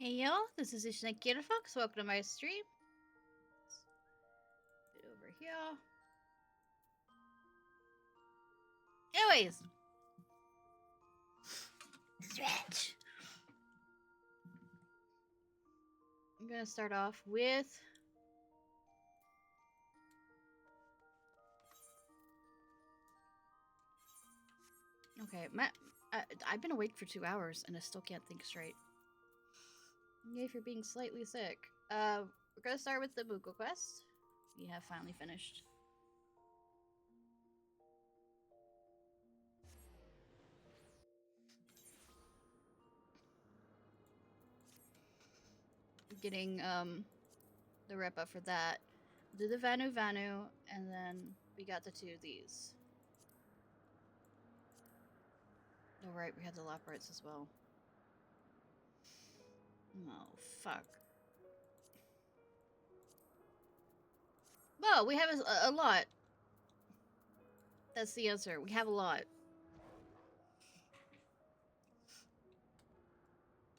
Hey y'all, this is Ishnai Ciarfox. Welcome to my stream. Get over here. Anyways, stretch. I'm gonna start off with okay. I've been awake for 2 hours and I still can't think straight. Yay for being slightly sick. We're gonna start with the Occult quest. We have finally finished. Getting the rep up for that. Do the Vanu, and then we got the two of these. Oh right, we had the Loprites as well. Oh fuck. Well, we have a lot. That's the answer. We have a lot.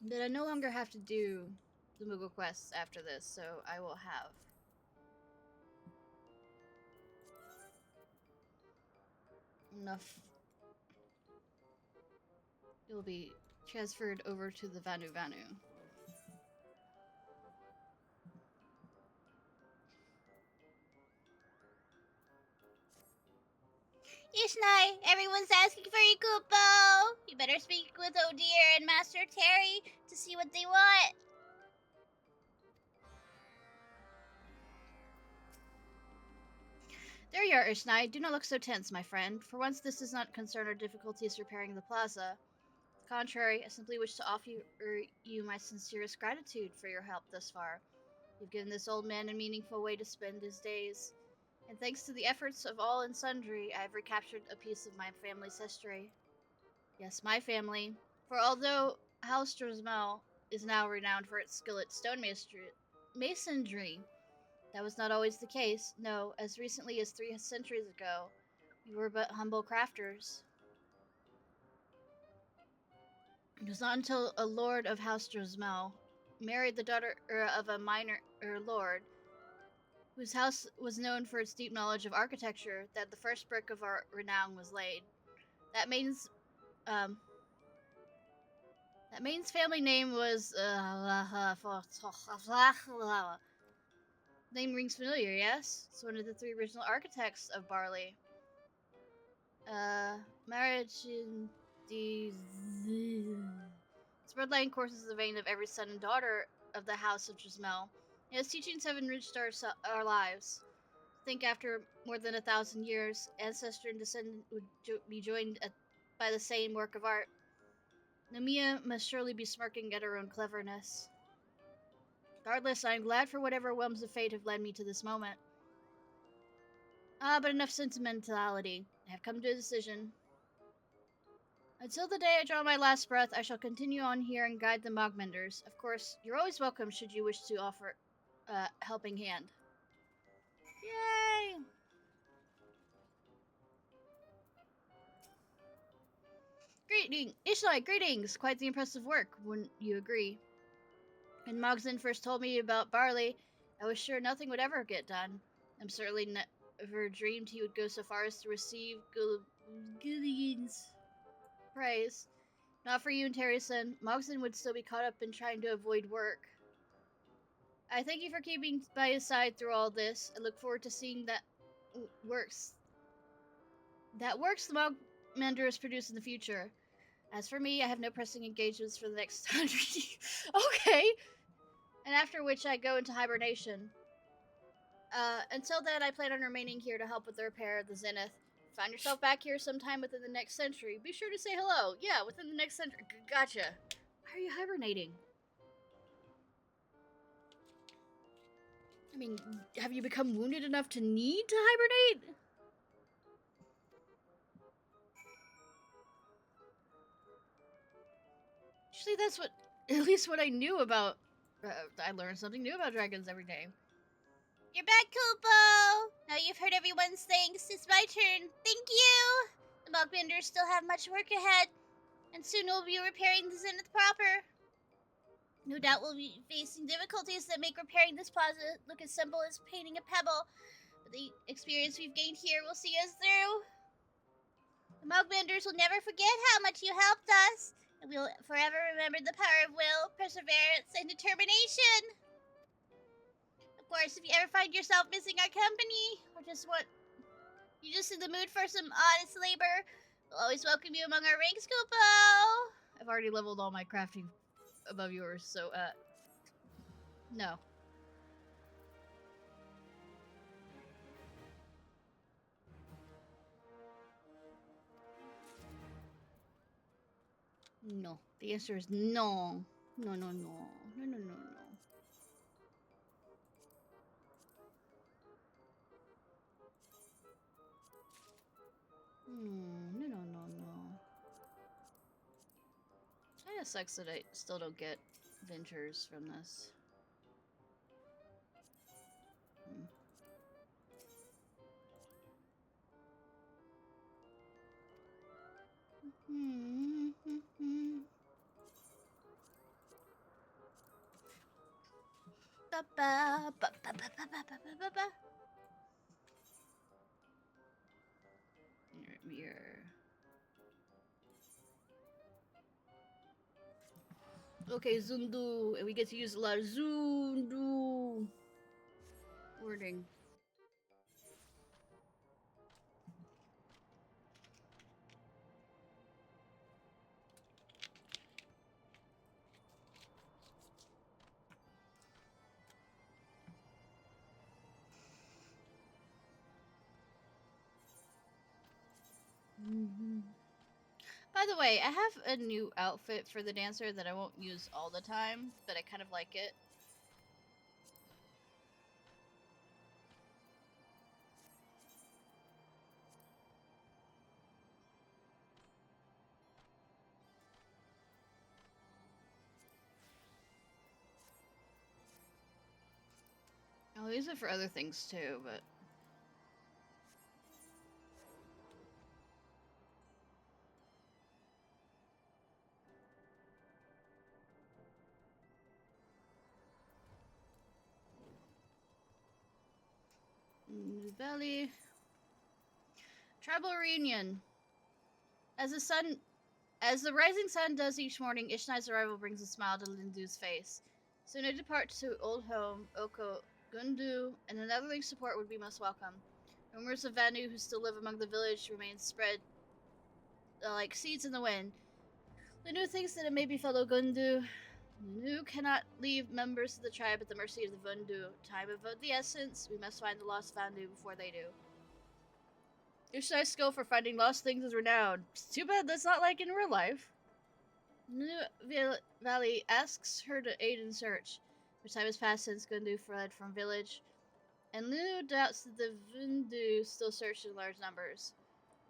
But I no longer have to do the Moogle quests after this, so I will have enough. It'll be transferred over to the Vanu. Ishnai, everyone's asking for your Kupo! You better speak with Odir and Master Terry to see what they want. There you are, Ishnai. Do not look so tense, my friend. For once, this does not concern our difficulties repairing the plaza. On the contrary, I simply wish to offer you my sincerest gratitude for your help thus far. You've given this old man a meaningful way to spend his days. And thanks to the efforts of all and sundry, I have recaptured a piece of my family's history. Yes, my family. For although House Drosmel is now renowned for its skill at stone masonry, that was not always the case. No, as recently as 3 centuries ago, we were but humble crafters. It was not until a lord of House Drosmel married the daughter of a minor lord, whose house was known for its deep knowledge of architecture, that the first brick of our renown was laid. That means family name was name rings familiar, yes? It's one of the 3 original architects of Barley. Marriage in the its bloodline courses the vein of every son and daughter of the House of Drosmel. Its teachings have enriched our lives. Think after more than 1,000 years, ancestor and descendant would be joined by the same work of art. Namia must surely be smirking at her own cleverness. Regardless, I am glad for whatever whims of fate have led me to this moment. But enough sentimentality. I have come to a decision. Until the day I draw my last breath, I shall continue on here and guide the Mogmenders. Of course, you're always welcome should you wish to offer a helping hand. Yay! Ishnai, greetings! Quite the impressive work, wouldn't you agree? When Mogson first told me about Barley, I was sure nothing would ever get done. I'm certainly never dreamed he would go so far as to receive Gilligan's praise. Not for you and Terryson, Mogson would still be caught up in trying to avoid work. I thank you for keeping by his side through all this. I look forward to seeing that works the Mogmenders produce in the future. As for me, I have no pressing engagements for the next 100 years. Okay! And after which I go into hibernation. Until then, I plan on remaining here to help with the repair of the Zenith. Find yourself back here sometime within the next century. Be sure to say hello. Yeah, within the next century. Gotcha. Why are you hibernating? I mean, have you become wounded enough to need to hibernate? Actually, that's at least what I knew about. I learned something new about dragons every day. You're back, Kupo! Now you've heard everyone's thanks. It's my turn. Thank you! The Mogmenders still have much work ahead, and soon we'll be repairing the Zenith proper. No doubt we'll be facing difficulties that make repairing this plaza look as simple as painting a pebble, but the experience we've gained here will see us through. The Mogbanders will never forget how much you helped us, and we'll forever remember the power of will, perseverance, and determination. Of course, if you ever find yourself missing our company, or you're just in the mood for some honest labor, we'll always welcome you among our ranks, Kupo. I've already leveled all my crafting above yours, so, no. No. The answer is no. No, no, no. No, no, no, no. No, no, no, no. Kinda sucks that I still don't get ventures from this. Mirror. Okay, Zundu, and we get to use a lot of Zundu wording. By the way, I have a new outfit for the dancer that I won't use all the time, but I kind of like it. I'll use it for other things too, but... Valley. Tribal reunion. As the rising sun does each morning, Ishnai's arrival brings a smile to Lindu's face. Soon I depart to old home, Oko, Gundu, and another link support would be most welcome. Rumors of Vanu who still live among the village remain spread like seeds in the wind. Lindu thinks that it may be fellow Gundu. Lindu cannot leave members of the tribe at the mercy of the Vundu. Time of the essence. We must find the lost Vandu before they do. Ishnai's skill for finding lost things is renowned. It's too bad that's not like in real life. Lindu Valley asks her to aid in search. Much time has passed since Gundu fled from village, and Lindu doubts that the Vundu still search in large numbers.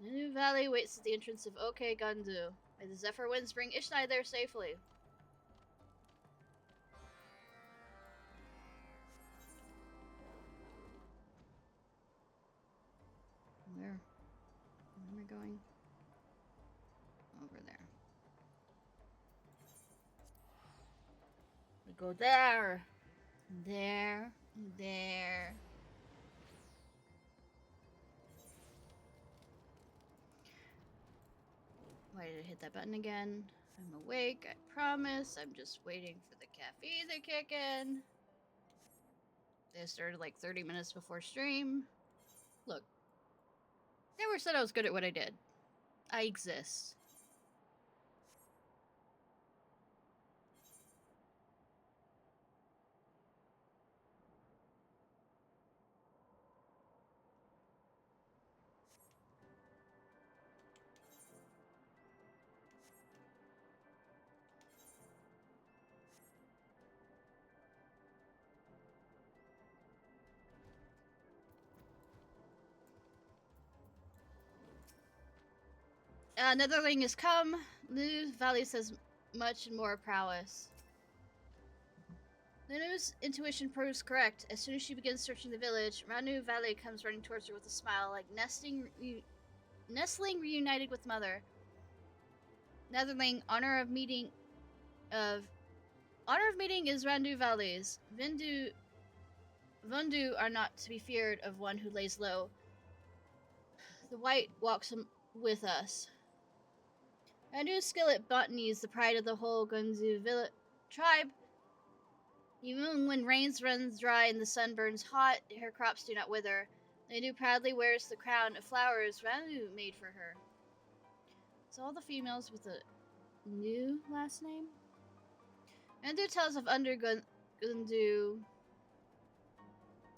Lindu Valley waits at the entrance of Ok Gundu. May the Zephyr winds bring Ishnai there safely. Where am I going? Over there. We go there. There. There. Why did I hit that button again? I'm awake, I promise. I'm just waiting for the caffeine to kick in. They started like 30 minutes before stream. Look. Never said I was good at what I did. I exist. Netherling has come. Lindu's Valley says much and more prowess. Lindu's intuition proves correct. As soon as she begins searching the village, Ranu Valley comes running towards her with a smile, like nestling reunited with mother. Netherling, honor of meeting of Honor of meeting is Randu Valleys. Vundu are not to be feared of one who lays low. The white walks with us. Randu's skillet botany is the pride of the whole Gunzu tribe. Even when rains runs dry and the sun burns hot, her crops do not wither. Randu proudly wears the crown of flowers Randu made for her. So all the females with a new last name? Randu tells of Gundu.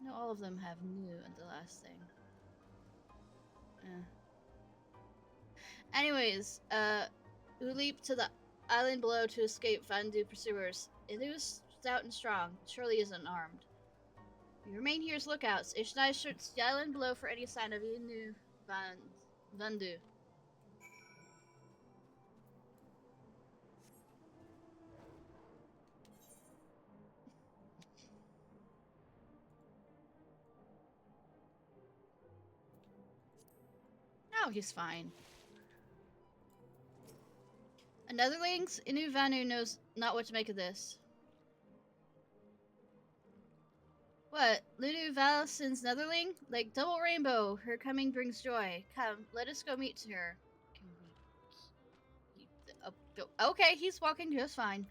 No, all of them have new at the last thing. Anyways, who leaped to the island below to escape Vandu pursuers. It was stout and strong, surely isn't armed. We remain here as lookouts. Ishnai searched the island below for any sign of Inu Vandu. Oh, he's fine. Anotherlings? Inu Vanu knows not what to make of this. What? Lunu Valison's Netherling? Like double rainbow. Her coming brings joy. Come, let us go meet her. Can we... Okay, he's walking just fine.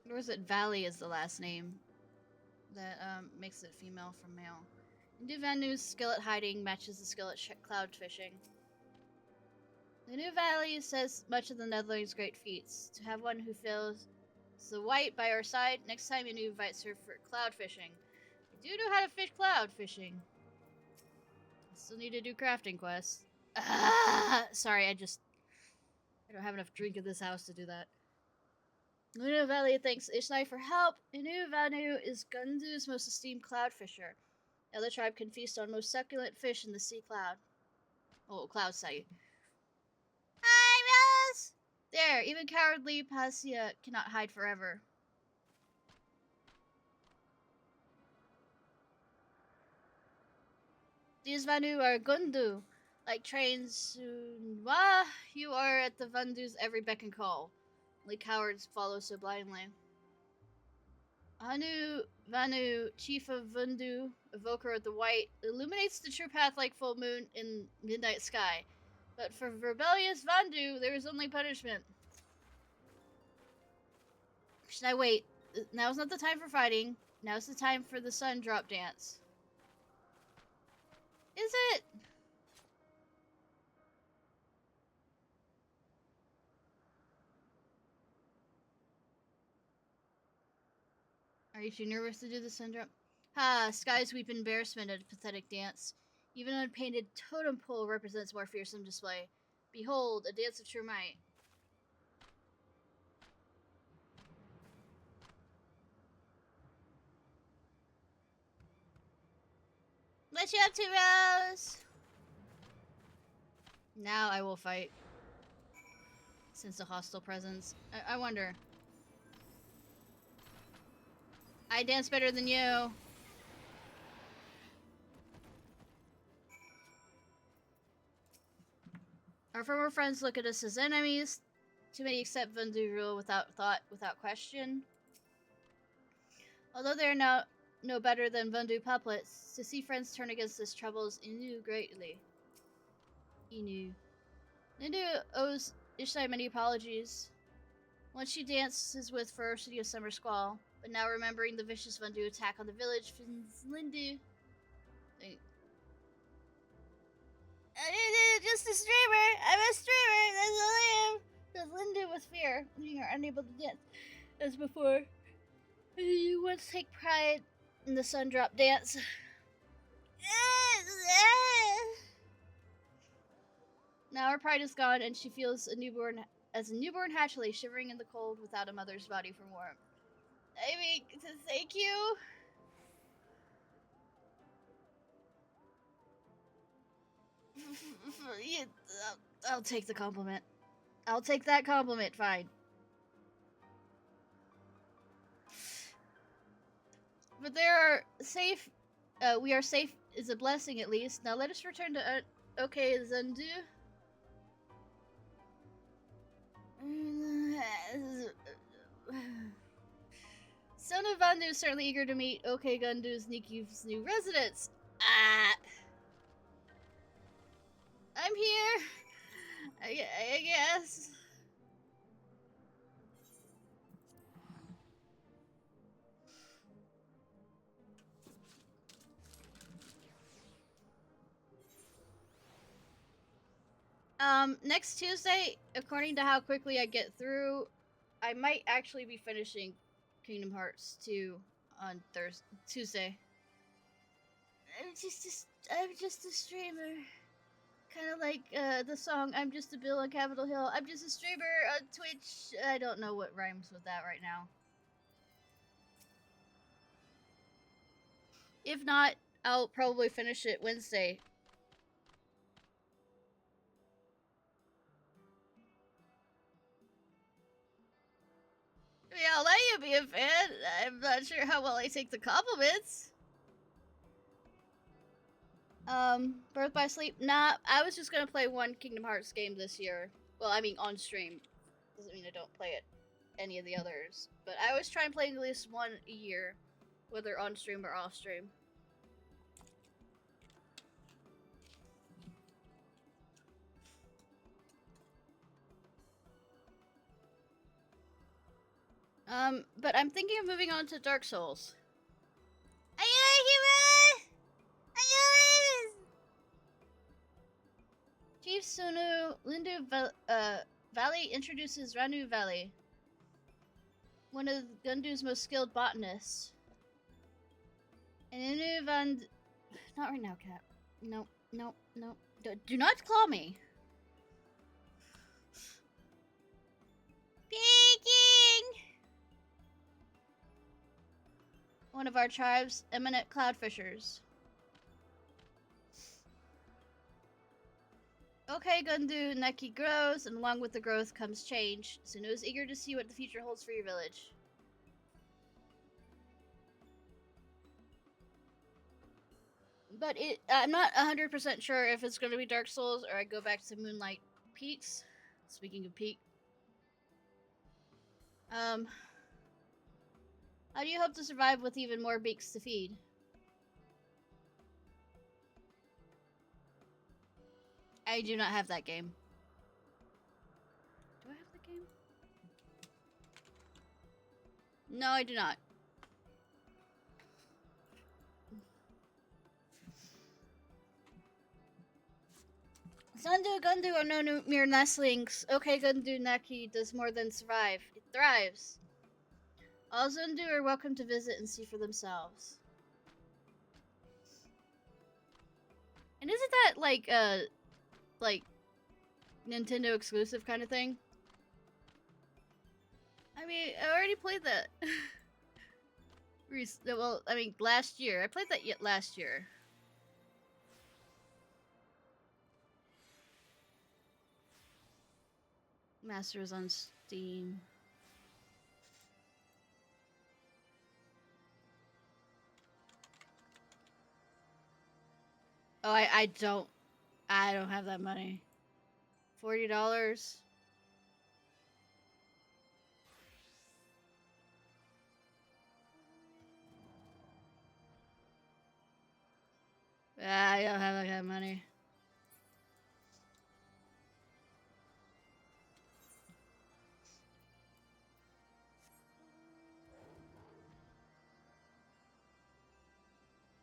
Or is it Valley is the last name? That makes it female from male. Vanu's skillet hiding matches the skillet cloud fishing. The New Valley says much of the Netherling's great feats. To have one who fills the white by our side, next time Inu invites her for cloud fishing. We do know how to fish cloud fishing. Still need to do crafting quests. Sorry, I don't have enough drink in this house to do that. Inu Valley thanks Ishnai for help. Inu Vanu is Gundu's most esteemed cloud fisher. The other tribe can feast on most succulent fish in the sea cloud. Oh, cloud sight. Hi, Rose! There, even cowardly Pasia cannot hide forever. These Vanu are Gundu. Like trains, you are at the Vandu's every beck and call. Only cowards follow so blindly. Anu Vanu, chief of Vundu, evoker of the white, illuminates the true path like full moon in midnight sky. But for rebellious Vandu, there is only punishment. Should I wait? Now's not the time for fighting. Now's the time for the sun drop dance. Is it? Are you too nervous to do the sun drop? Ha! Skies weep in embarrassment at a pathetic dance. Even an unpainted totem pole represents more fearsome display. Behold, a dance of true might. What you up to, Rose? Now I will fight. Sense a hostile presence. I wonder. I dance better than you. Our former friends look at us as enemies. Too many accept Vundu rule without thought, without question. Although they are no better than Vundu puppets, to see friends turn against us troubles Inu greatly. Inu owes Ishnai many apologies. Once she dances with ferocity of summer squall, but now remembering the vicious Vundu attack on the village, Lindu. Just a streamer. I'm a streamer. That's all I am. Says Lindu with fear, leaving her unable to dance as before. You once take pride in the sun drop dance. Now her pride is gone, and she feels a newborn hatchling shivering in the cold without a mother's body for warmth. I mean, thank you. I'll take the compliment. I'll take that compliment, fine. But there are safe. We are safe is a blessing at least. Now let us return to okay, Zundu. Son of Vandu is certainly eager to meet OK Gundu's Niki's new residence. I'm here. I guess. Next Tuesday, according to how quickly I get through, I might actually be finishing Kingdom Hearts 2 on Tuesday. I'm just a streamer. Kind of like the song "I'm Just a Bill on Capitol Hill." I'm just a streamer on Twitch. I don't know what rhymes with that right now. If not, I'll probably finish it Wednesday. Yeah, I'll let you be a fan. I'm not sure how well I take the compliments. Birth by Sleep? Nah, I was just gonna play one Kingdom Hearts game this year. Well, I mean on stream. Doesn't mean I don't play it any of the others. But I was trying playing at least one a year, whether on stream or off stream. But I'm thinking of moving on to Dark Souls. Chief Sunu Lindu Valley introduces Ranu Valley, one of Gundu's most skilled botanists. And Inu Van... Not right now, Cat. No. Do not claw me. Peeking! One of our tribe's eminent cloud fishers. Okay, Gundu Neki grows, and along with the growth comes change. Sunu is eager to see what the future holds for your village. But I'm not 100% sure if it's going to be Dark Souls or I go back to Moonlight Peaks. Speaking of peak. How do you hope to survive with even more beaks to feed? I do not have that game. Do I have the game? No, I do not. Sundu Gundu are no mere nestlings. Okay, Gundu Neki does more than survive. It thrives. All Zundu are welcome to visit and see for themselves. And isn't that like Nintendo exclusive kind of thing? I mean, I already played that. Well, I mean, last year. I played that last year. Masters on Steam. Oh, I don't have that money. $40. I don't have that money.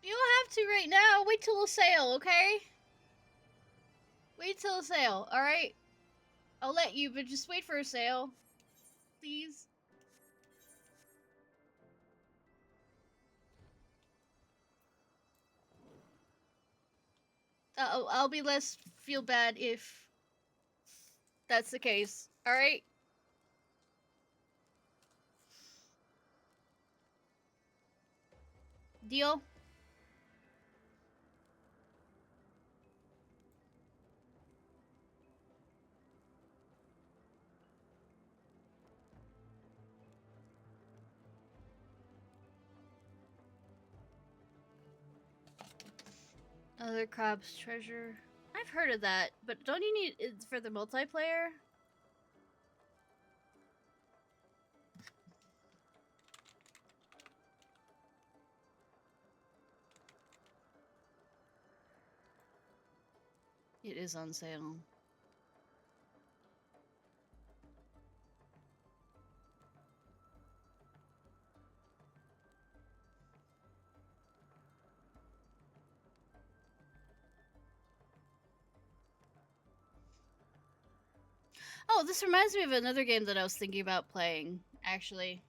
You don't have to right now. Wait till a sale, okay? Wait till a sale, alright? I'll let you, but just wait for a sale. Please. I'll be less feel bad if that's the case, alright? Deal? Other crab's treasure. I've heard of that, but don't you need it for the multiplayer? It is on sale. Oh, this reminds me of another game that I was thinking about playing, actually.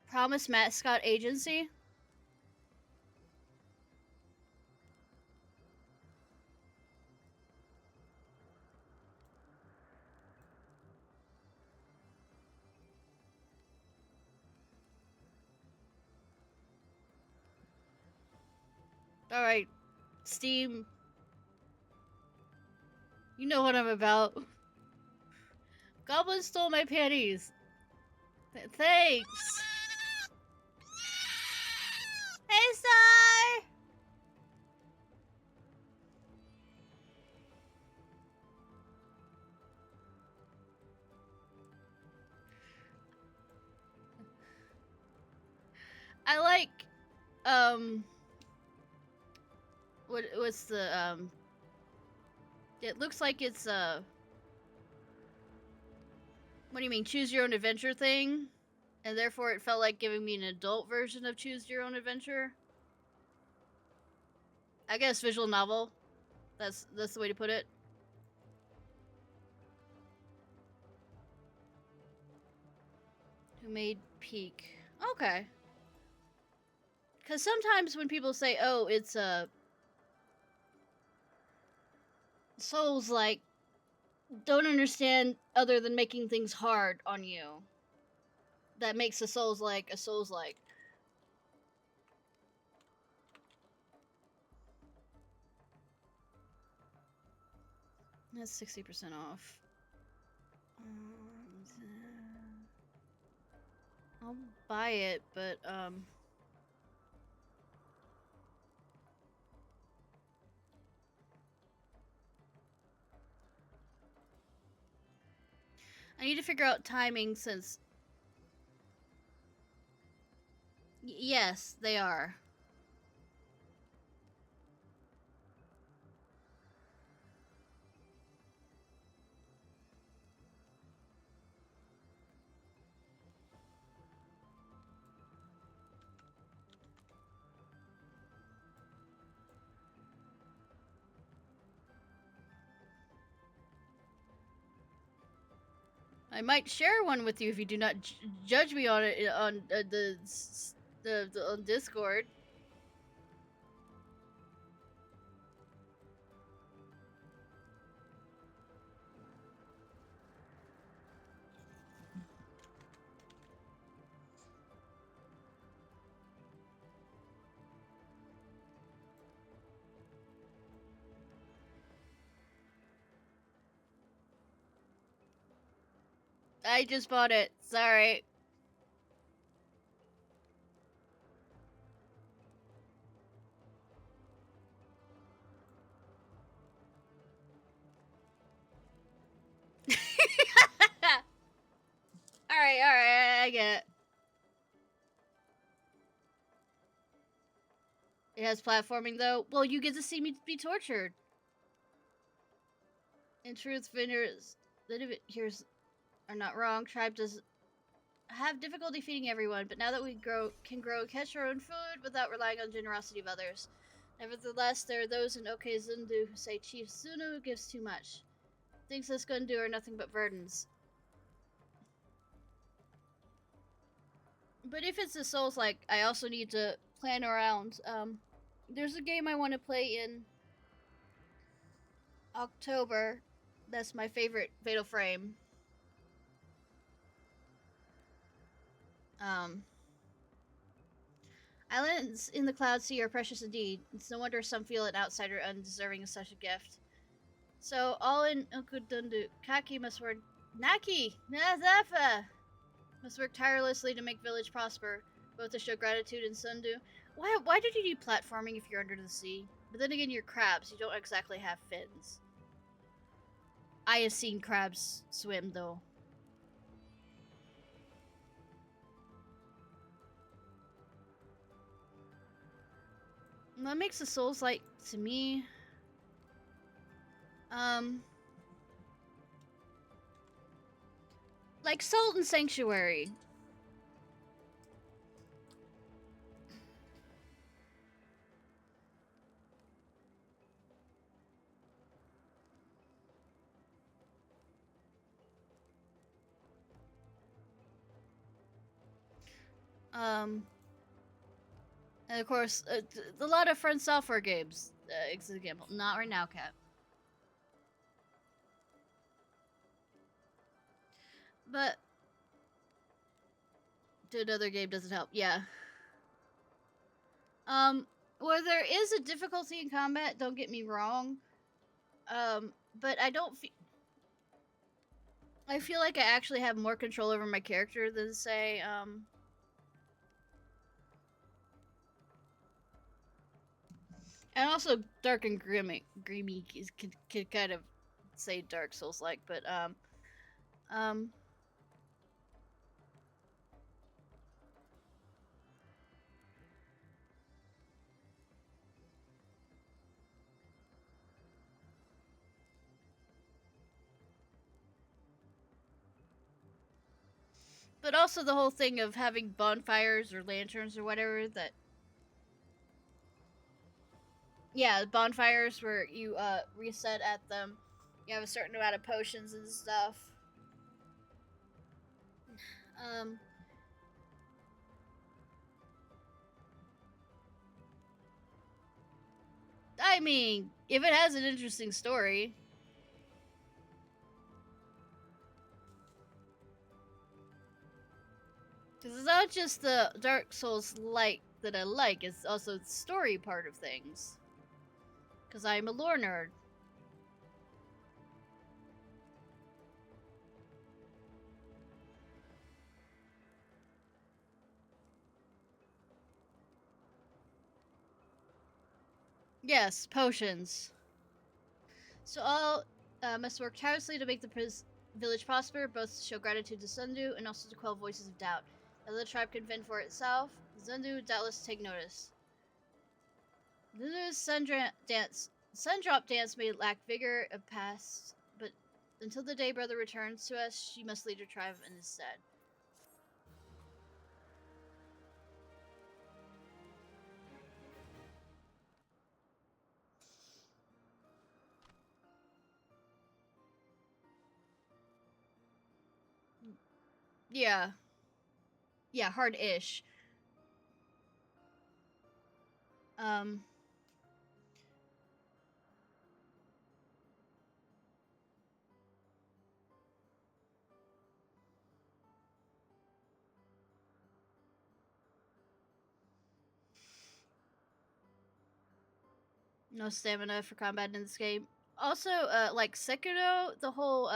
Promise Mascot Agency. Alright, Steam. You know what I'm about. Goblin stole my panties. Thanks. Hey, Star! I like, what's the, it looks like it's, what do you mean, choose your own adventure thing? And therefore it felt like giving me an adult version of choose your own adventure? I guess visual novel. That's the way to put it. Who made Peak? Okay. Because sometimes when people say, oh, it's a Souls-like, don't understand other than making things hard on you. That makes a Souls-like a Souls-like. That's 60% off. I'll buy it, but, I need to figure out timing since... yes, they are. I might share one with you if you do not judge me on it on on Discord. I just bought it. Sorry. Alright, I get it. It has platforming though. Well, you get to see me be tortured. In truth, Vinder's here's are not wrong. Tribe does have difficulty feeding everyone, but now that we can grow and catch our own food without relying on the generosity of others. Nevertheless, there are those in Okezundu who say Chief Zunu gives too much. Things this Gundu are nothing but burdens. But if it's a Souls-like, I also need to plan around. There's a game I want to play in October. That's my favorite Fatal Frame. Islands in the cloud sea are precious indeed. It's no wonder some feel an outsider undeserving of such a gift. So, all in Okudundu, Kaki must work... Naki! Nazafa! Must work tirelessly to make village prosper, both to show gratitude and Sundu. Why did you need platforming if you're under the sea? But then again, you're crabs. You don't exactly have fins. I have seen crabs swim, though. What makes the Souls-like to me? Like Salt and Sanctuary. And of course, a lot of Friend Software games. Example, not right now, Cat. But another game doesn't help. Yeah. Where there is a difficulty in combat, don't get me wrong. But I don't feel. I feel like I actually have more control over my character than, say, and also Dark and Grimy could kind of say Dark Souls-like, but, but also the whole thing of having bonfires or lanterns or whatever that. Yeah, bonfires where you reset at them. You have a certain amount of potions and stuff. I mean, if it has an interesting story. Because it's not just the Dark Souls like that I like, it's also the story part of things. Because I'm a lore nerd. Yes, potions. So all must work tirelessly to make the village prosper, both to show gratitude to Sundu and also to quell voices of doubt. As the tribe can fend for itself, Sundu doubtless take notice. Lulu's Sundrop dance may lack vigor of past, but until the day brother returns to us, she must lead her tribe in his stead. Yeah. Yeah, hard-ish. No stamina for combat in this game. Also, like Sekiro, the whole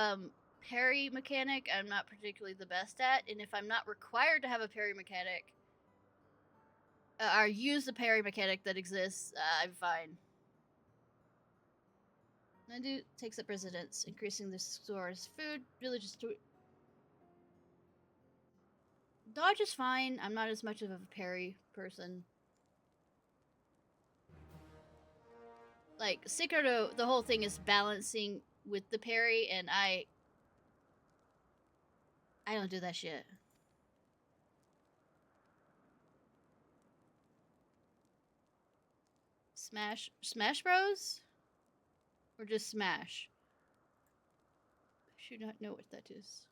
parry mechanic, I'm not particularly the best at, and if I'm not required to have a parry mechanic, or use the parry mechanic that exists, I'm fine. Nandu takes up residence, increasing the store's food. Villagers dodge is fine. I'm not as much of a parry person. Like Sekiro, the whole thing is balancing with the parry, and I don't do that shit. Smash Bros? Or just Smash? I should not know what that is.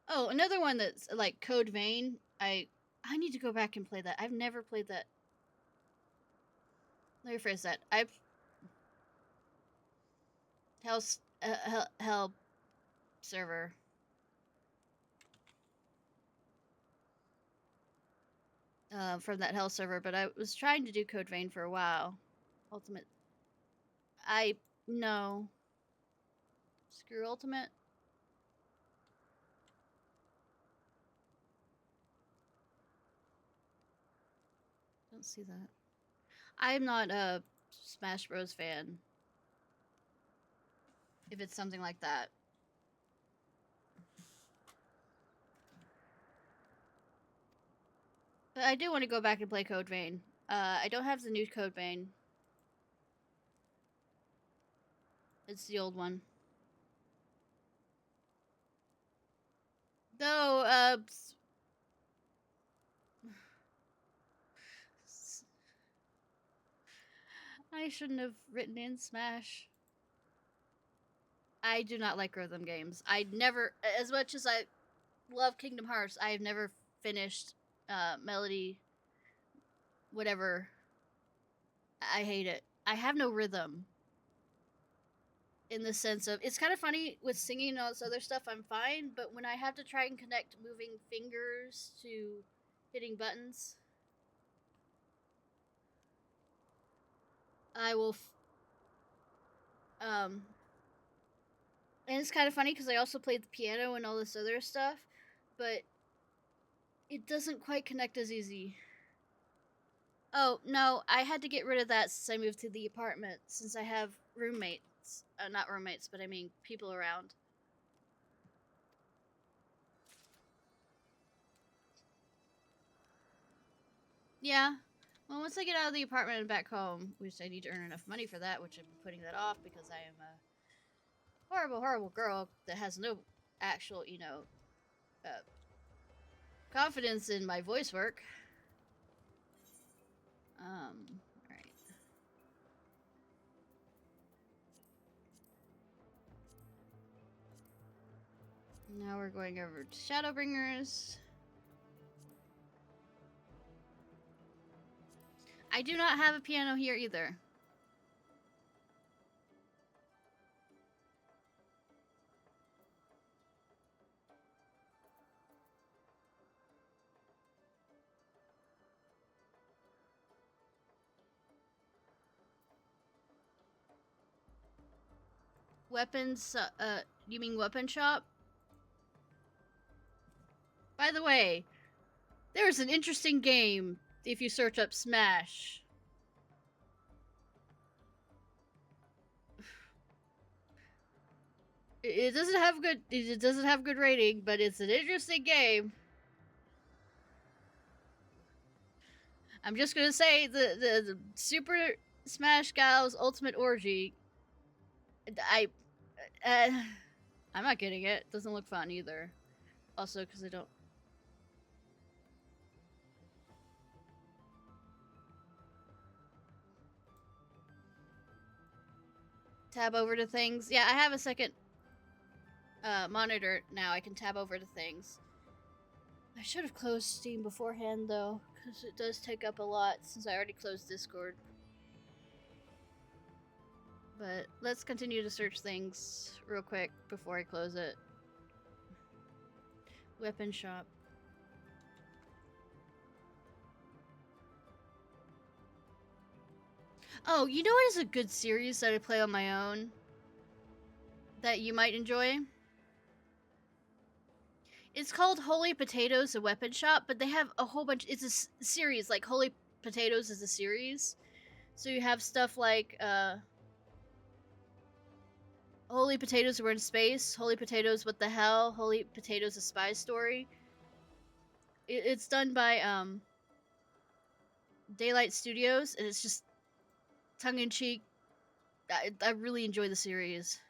Oh, another one that's like Code Vein. I need to go back and play that. I've never played that. Let me rephrase that. Hell server. From that Hell server, but I was trying to do Code Vein for a while. Ultimate. No. Screw Ultimate. don't see that. I'm not a Smash Bros. Fan. If it's something like that. But I do want to go back and play Code Vein. I don't have the new Code Vein. It's the old one. Though, I shouldn't have written in Smash. I do not like rhythm games. I never, as much as I love Kingdom Hearts, I have never finished Melody, whatever. I hate it. I have no rhythm. In the sense of, it's kind of funny with singing and all this other stuff, I'm fine, but when I have to try and connect moving fingers to hitting buttons, I will, and it's kind of funny because I also played the piano and all this other stuff, but it doesn't quite connect as easy. Oh, no, I had to get rid of that since I moved to the apartment, since I have roommates. Not roommates, but I mean people around. Yeah. Well, once I get out of the apartment and back home, which I need to earn enough money for that, which I've been putting that off because I am a horrible, horrible girl that has no actual, confidence in my voice work. Alright. Now we're going over to Shadowbringers. I do not have a piano here either. Weapons, you mean weapon shop? By the way, there's an interesting game if you search up Smash. It doesn't have good rating, but it's an interesting game. I'm just gonna say the Super Smash Gals Ultimate Orgy. I'm not getting it. It doesn't look fun either. Also, because I don't. Tab over to things. Yeah, I have a second monitor now. I can tab over to things. I should have closed Steam beforehand though, because it does take up a lot since I already closed Discord. But let's continue to search things real quick before I close it. Weapon shop. Oh, you know what is a good series that I play on my own? That you might enjoy? It's called Holy Potatoes, a weapon shop, but they have a whole bunch. It's a series, like Holy Potatoes is a series. So you have stuff like, Holy Potatoes, We're in Space, Holy Potatoes, What the Hell, Holy Potatoes, A Spy Story. It's done by, Daylight Studios, and it's just tongue-in-cheek. I really enjoy the series.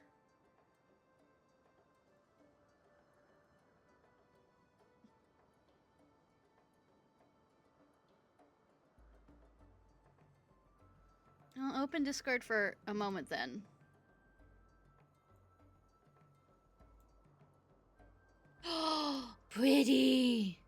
I'll open Discord for a moment then. Oh, pretty!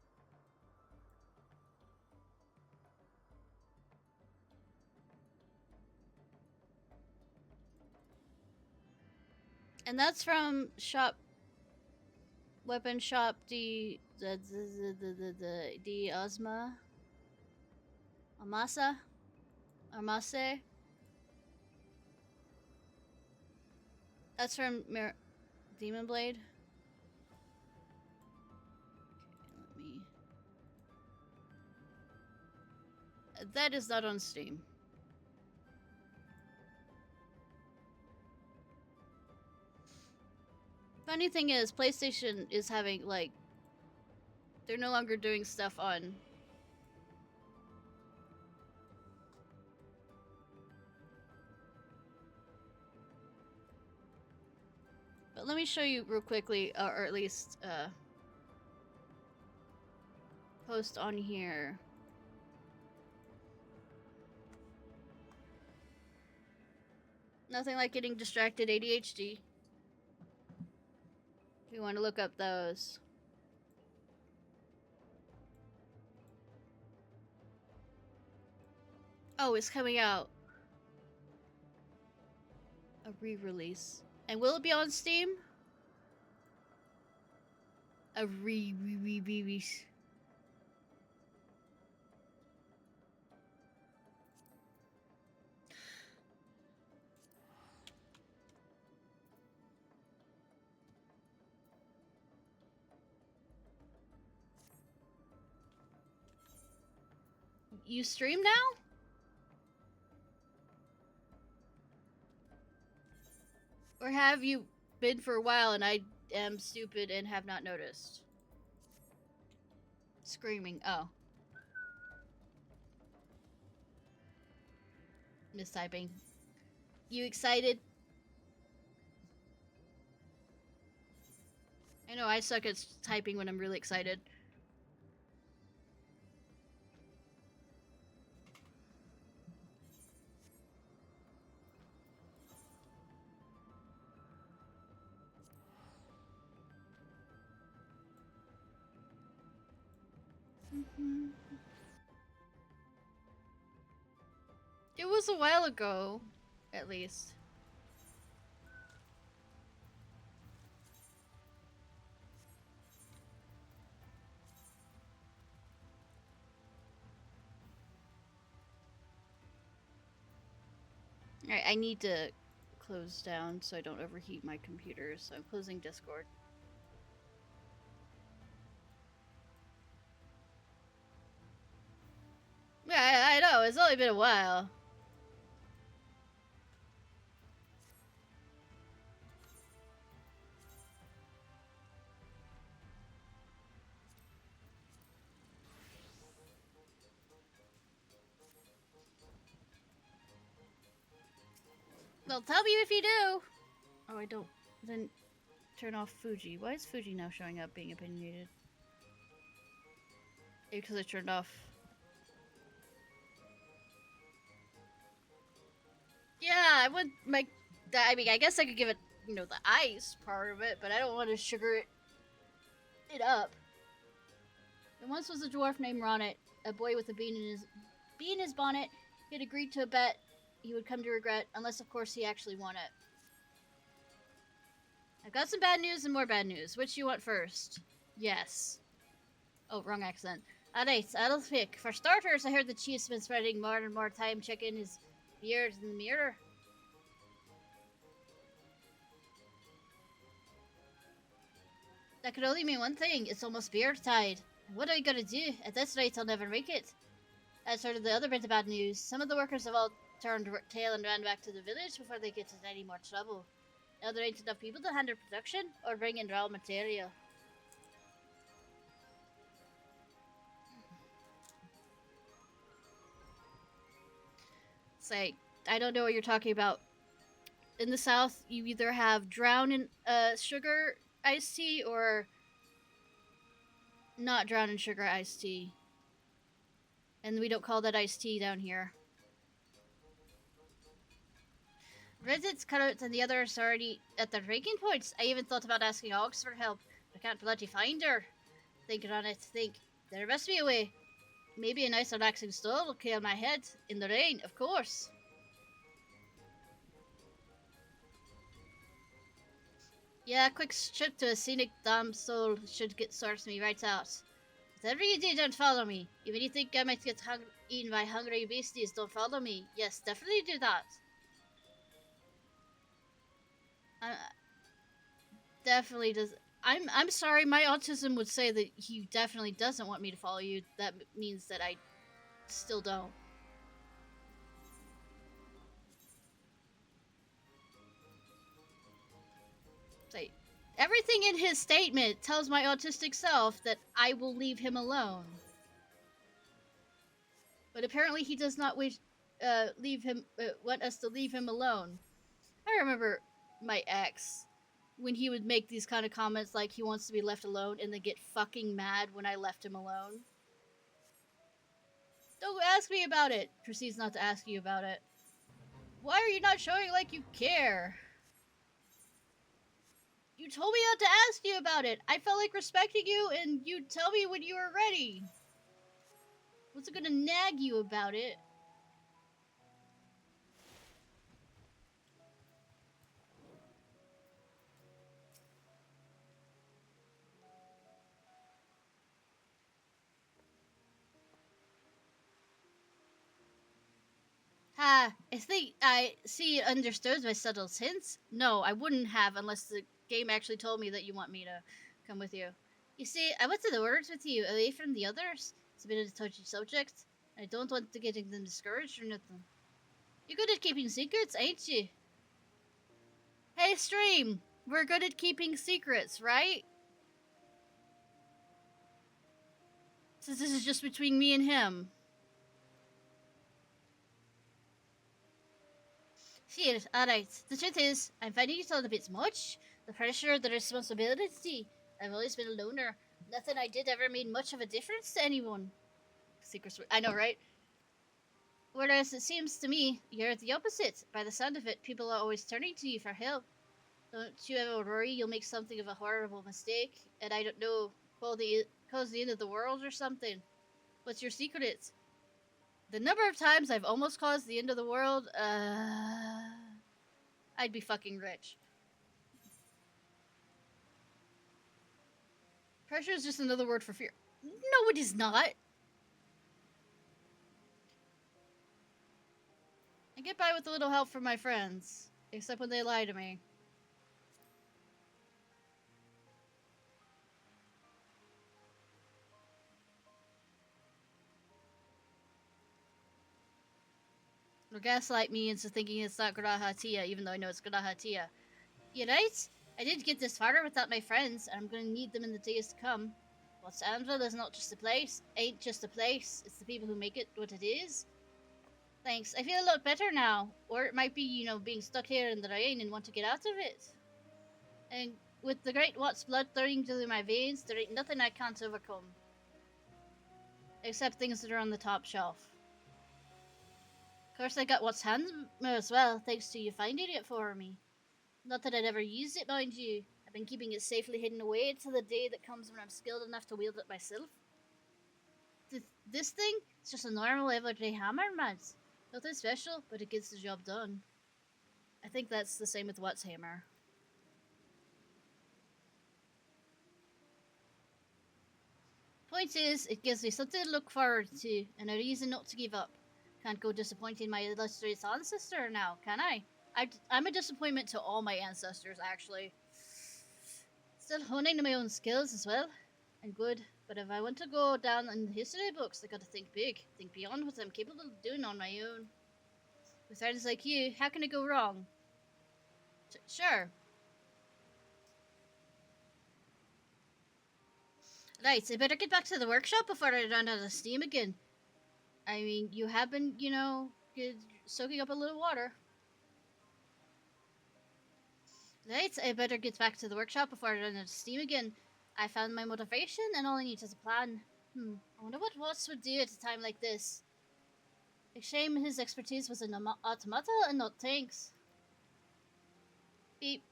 And that's from Weapon Shop the Amase. That's from Demon Blade. Okay, That is not on Steam. Funny thing is, PlayStation is having, like, they're no longer doing stuff on... But let me show you real quickly, or at least, post on here. Nothing like getting distracted, ADHD. If you want to look up those. Oh, it's coming out. A re-release. And will it be on Steam? A re-release. You stream now? Or have you been for a while and I am stupid and have not noticed? Screaming. Oh. Mistyping. You excited? I know I suck at typing when I'm really excited. It was a while ago, at least. Alright, I need to close down so I don't overheat my computer, so I'm closing Discord. Yeah, I know, it's only been a while. Well, tell me if you do! Oh, I don't. Then turn off Fuji. Why is Fuji now showing up being opinionated? Maybe because I turned off. Yeah, I would make. I mean, I guess I could give it, you know, the ice part of it, but I don't want to sugar it up. There once was a dwarf named Ronnet, a boy with a bee in his bonnet. He had agreed to a bet he would come to regret, unless of course he actually won it. I've got some bad news and more bad news. Which do you want first? Yes. Oh, wrong accent. Alright, I'll pick. For starters, I heard the chief's been spending more and more time checking his beard in the mirror. That could only mean one thing. It's almost beard tide. What are we gonna do? At this rate, I'll never make it. As sort of the other bit of bad news, some of the workers have all turned tail and ran back to the village before they get in any more trouble. Now there ain't enough people to handle production or bring in raw material. Say, I don't know what you're talking about. In the south, you either have drown in sugar iced tea or not drown in sugar iced tea. And we don't call that iced tea down here. Reddit's cutouts and the others are already at their breaking points. I even thought about asking Ox for help, but I can't bloody find her. Thinking on it, there must be a way. Maybe a nice relaxing stall will clear my head. In the rain, of course. Yeah, a quick trip to a scenic damn soul should sort me right out. Whatever you do, don't follow me. Even if you think I might get eaten by hungry beasties, don't follow me. Yes, definitely do that. Definitely does. I'm sorry, my autism would say that he definitely doesn't want me to follow you. That means that I still don't. Everything in his statement tells my autistic self that I will leave him alone. But apparently he does not wish want us to leave him alone. I remember my ex when he would make these kind of comments like he wants to be left alone and then get fucking mad when I left him alone. Don't ask me about it. Proceeds not to ask you about it. Why are you not showing like you care? You told me not to ask you about it. I felt like respecting you and you'd tell me when you were ready. Wasn't gonna nag you about it. I see you understood my subtle hints. No, I wouldn't have unless the game actually told me that you want me to come with you. You see, I went to the woods with you, away from the others. It's a bit of a touchy subject. I don't want to get them discouraged or nothing. You're good at keeping secrets, ain't you? Hey, stream! We're good at keeping secrets, right? Since this is just between me and him. Here, alright. The truth is, I'm finding it all a bit much. The pressure, the responsibility. I've always been a loner. Nothing I did ever made much of a difference to anyone. Secrets, I know, right? Whereas it seems to me, you're the opposite. By the sound of it, people are always turning to you for help. Don't you ever worry you'll make something of a horrible mistake, and I don't know, cause the end of the world or something? What's your secret? The number of times I've almost caused the end of the world, I'd be fucking rich. Pressure is just another word for fear. No, it is not. I get by with a little help from my friends, except when they lie to me. Or gaslight me into thinking it's not Graha Tia, even though I know it's Graha Tia. You right? I didn't get this far without my friends, and I'm gonna need them in the days to come. What's Anvil is not just a place, ain't just a place, it's the people who make it what it is. Thanks, I feel a lot better now. Or it might be, you know, being stuck here in the rain and want to get out of it. And with the Great Watt's blood flowing through my veins, there ain't nothing I can't overcome. Except things that are on the top shelf. Of course, I got Watt's hand as well, thanks to you finding it for me. Not that I'd ever used it, mind you. I've been keeping it safely hidden away until the day that comes when I'm skilled enough to wield it myself. This thing? It's just a normal everyday hammer, man. Nothing special, but it gets the job done. I think that's the same with Watt's hammer. Point is, it gives me something to look forward to, and a reason not to give up. Can't go disappointing my illustrious ancestor now, can I? I'm a disappointment to all my ancestors, actually. Still honing my own skills as well, and good. But if I want to go down in the history books, I gotta think big, think beyond what I'm capable of doing on my own. With friends like you, how can it go wrong? Sure. Right, I better get back to the workshop before I run out of steam again. I mean, you have been, you know, soaking up a little water. Right, I better get back to the workshop before I run out of steam again. I found my motivation, and all I need is a plan. I wonder what Watts would do at a time like this. It's a shame his expertise was in automata and not tanks. Beep.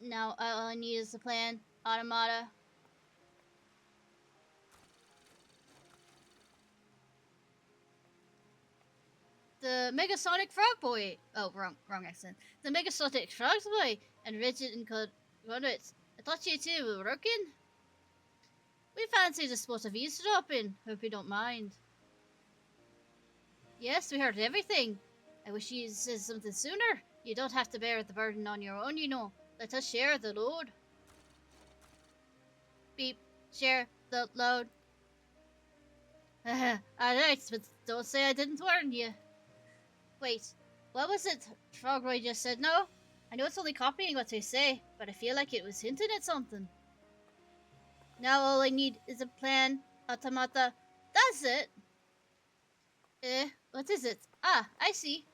Now all I need is a plan. Automata. The Megasonic Frog Boy. Oh, wrong accent. The Megasonic Frog Boy and Rigid and Conduits. I thought you two were working. We fancy the spot of eavesdropping. Hope you don't mind. Yes, we heard everything. I wish you said something sooner. You don't have to bear the burden on your own, you know. Let us share the load. Beep. Share the load. Alright, but don't say I didn't warn you. Wait, what was it Frogboy just said no? I know it's only copying what they say, but I feel like it was hinting at something. Now all I need is a plan, automata. That's it! What is it? Ah, I see.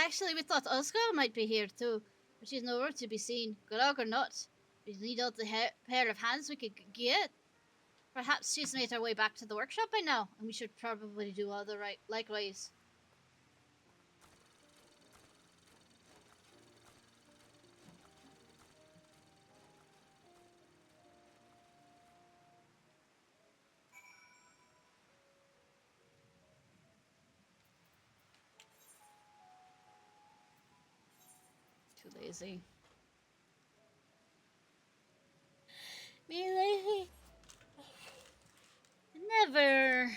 Actually, we thought Oscar might be here too, but she's nowhere to be seen. Grog or not, we need all the pair of hands we could get. Perhaps she's made her way back to the workshop by now, and we should probably do all the right likewise. Too lazy. Me lazy? Never.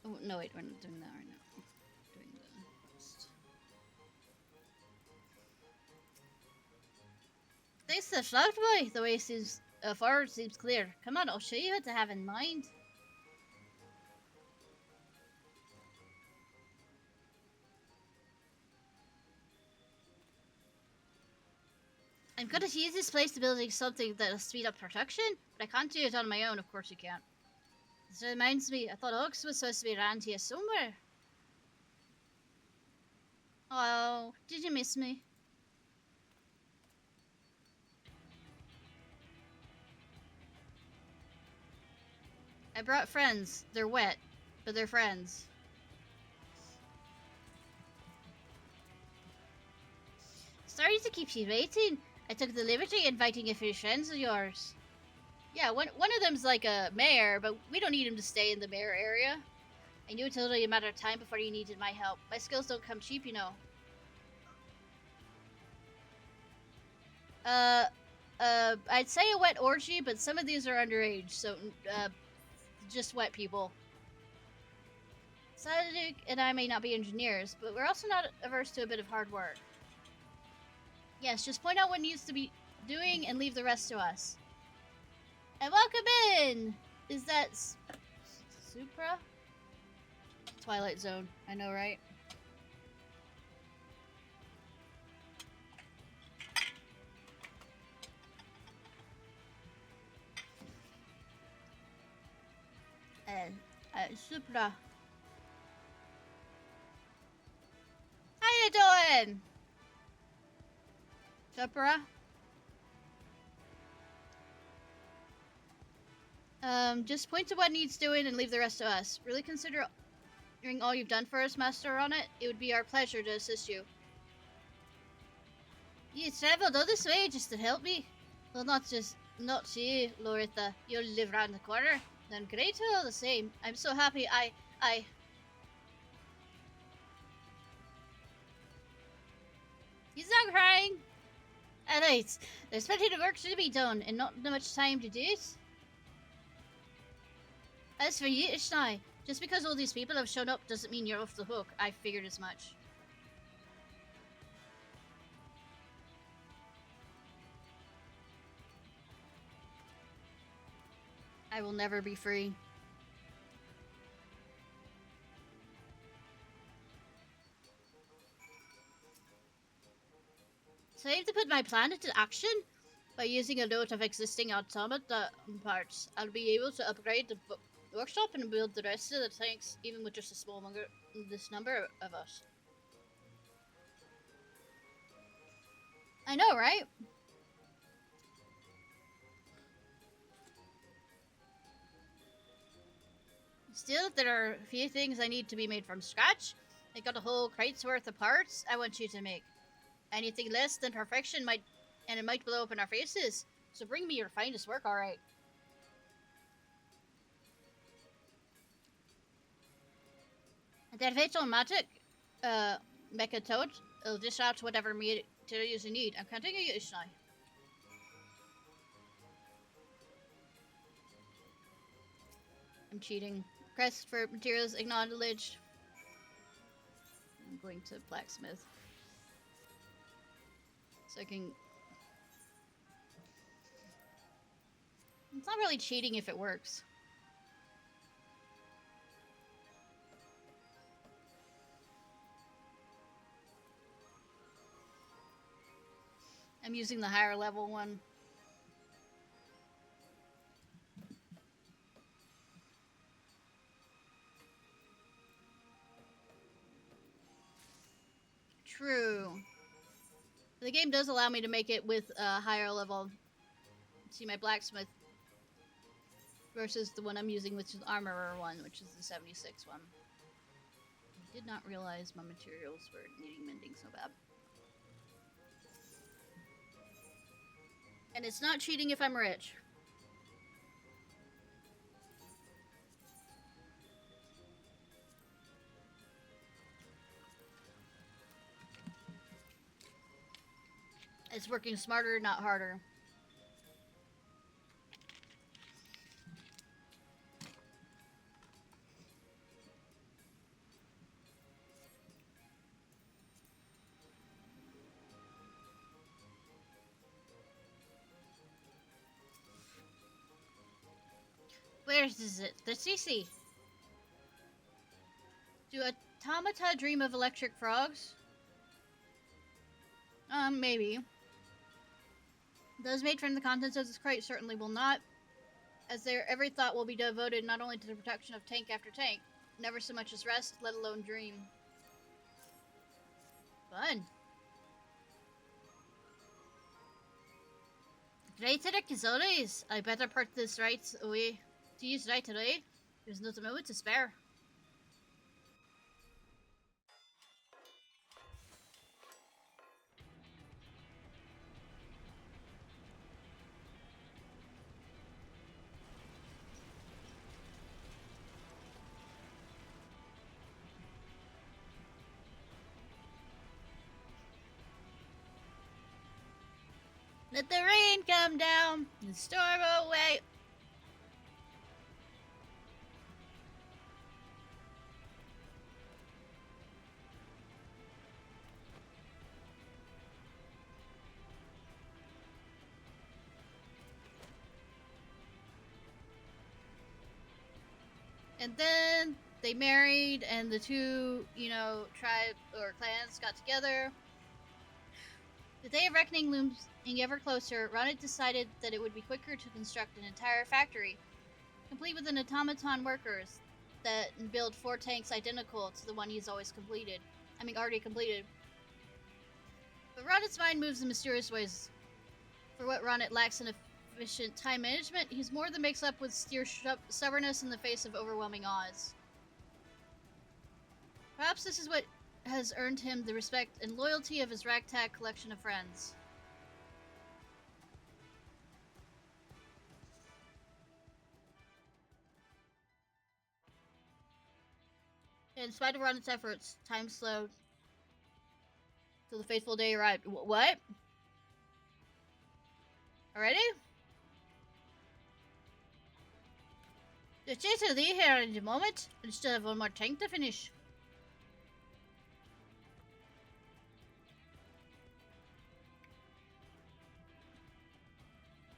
Oh, no, wait, we're not doing that right now. Doing the post. Thanks to the Flout Boy, the way seems forward seems clear. Come on, I'll show you what to have in mind. I'm gonna use this place to building something that'll speed up production, but I can't do it on my own, of course you can't. This reminds me, I thought Oaks was supposed to be around here somewhere. Oh, did you miss me? I brought friends. They're wet, but they're friends. Sorry to keep you waiting. I took the liberty inviting a few friends of yours. Yeah, one of them's like a mayor, but we don't need him to stay in the mayor area. I knew it was only a matter of time before you needed my help. My skills don't come cheap, you know. I'd say a wet orgy, but some of these are underage, so, just wet people. Saduk and I may not be engineers, but we're also not averse to a bit of hard work. Yes, just point out what needs to be doing and leave the rest to us. And welcome in! Is that Supra? Twilight Zone, I know, right? Supra. How you doing? Supra? Just point to what needs doing and leave the rest to us. Really considering all you've done for us, Master on it, it would be our pleasure to assist you. You traveled all this way just to help me? Well, not you, Loritha. You live round the corner. Then great all the same. I'm so happy He's not crying! Alright, there's plenty of work to be done and not much time to do it. As for you, Ishnai, just because all these people have shown up doesn't mean you're off the hook. I figured as much. I will never be free. So I have to put my plan into action? By using a load of existing automata parts, I'll be able to upgrade the workshop and build the rest of the tanks, even with just a small number of us. I know, right? Still, there are a few things I need to be made from scratch. I got a whole crate's worth of parts I want you to make. Anything less than perfection might blow up in our faces. So bring me your finest work, alright. That fatal magic, Mecha Toad, will dish out whatever materials you need. I'm counting on you, Ishnai. I'm cheating. Request for materials acknowledged. I'm going to blacksmith. So I can... It's not really cheating if it works. I'm using the higher level one. True. The game does allow me to make it with a higher level. See my blacksmith versus the one I'm using, which is the armorer one, which is the 76 one. I did not realize my materials were needing mending so bad. And it's not cheating if I'm rich. It's working smarter, not harder. Where is it? The CC. Do automata dream of electric frogs? Maybe. Those made from the contents of this crate certainly will not, as their every thought will be devoted not only to the protection of tank after tank, never so much as rest, let alone dream. Fun. Right, as always. I better put this right away. To use right away. There's not a moment to spare. Let the rain come down and storm away. And then they married, and the two, tribe or clans got together. The day of reckoning looms ever closer. Ronit decided that it would be quicker to construct an entire factory, complete with an automaton workers, that build 4 tanks identical to the one he's already completed. But Ronit's mind moves in mysterious ways. For what Ronit lacks in efficient time management, he's more than makes up with stubbornness in the face of overwhelming odds. Perhaps this is what has earned him the respect and loyalty of his ragtag collection of friends. In spite of Ronit's efforts, time slowed till the fateful day arrived. What? Already? The chase will be here in a moment, and still have one more tank to finish.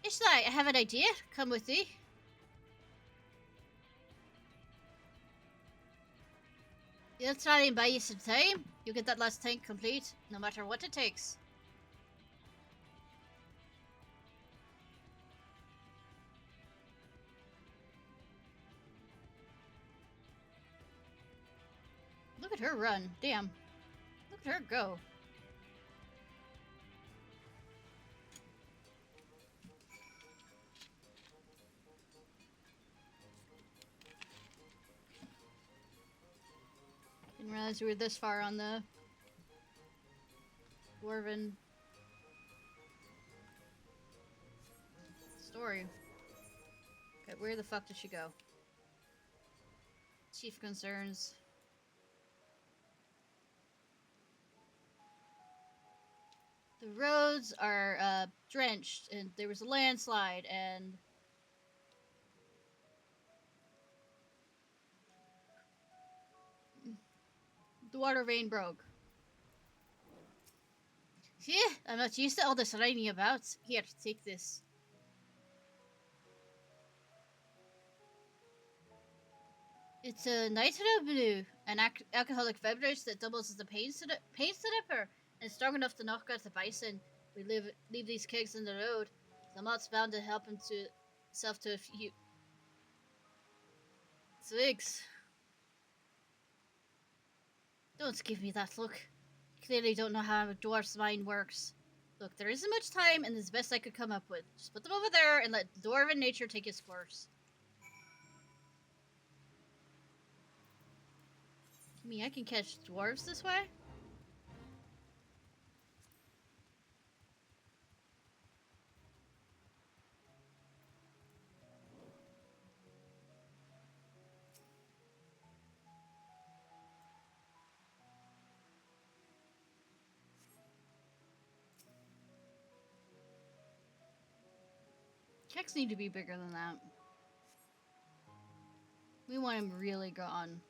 Ishnai, I have an idea. Come with me. You'll try and buy you some time. You get that last tank complete, no matter what it takes. Look at her run. Damn. Look at her go. Didn't realize we were this far on the Dwarven story. Okay, where the fuck did she go? Chief concerns. The roads are drenched, and there was a landslide, and the water vane broke. Phew, I'm not used to all this running about. Here, take this. It's a nitro blue, an alcoholic beverage that doubles as a pain stopper, and it's strong enough to knock out the bison. We leave these kegs in the road. The moth's bound to help himself to a few swigs. Don't give me that look. You clearly don't know how a dwarf's mind works. Look, there isn't much time, and this is the best I could come up with. Just put them over there and let dwarven nature take its course. You mean I can catch dwarves this way? Kegs need to be bigger than that. We want him really gone.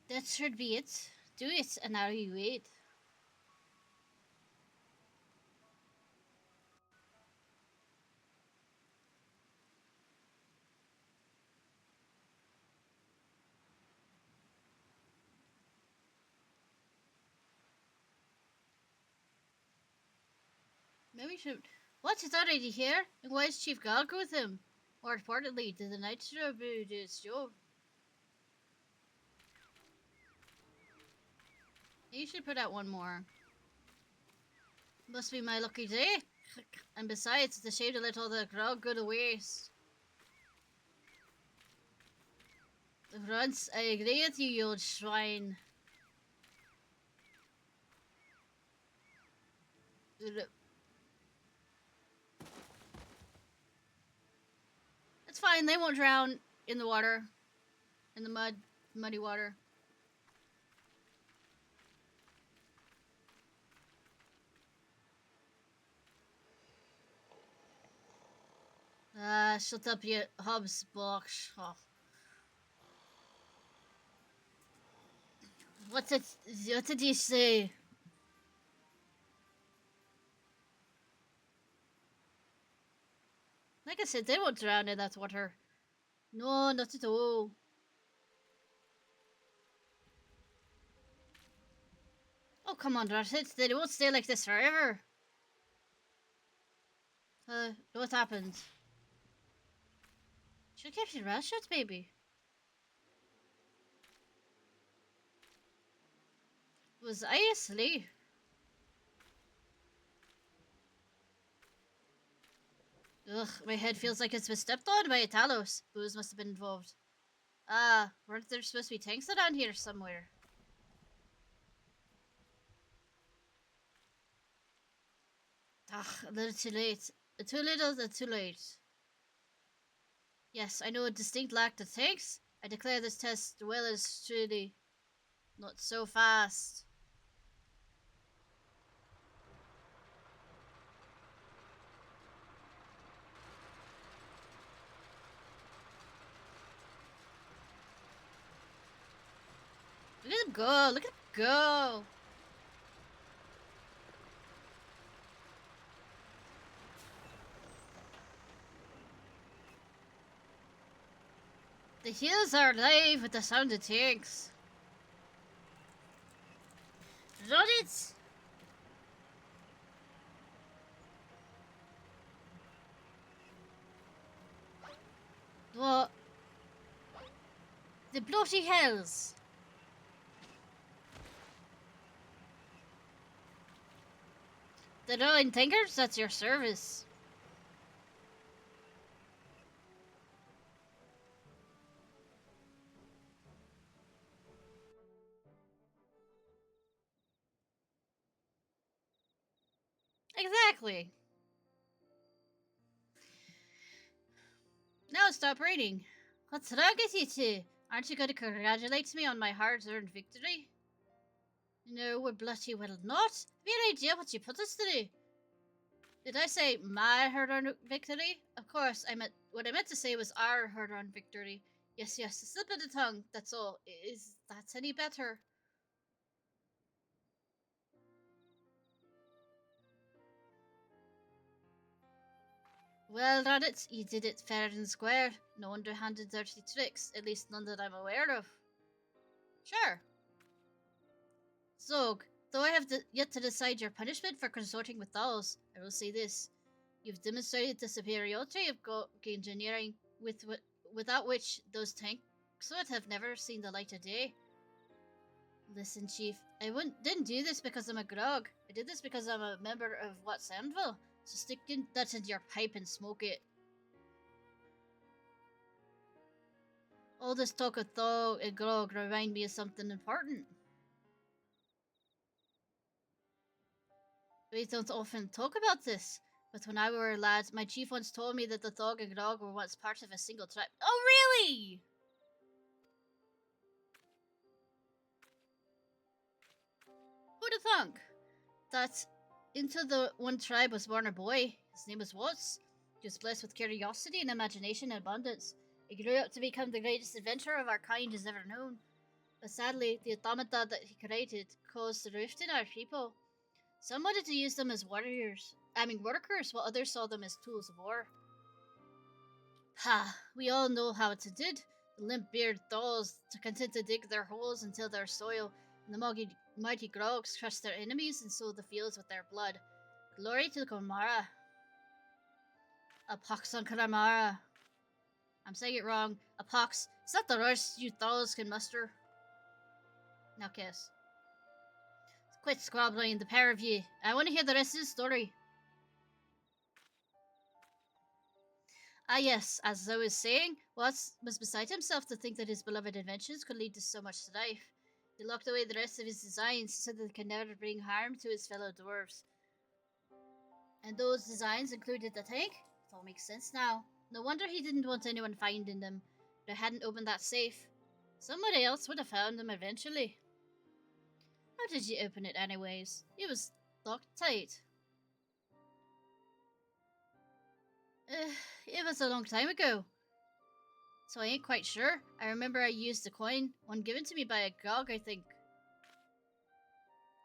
That should be it. Do it, and now you wait. Maybe we should. What's his already here? And why is Chief Galg with him? More importantly, did the nitro brew do its job? You should put out one more. Must be my lucky day. And besides, it's a shame to let all the grog go to waste. The grunts, I agree with you, you old swine. It's fine, they won't drown in the water. In the muddy water. Shut up, you hubs box. Oh. What did you say? Like I said, they won't drown in that water. No, not at all. Oh, come on, Ratchet. They won't stay like this forever. What happened? Should have kept your mouth shut, baby. Was I asleep? Ugh, my head feels like it's been stepped on by a Talos. Booze must have been involved. Ah, weren't there supposed to be tanks around here somewhere? Ugh, a little too late. Too little, too late. Yes, I know a distinct lack of tanks. I declare this test well as truly. Not so fast. Look at him go! Look at him go! The hills are alive with the sound of tanks. Run it! What? The bloody hells! The rolling tankers, that's your service. Exactly. Now stop reading. What's wrong with you two? Aren't you going to congratulate me on my hard-earned victory? No, we're bloody well not. Have you any idea what you put us through? Did I say my hard-earned victory? Of course, what I meant to say was our hard-earned victory. Yes, yes, a slip of the tongue, that's all. Is that any better? Well, done it. You did it fair and square. No underhanded dirty tricks, at least none that I'm aware of. Sure. Zog, though I have yet to decide your punishment for consorting with dolls, I will say this. You've demonstrated the superiority of engineering without which those tanks would have never seen the light of day. Listen, Chief, didn't do this because I'm a grog. I did this because I'm a member of What's Anvil. So stick that into your pipe and smoke it. All this talk of thaw and grog remind me of something important. We don't often talk about this, but when I were a lad, my chief once told me that the Thog and Grog were once part of a single tribe. Oh, really? Who'd have thunk that into the one tribe was born a boy. His name was Watts. He was blessed with curiosity and imagination in abundance. He grew up to become the greatest adventurer of our kind has ever known. But sadly, the automata that he created caused a rift in our people. Some wanted to use them as workers, while others saw them as tools of war. Ha! We all know how it did. The limp-bearded dolls to content to dig their holes until their soil, and the mighty grogs crushed their enemies and sowed the fields with their blood. Glory to Kamara. A pox on Karamara. I'm saying it wrong. A pox. Is that the worst you dolls can muster? Now kiss. Quit squabbling, the pair of you. I want to hear the rest of the story. Ah yes, as I was saying, Watts was beside himself to think that his beloved inventions could lead to so much strife. He locked away the rest of his designs so that they could never bring harm to his fellow dwarves. And those designs included the tank? It all makes sense now. No wonder he didn't want anyone finding them. If they hadn't opened that safe, somebody else would have found them eventually. How did you open it anyways? It was locked tight. It was a long time ago, so I ain't quite sure. I remember I used the coin, one given to me by a grog, I think.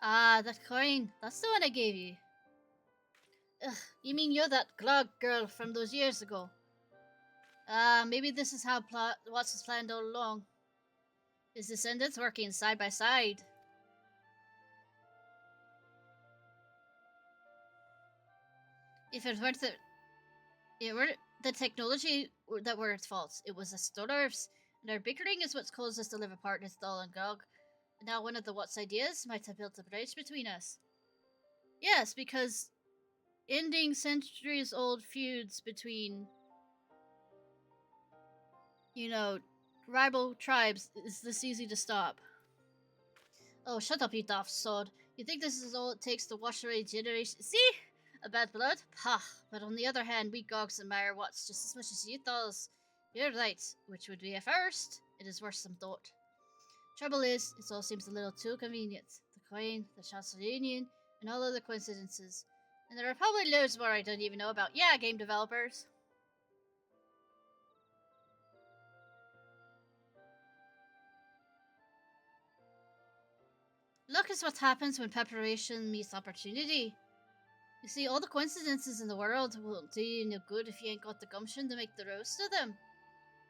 Ah, that coin. That's the one I gave you. Ugh, you mean you're that grog girl from those years ago? Ah, maybe this is how Watts was planned all along. His descendants working side by side. If it weren't the technology that were at fault, it was the Stollerfs, and our bickering is what's caused us to live apart as Dahl and Gog. And now one of the Watts ideas might have built a bridge between us. Yes, because ending centuries-old feuds between, rival tribes is this easy to stop. Oh, shut up, you daft sod. You think this is all it takes to wash away generations? See? A bad blood? Pah! But on the other hand, we Gogs admire Watts just as much as you dolls. You're right, which would be a first. It is worse than thought. Trouble is, it all seems a little too convenient. The coin, the Chalcedonian, and all other coincidences. And there are probably loads more I don't even know about. Yeah, game developers. Luck is what happens when preparation meets opportunity. You see, all the coincidences in the world won't do you no good if you ain't got the gumption to make the roast of them.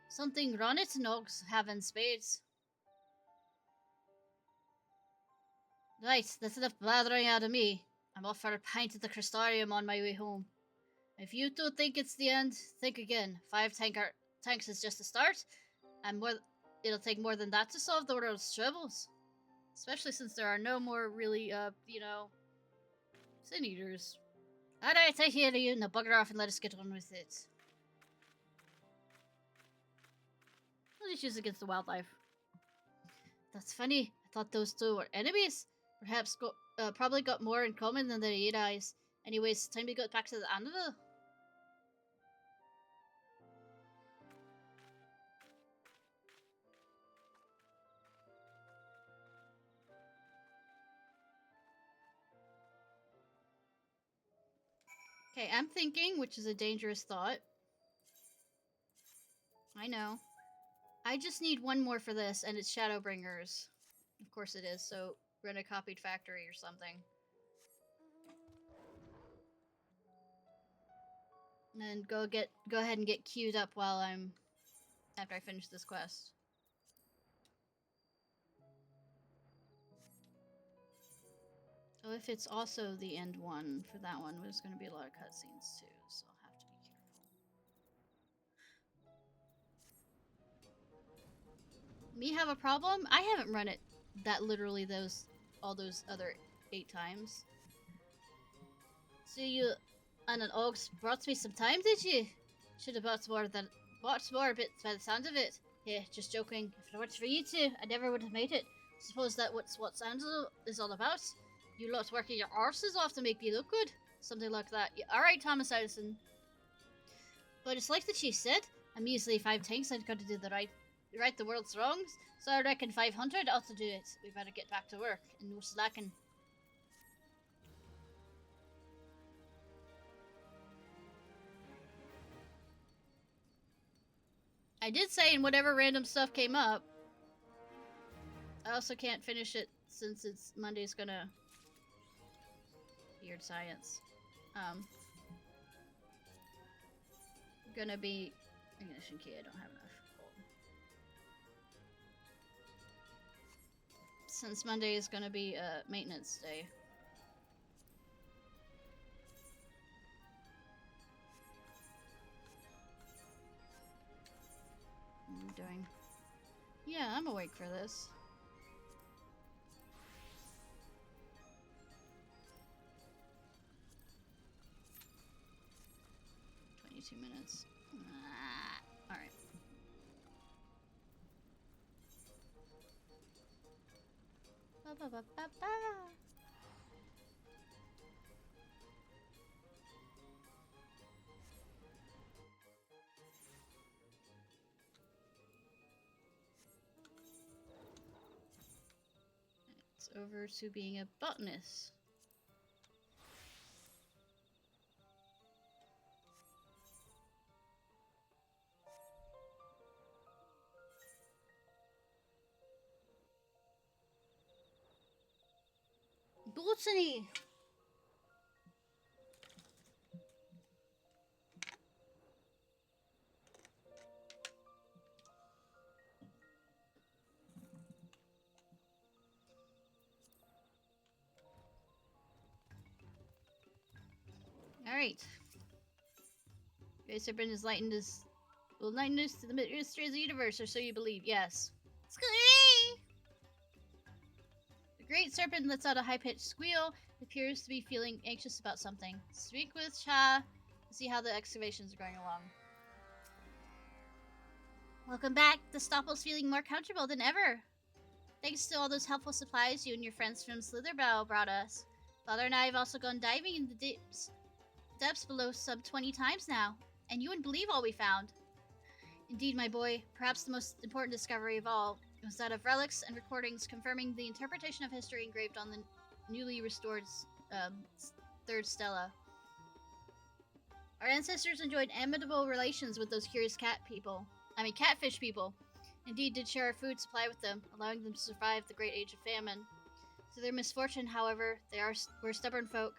Something Ronnie to Nogs have in spades. Right, that's enough blathering out of me. I'm off for a pint at the Crystarium on my way home. If you two think it's the end, think again. 5 tanks is just a start, and it'll take more than that to solve the world's troubles. Especially since there are no more really, sin eaters. Alright, I hear you. Now bugger off and let us get on with it. What issues against the wildlife? That's funny. I thought those two were enemies. Perhaps probably got more in common than their eyes. Anyways, time to go back to the anvil. Okay, I'm thinking, which is a dangerous thought. I know. I just need one more for this, and it's Shadowbringers. Of course it is, so rent a copied factory or something. And then go ahead and get queued up while I'm after I finish this quest. So if it's also the end one for that one, there's going to be a lot of cutscenes too, so I'll have to be careful. Me have a problem? I haven't run it that literally all those other 8 times. So you and an Ogs brought me some time, did you? Should have bought more bits by the sound of it. Yeah, just joking. If it weren't for you two, I never would have made it. Suppose that what Angelo is all about. You lot working your arses off to make me look good. Something like that. Yeah, alright, Thomas Edison. But it's like the chief said, a measly 5 tanks I've got to do right the world's wrongs, so I reckon 500 ought to do it. We better get back to work, and no slacking. I did say in whatever random stuff came up. I also can't finish it since it's Monday's gonna... Weird science. Gonna be... Ignition key, I don't have enough. Since Monday is gonna be maintenance day. What am I doing? Yeah, I'm awake for this. Minutes. Alright. It's over to being a botanist. Botany! Alright. Great Serpent is lightened as... Will lighten us to the mysteries of the universe, or so you believe, yes. The Great Serpent lets out a high-pitched squeal. It appears to be feeling anxious about something. Speak with Cha to see how the excavations are going along. Welcome back. The Stoppel's feeling more comfortable than ever. Thanks to all those helpful supplies you and your friends from Slitherbow brought us. Father and I have also gone diving in the depths below some 20 times now, and you wouldn't believe all we found. Indeed, my boy, perhaps the most important discovery of all was that of relics and recordings confirming the interpretation of history engraved on the newly restored third stela. Our ancestors enjoyed amicable relations with those curious catfish people. Indeed, did share our food supply with them, allowing them to survive the great age of famine. To their misfortune, however, were stubborn folk,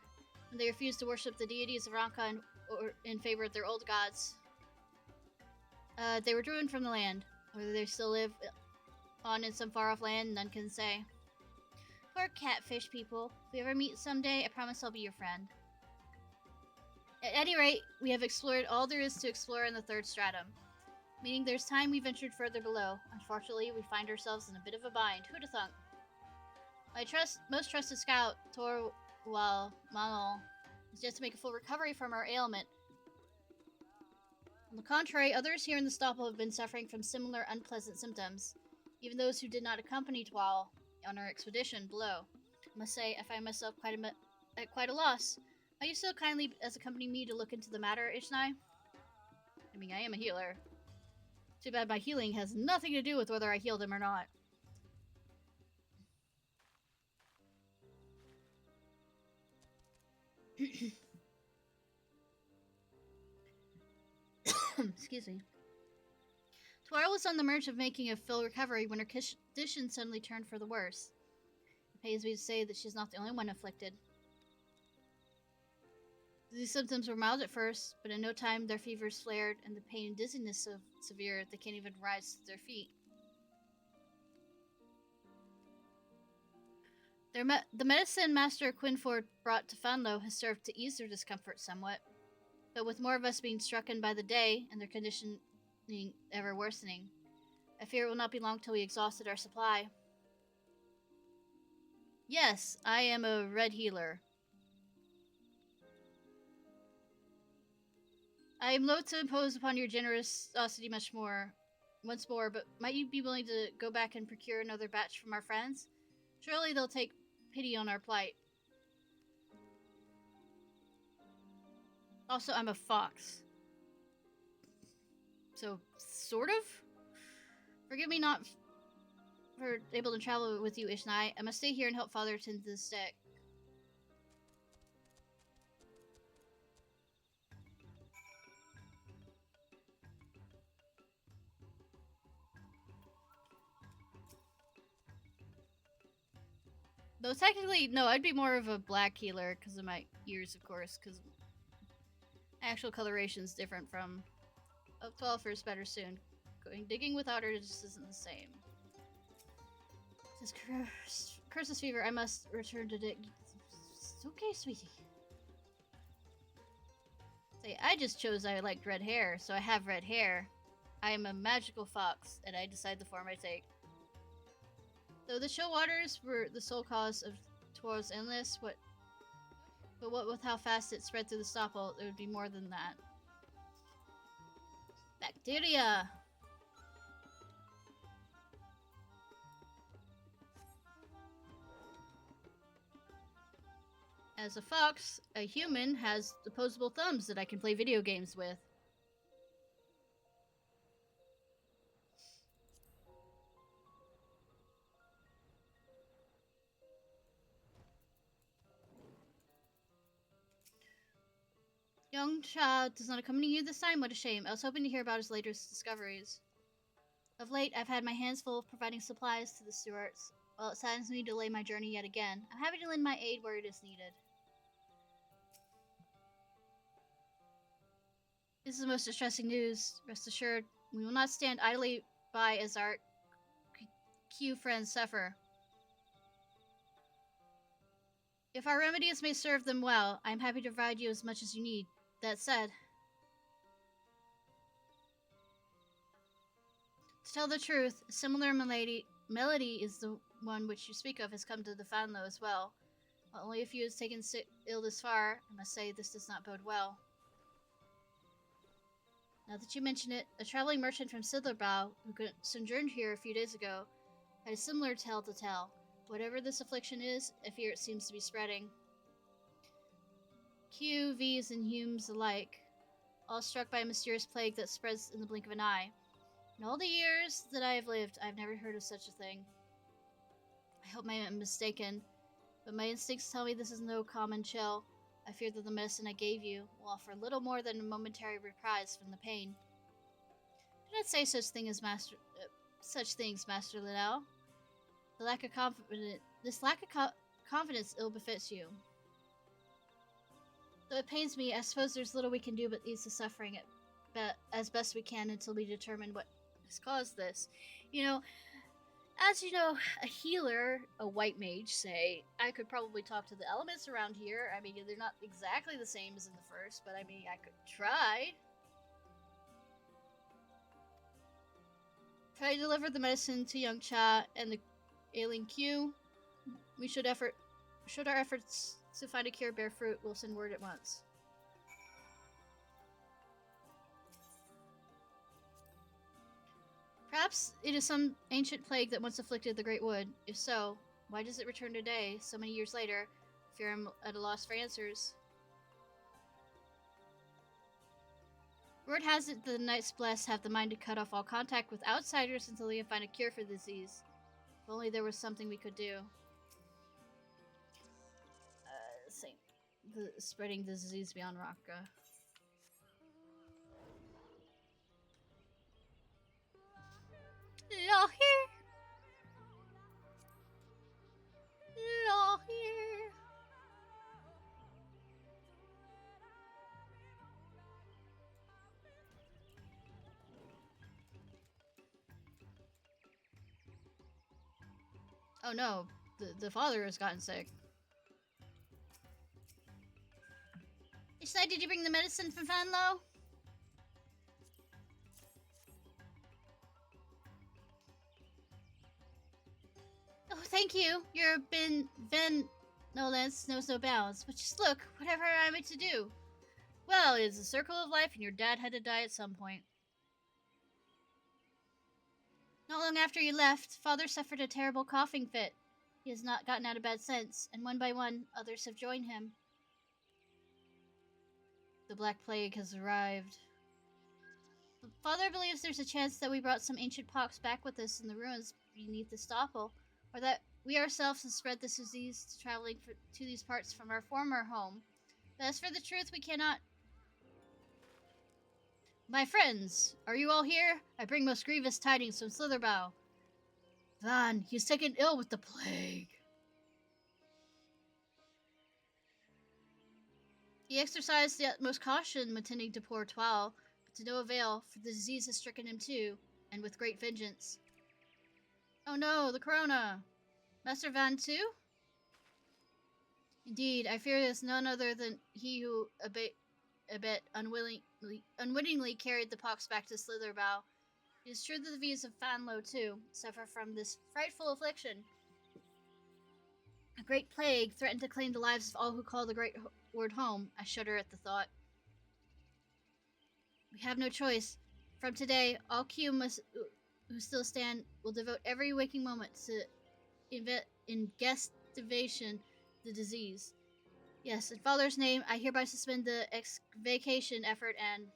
and they refused to worship the deities of Ranka in favor of their old gods. They were driven from the land. Whether they still live on in some far-off land, none can say. Poor catfish people. If we ever meet someday, I promise I'll be your friend. At any rate, we have explored all there is to explore in the third stratum. Meaning there's time we ventured further below. Unfortunately, we find ourselves in a bit of a bind. Who'da thunk? My most trusted scout, Torwal Manol, is yet to make a full recovery from our ailment. On the contrary, others here in the Stoppel have been suffering from similar unpleasant symptoms. Even those who did not accompany Twal on our expedition below. I must say, I find myself at quite a loss. Are you so kindly as accompanying me to look into the matter, Ishnai? I mean, I am a healer. Too bad my healing has nothing to do with whether I healed him or not. Excuse me. Tuara was on the verge of making a full recovery when her condition suddenly turned for the worse. It pains me to say that she's not the only one afflicted. These symptoms were mild at first, but in no time their fevers flared and the pain and dizziness so severe they can't even rise to their feet. The medicine Master Quinford brought to Fanlo has served to ease their discomfort somewhat, but with more of us being strucken by the day and their conditioning ever worsening, I fear it will not be long till we exhausted our supply. Yes, I am a red healer. I am loath to impose upon your generosity once more, but might you be willing to go back and procure another batch from our friends? Surely they'll take pity on our plight. Also, I'm a fox. So, sort of? Forgive me not for able to travel with you, Ishnai. I must stay here and help Father tend to the stick. Though technically, no, I'd be more of a black healer because of my ears, of course, because actual coloration's different from 12 first better soon. Going digging without her just isn't the same. This curses fever, I must return to dig. It's okay, sweetie. Say, I just chose I liked red hair, so I have red hair. I am a magical fox, and I decide the form I take. Though the chill waters were the sole cause of Tuara's illness, but what with how fast it spread through the stopple, it would be more than that. Bacteria! As a fox, a human has opposable thumbs that I can play video games with. Young child does not accompany you this time? What a shame. I was hoping to hear about his latest discoveries. Of late, I've had my hands full of providing supplies to the Stuarts. While it saddens me to delay my journey yet again, I'm happy to lend my aid where it is needed. This is the most distressing news. Rest assured, we will not stand idly by as our Q friends suffer. If our remedies may serve them well, I am happy to provide you as much as you need. That said, to tell the truth, a similar melody is the one which you speak of has come to the Fanlo as well. While only a few has taken ill this far, I must say this does not bode well. Now that you mention it, a traveling merchant from Sidlerbow, who sojourned here a few days ago, had a similar tale to tell. Whatever this affliction is, I fear it seems to be spreading. Q, Vs, and Humes alike, all struck by a mysterious plague that spreads in the blink of an eye. In all the years that I have lived, I have never heard of such a thing. I hope I am mistaken, but my instincts tell me this is no common chill. I fear that the medicine I gave you will offer little more than a momentary reprise from the pain. Do not say such things, Master Liddell. This lack of confidence ill befits you. Though it pains me, I suppose there's little we can do but ease the suffering as best we can until we determine what has caused this. You know, as you know, a healer, a white mage, say, I could probably talk to the elements around here. I mean, they're not exactly the same as in the first, but I mean, I could try. If I deliver the medicine to young Cha and the ailing Q, should our efforts to find a cure bear fruit, we'll send word at once. Perhaps it is some ancient plague that once afflicted the Great Wood. If so, why does it return today, so many years later? I fear I'm at a loss for answers. Word has it the Knights Blessed have the mind to cut off all contact with outsiders until they can find a cure for the disease. If only there was something we could do. Spreading the disease beyond Raqqa. Y'all here? Y'all here? Oh no, the father has gotten sick. Ishnai, did you bring the medicine from Fanlo? Oh, thank you. Your benevolence knows no bounds. But just look, whatever am I to do? Well, it is a circle of life, and your dad had to die at some point. Not long after you left, Father suffered a terrible coughing fit. He has not gotten out of bed since, and one by one, others have joined him. The Black Plague has arrived. Father believes there's a chance that we brought some ancient pox back with us in the ruins beneath the Stoppel, or that we ourselves have spread this disease traveling to these parts from our former home. But as for the truth, we cannot... My friends, are you all here? I bring most grievous tidings from Slitherbow. Van, he is taken ill with the plague. He exercised the utmost caution attending to poor Twal, but to no avail, for the disease has stricken him too, and with great vengeance. Oh no, the corona! Master Van too? Indeed, I fear it is none other than he who unwittingly carried the pox back to Slitherbow. It is true that the V's of Fanlo too suffer from this frightful affliction. A great plague threatened to claim the lives of all who call the great word home. I shudder at the thought. We have no choice. From today, all Q who still stand will devote every waking moment to investigation the disease. Yes, in Father's name, I hereby suspend the excavation effort and...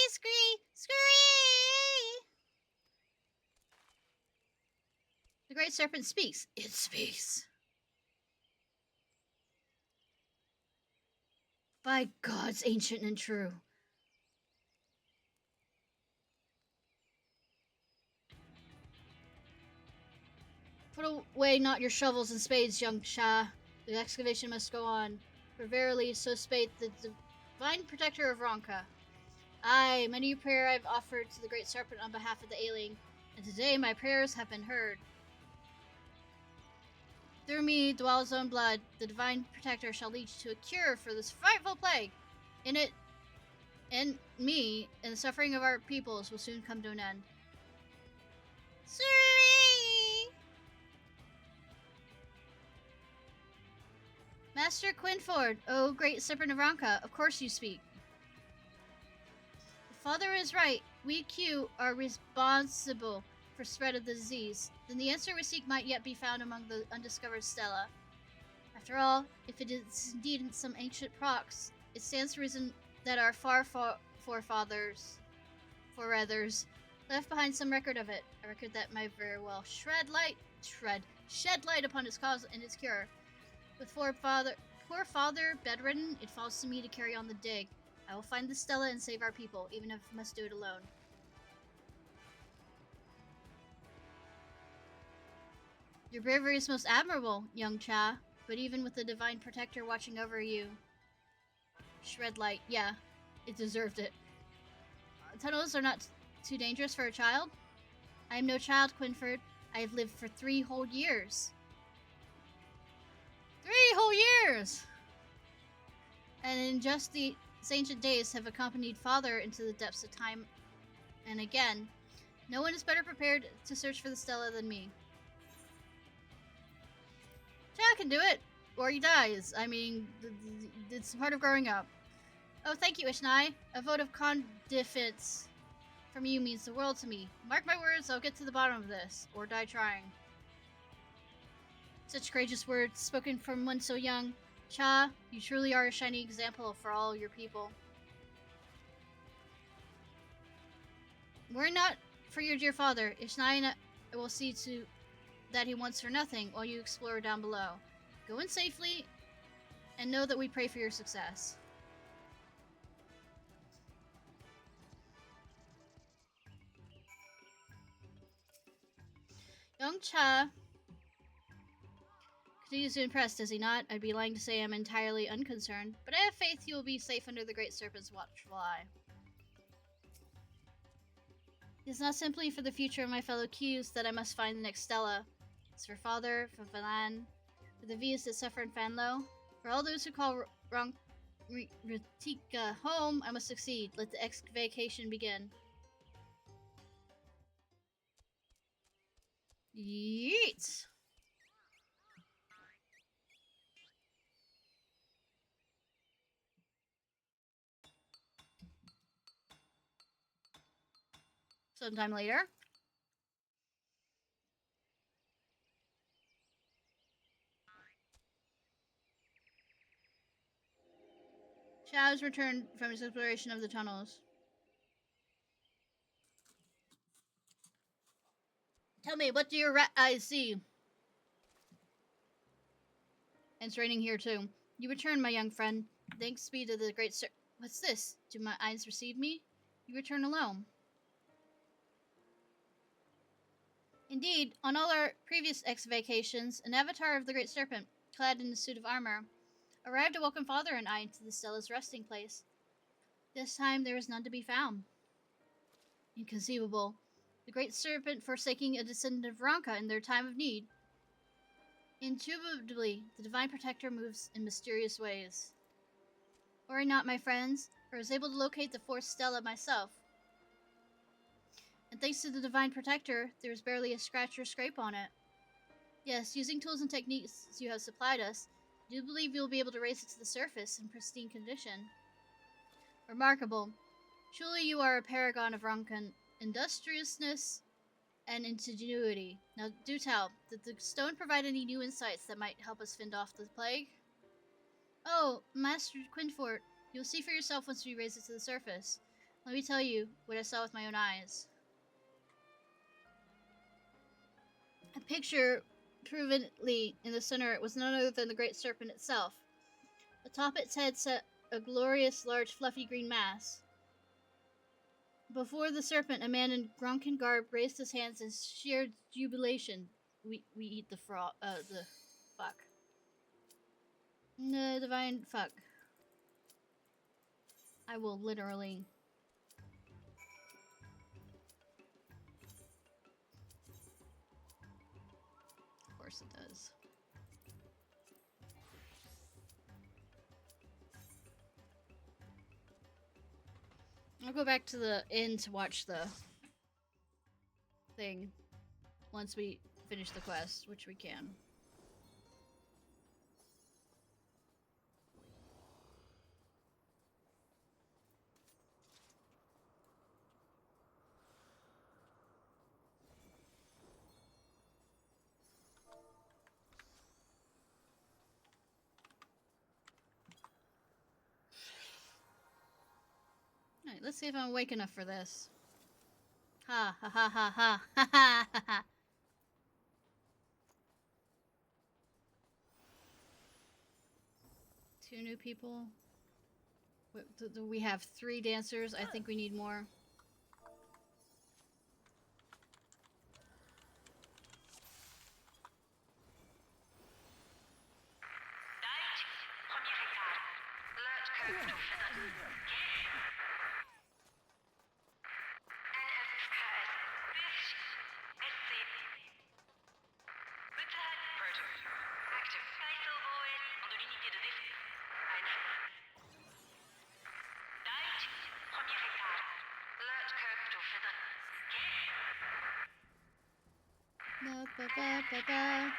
Scree! The great serpent speaks. It speaks. By gods ancient and true. Put away not your shovels and spades, young Shah. The excavation must go on. For verily, so spake the divine protector of Ronka. Aye, many a prayer I've offered to the great serpent on behalf of the ailing, and today my prayers have been heard. Through me, Dwal's own blood, the divine protector shall lead to a cure for this frightful plague. In it, and me, and the suffering of our peoples will soon come to an end. Sorry! Master Quinford, O great serpent of Ronka, of course you speak. The father is right. We Q are responsible for spread of the disease. Then the answer we seek might yet be found among the undiscovered stella. After all, if it is indeed some ancient prox, it stands to reason that our forefathers left behind some record of it, a record that might very well shed light upon its cause and its cure. With poor father bedridden, it falls to me to carry on the dig. I will find the stella and save our people, even if I must do it alone. Your bravery is most admirable, young Cha, but even with the divine protector watching over you... Shred light, yeah, it deserved it. Tunnels are not too dangerous for a child? I am no child, Quinford. I have lived for 3 whole years. 3 whole years! And in just these ancient days have accompanied Father into the depths of time. And again, no one is better prepared to search for the stella than me. Cha can do it, or he dies. I mean, it's part of growing up. Oh, thank you, Ishnai. A vote of confidence from you means the world to me. Mark my words, I'll get to the bottom of this, or die trying. Such courageous words spoken from one so young. Cha, you truly are a shining example for all your people. Worry not for your dear father. Ishnai and I will see to that he wants for nothing while you explore down below. Go in safely and know that we pray for your success. Young Cha continues to impress, does he not? I'd be lying to say I'm entirely unconcerned, but I have faith you will be safe under the Great Serpent's watchful eye. It is not simply for the future of my fellow Qs that I must find the next Stella. It's for Father, for Valan, for the Vias that suffer in Fanlo, for all those who call Ratika home, I must succeed. Let the excavation begin. Yeet! Sometime later. Shaz returned from his exploration of the tunnels. Tell me, what do your rat eyes see? And it's raining here too. You return, my young friend. Thanks be to the great sir. What's this? Do my eyes receive me? You return alone. Indeed, on all our previous excavations, an avatar of the Great Serpent, clad in a suit of armor, arrived to welcome Father and I to the Stella's resting place. This time there was none to be found. Inconceivable. The Great Serpent forsaking a descendant of Ranka in their time of need. Indubitably, the Divine Protector moves in mysterious ways. Worry not, my friends, for I was able to locate the fourth Stella myself. And thanks to the Divine Protector, there is barely a scratch or scrape on it. Yes, using tools and techniques you have supplied us, I do believe you'll be able to raise it to the surface in pristine condition. Remarkable. Truly you are a paragon of Rankan industriousness and ingenuity. Now do tell, did the stone provide any new insights that might help us fend off the plague? Oh, Master Quinfort, you'll see for yourself once we raise it to the surface. Let me tell you what I saw with my own eyes. A picture, provenly in the center, was none other than the Great Serpent itself. Atop its head sat a glorious, large, fluffy green mass. Before the serpent, a man in Gronkin garb raised his hands in sheer jubilation. We eat the fuck. The divine fuck. I will literally. Of course it does. I'll go back to the inn to watch the thing once we finish the quest, which we can. Alright, let's see if I'm awake enough for this. Ha ha ha ha ha ha ha ha ha. Two new people. Do we have 3 dancers? I think we need more. Ba, ba, ba, ba.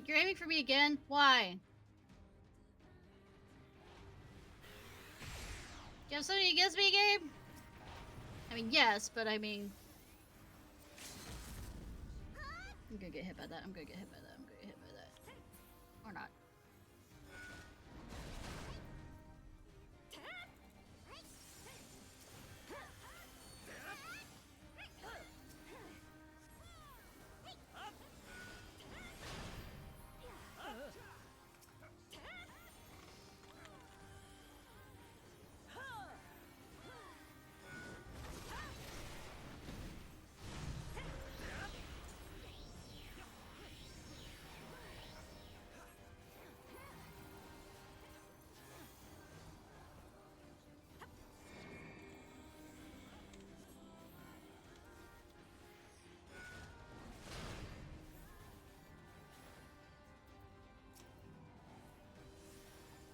You're aiming for me again? Why? You have something against me, Gabe? I mean, yes, but I mean... I'm gonna get hit by that, I'm gonna get hit by that, I'm gonna get hit by that. Or not.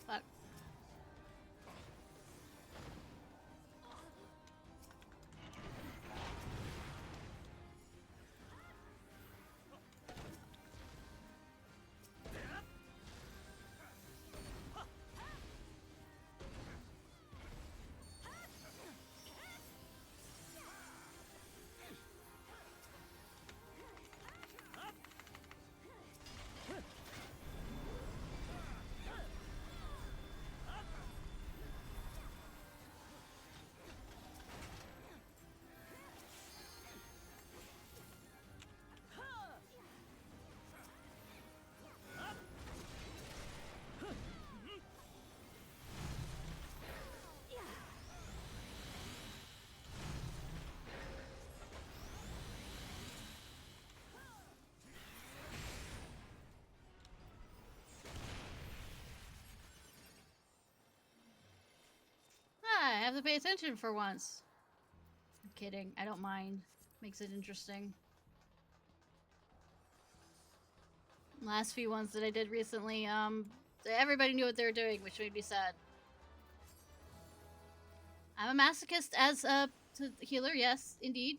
Fuck. I have to pay attention for once. I'm kidding. I don't mind. Makes it interesting. Last few ones that I did recently, everybody knew what they were doing, which made me sad. I'm a masochist as a healer, yes, indeed.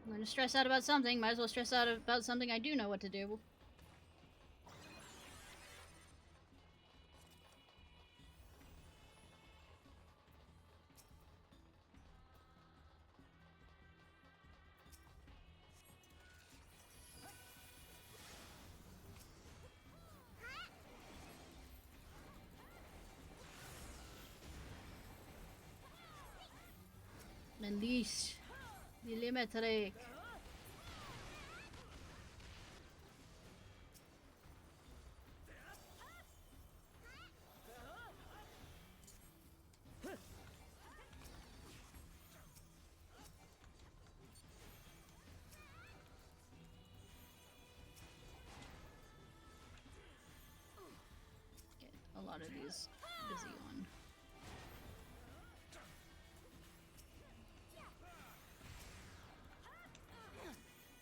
I'm gonna stress out about something, might as well stress out about something I do know what to do. Unleash millimetric. Get a lot of these busy on.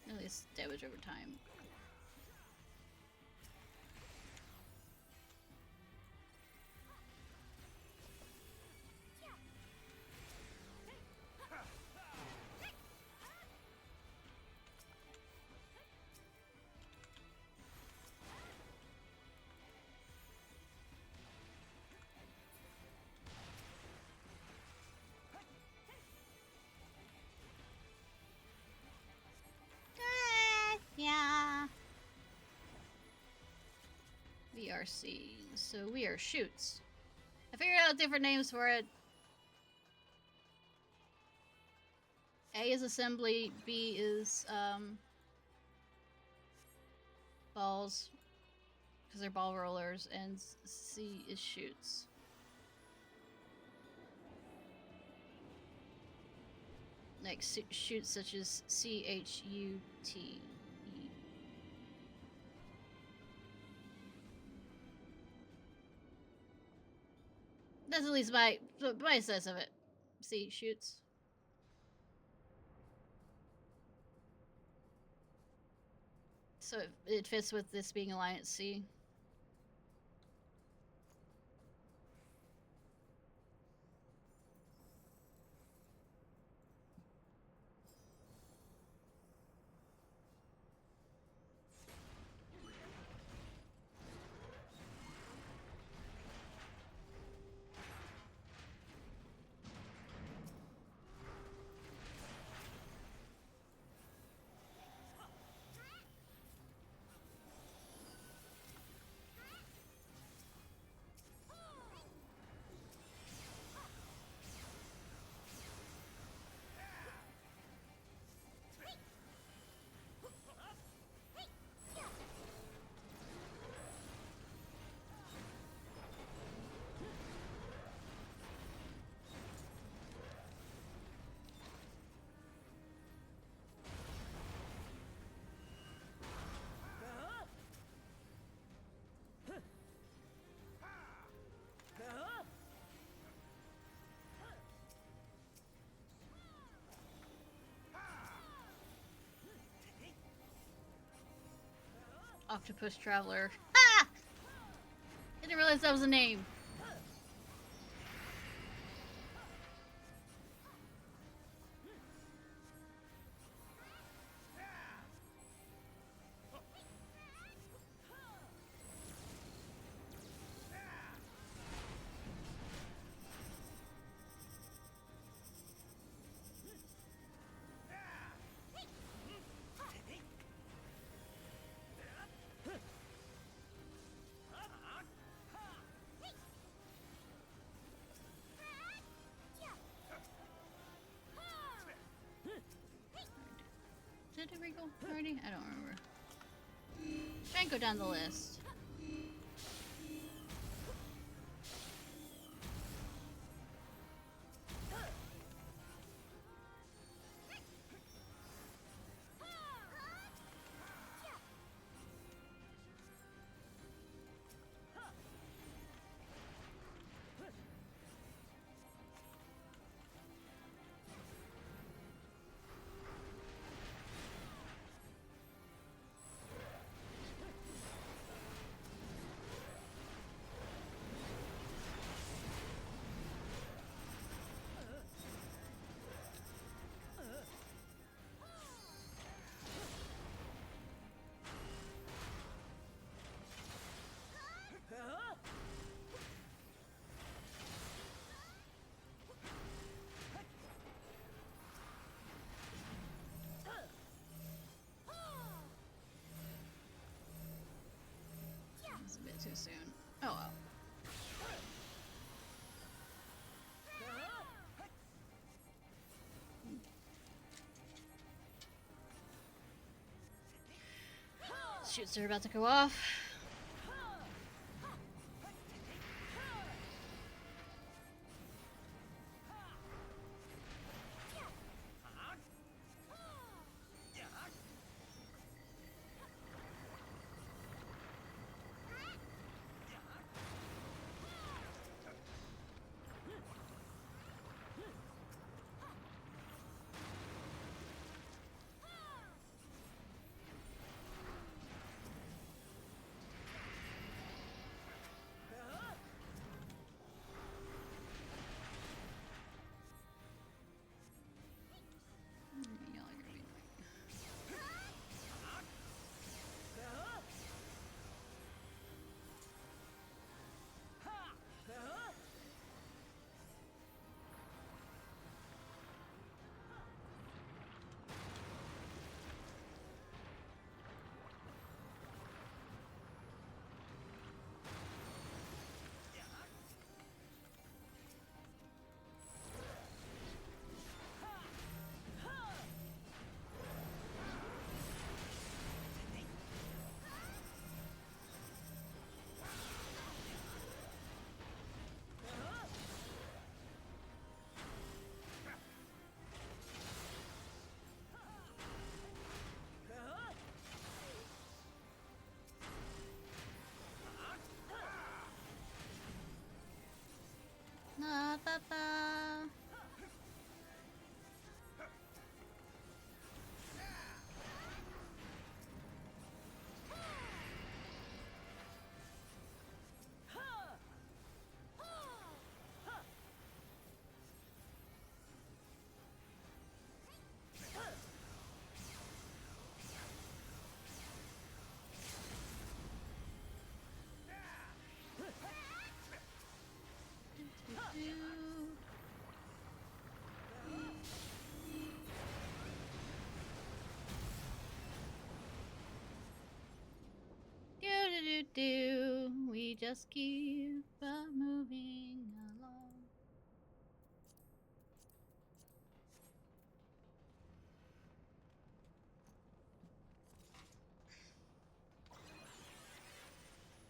At least damage over time. Yeah. VRC. So we are shoots. I figured out different names for it. A is assembly, B is balls, because they're ball rollers, and C is shoots. Like shoots such as CHUT. That's at least my sense of it. See, shoots. So it fits with this being Alliance C. Octopus Traveler. Ah! I didn't realize that was a name. Did we go already? I don't remember. Try and go down the list. It's a bit too soon. Oh well. Shoots are about to go off. do. We just keep moving along.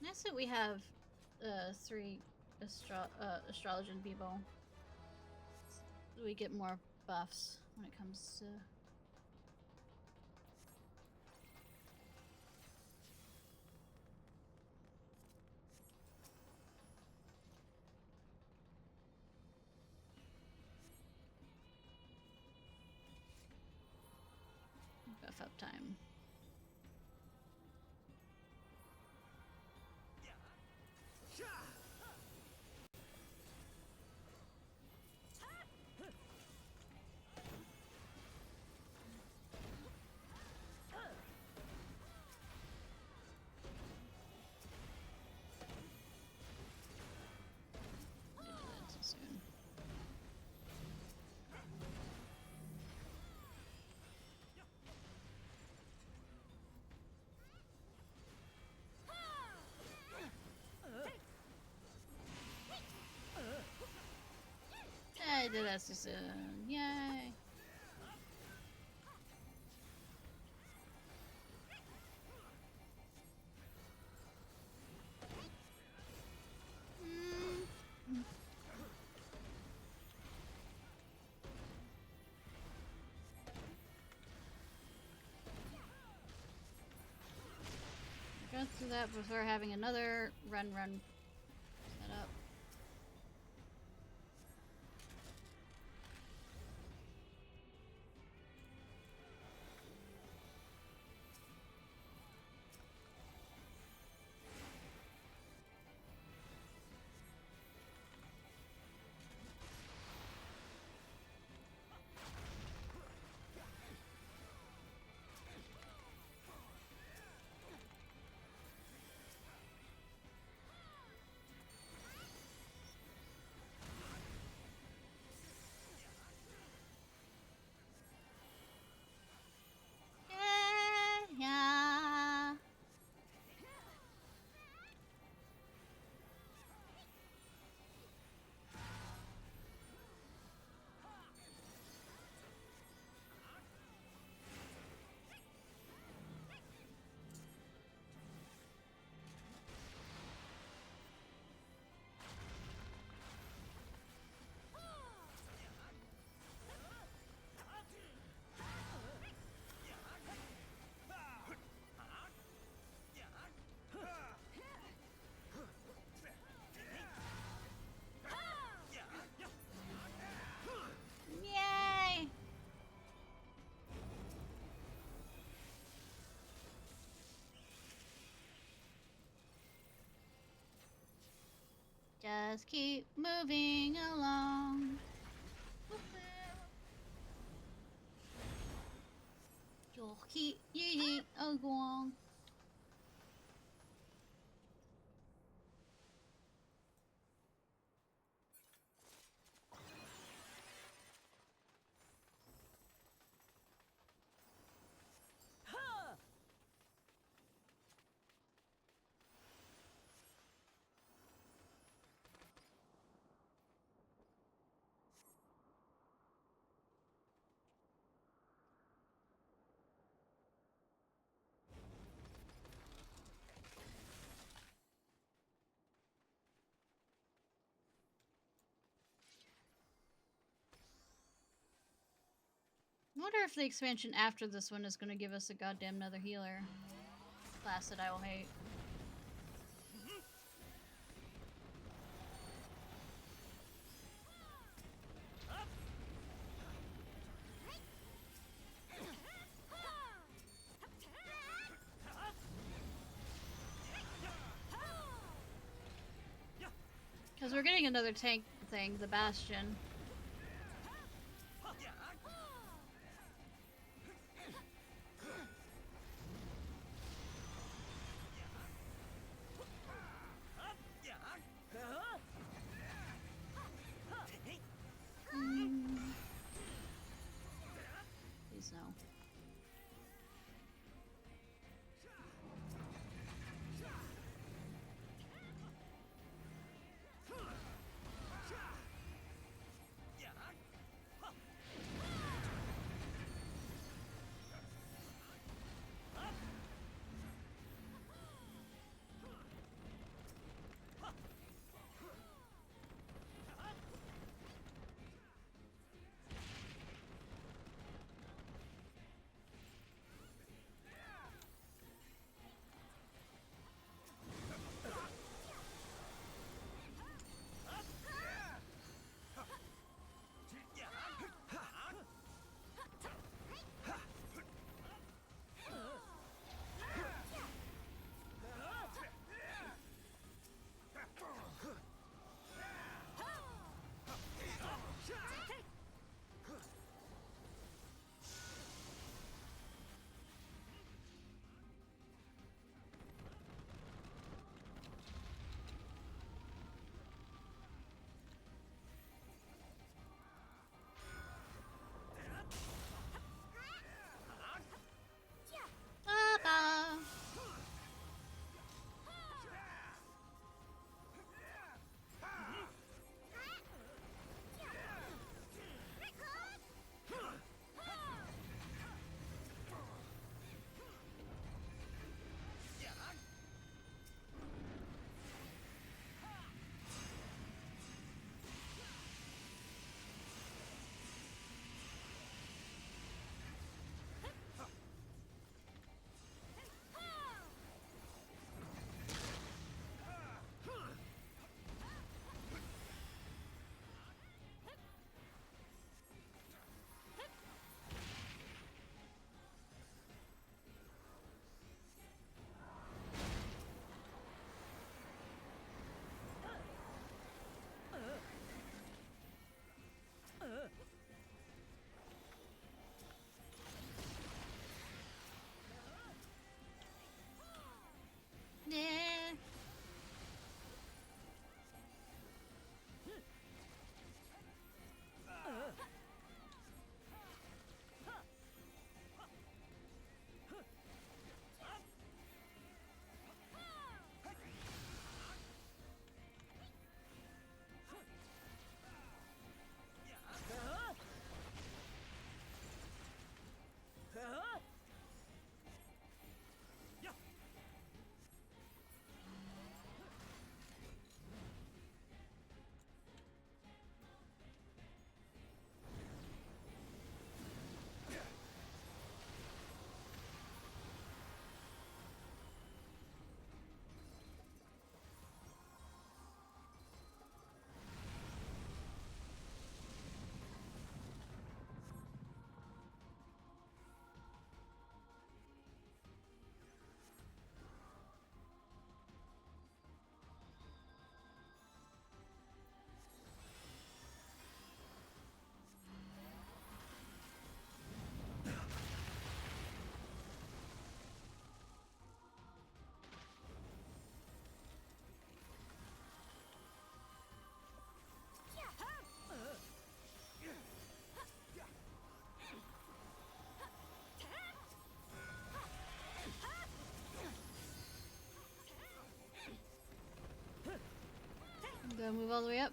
Nice that we have 3 astrologian people. So we get more buffs when it comes to. Buff up time. I did that too soon. Yay. Go through that before having another run set up. Yeah. Yay! Just keep moving along. You'll keep along. I wonder if the expansion after this one is going to give us a goddamn another healer class that I will hate. Because we're getting another tank thing, the Bastion. Please no. Gotta move all the way up.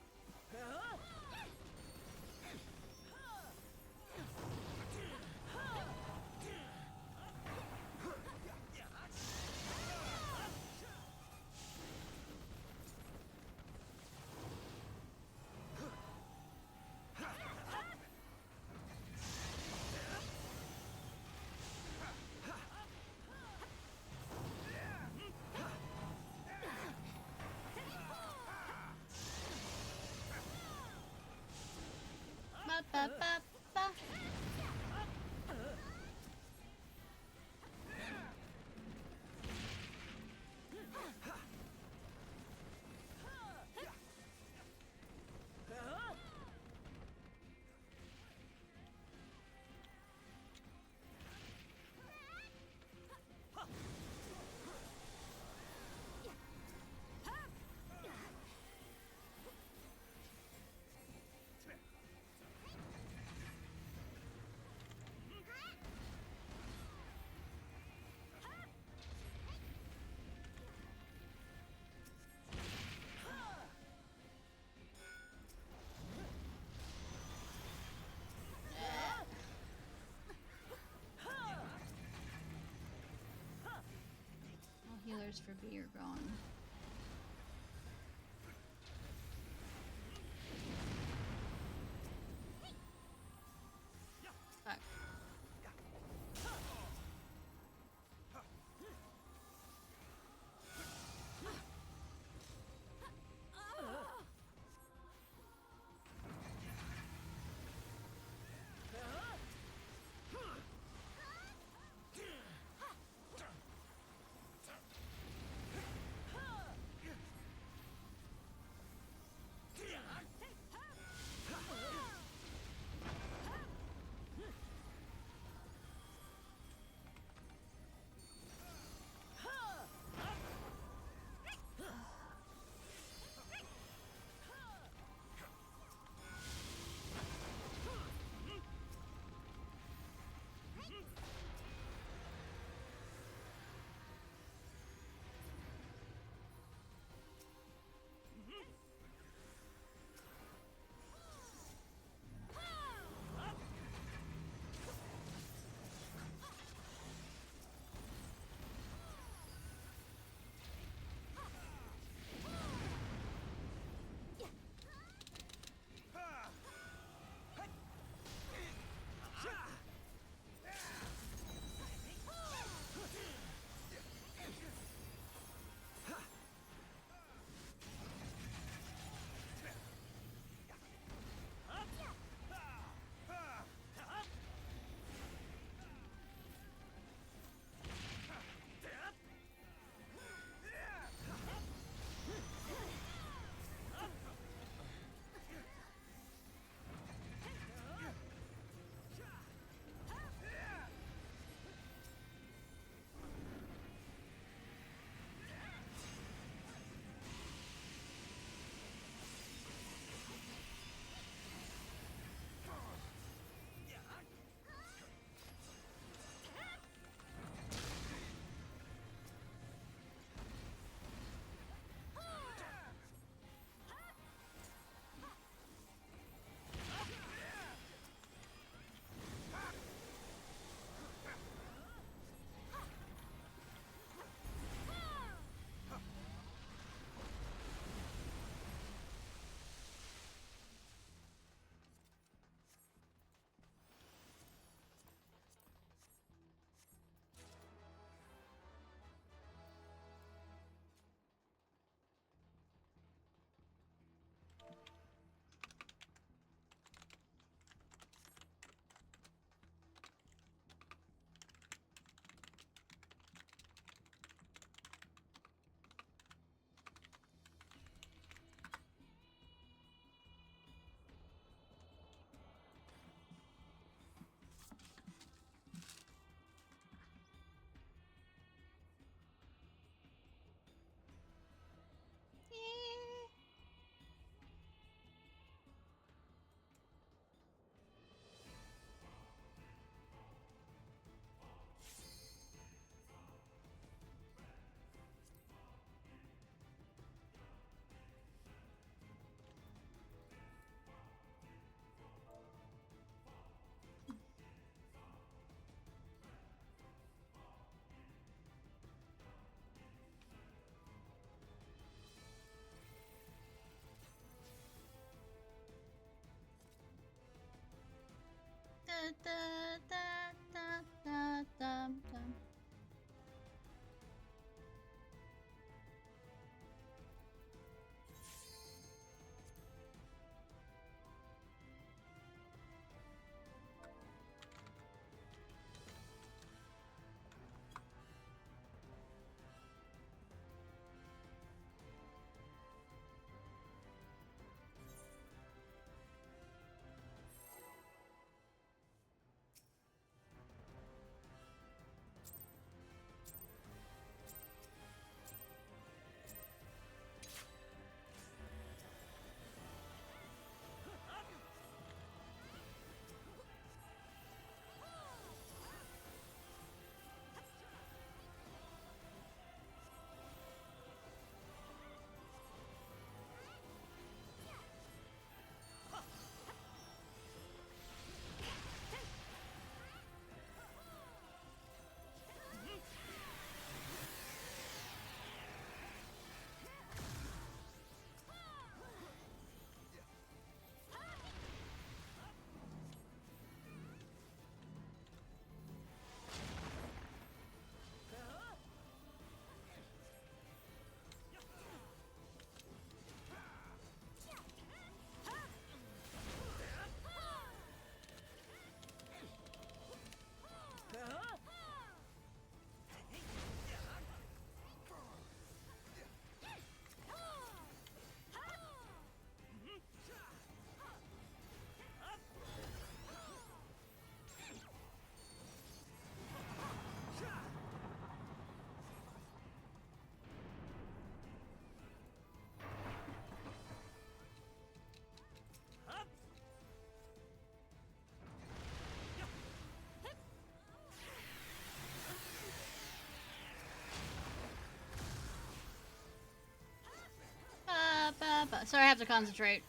Ba, ba, ba. All healers for B are gone. Fuck. Sorry, I have to concentrate.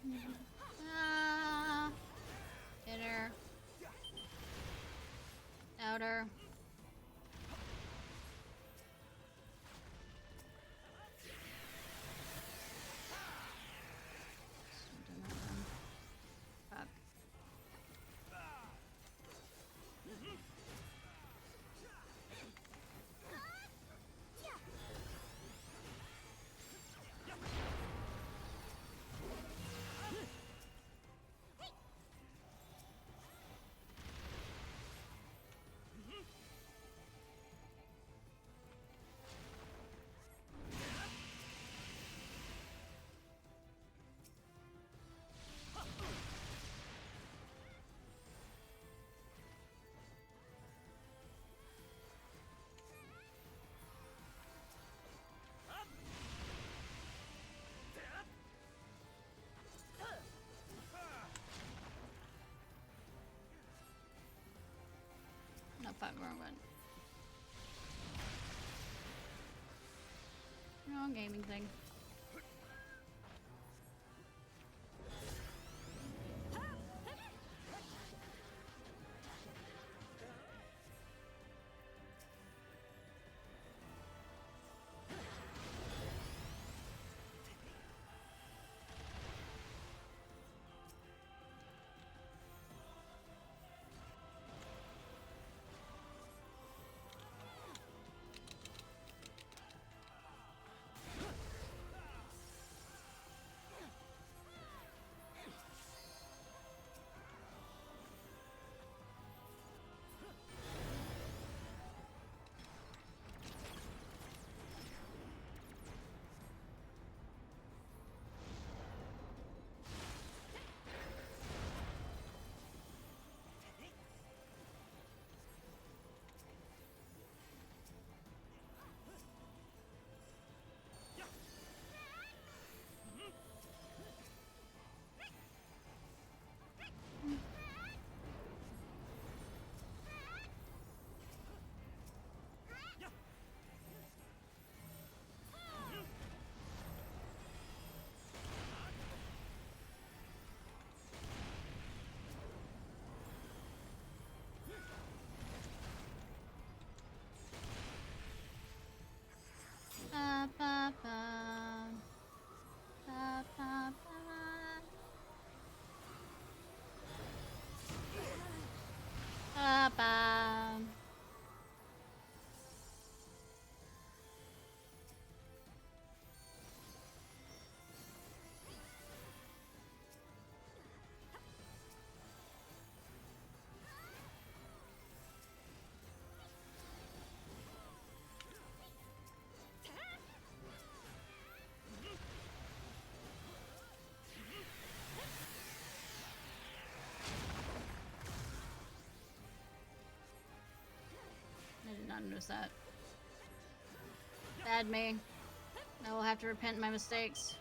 Da-da. Inner. Outer. Fuck. No, fuck, wrong one. Wrong gaming thing. I did not notice that. Bad me. I will have to repent my mistakes.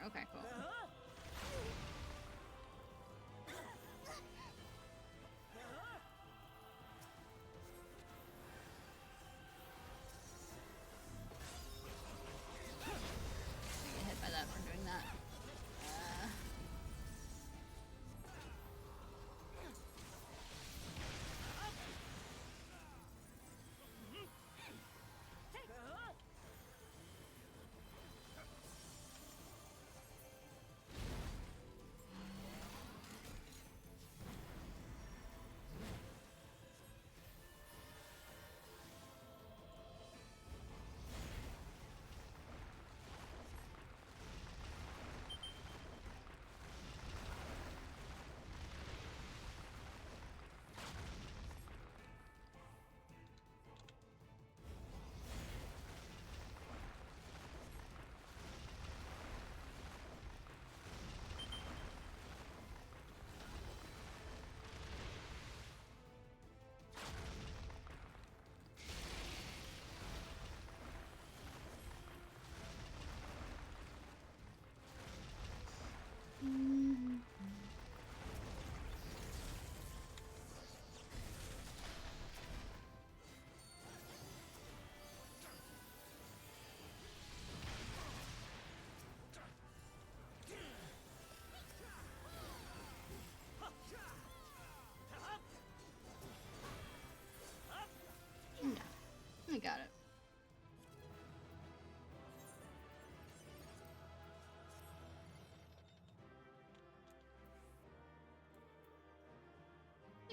Okay, cool. Hit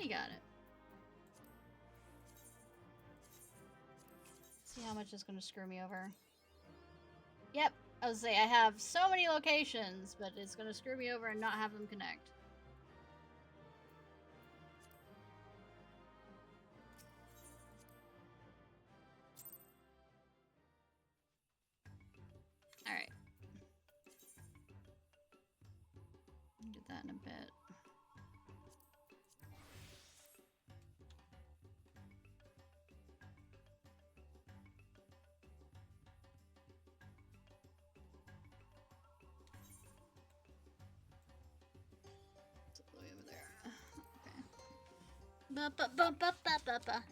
We got it. See how much it's gonna screw me over. Yep, I was say I have so many locations, but it's gonna screw me over and not have them connect. Alright. Get that in a bit. It's all the way over there. Okay. Ba ba ba ba ba ba ba.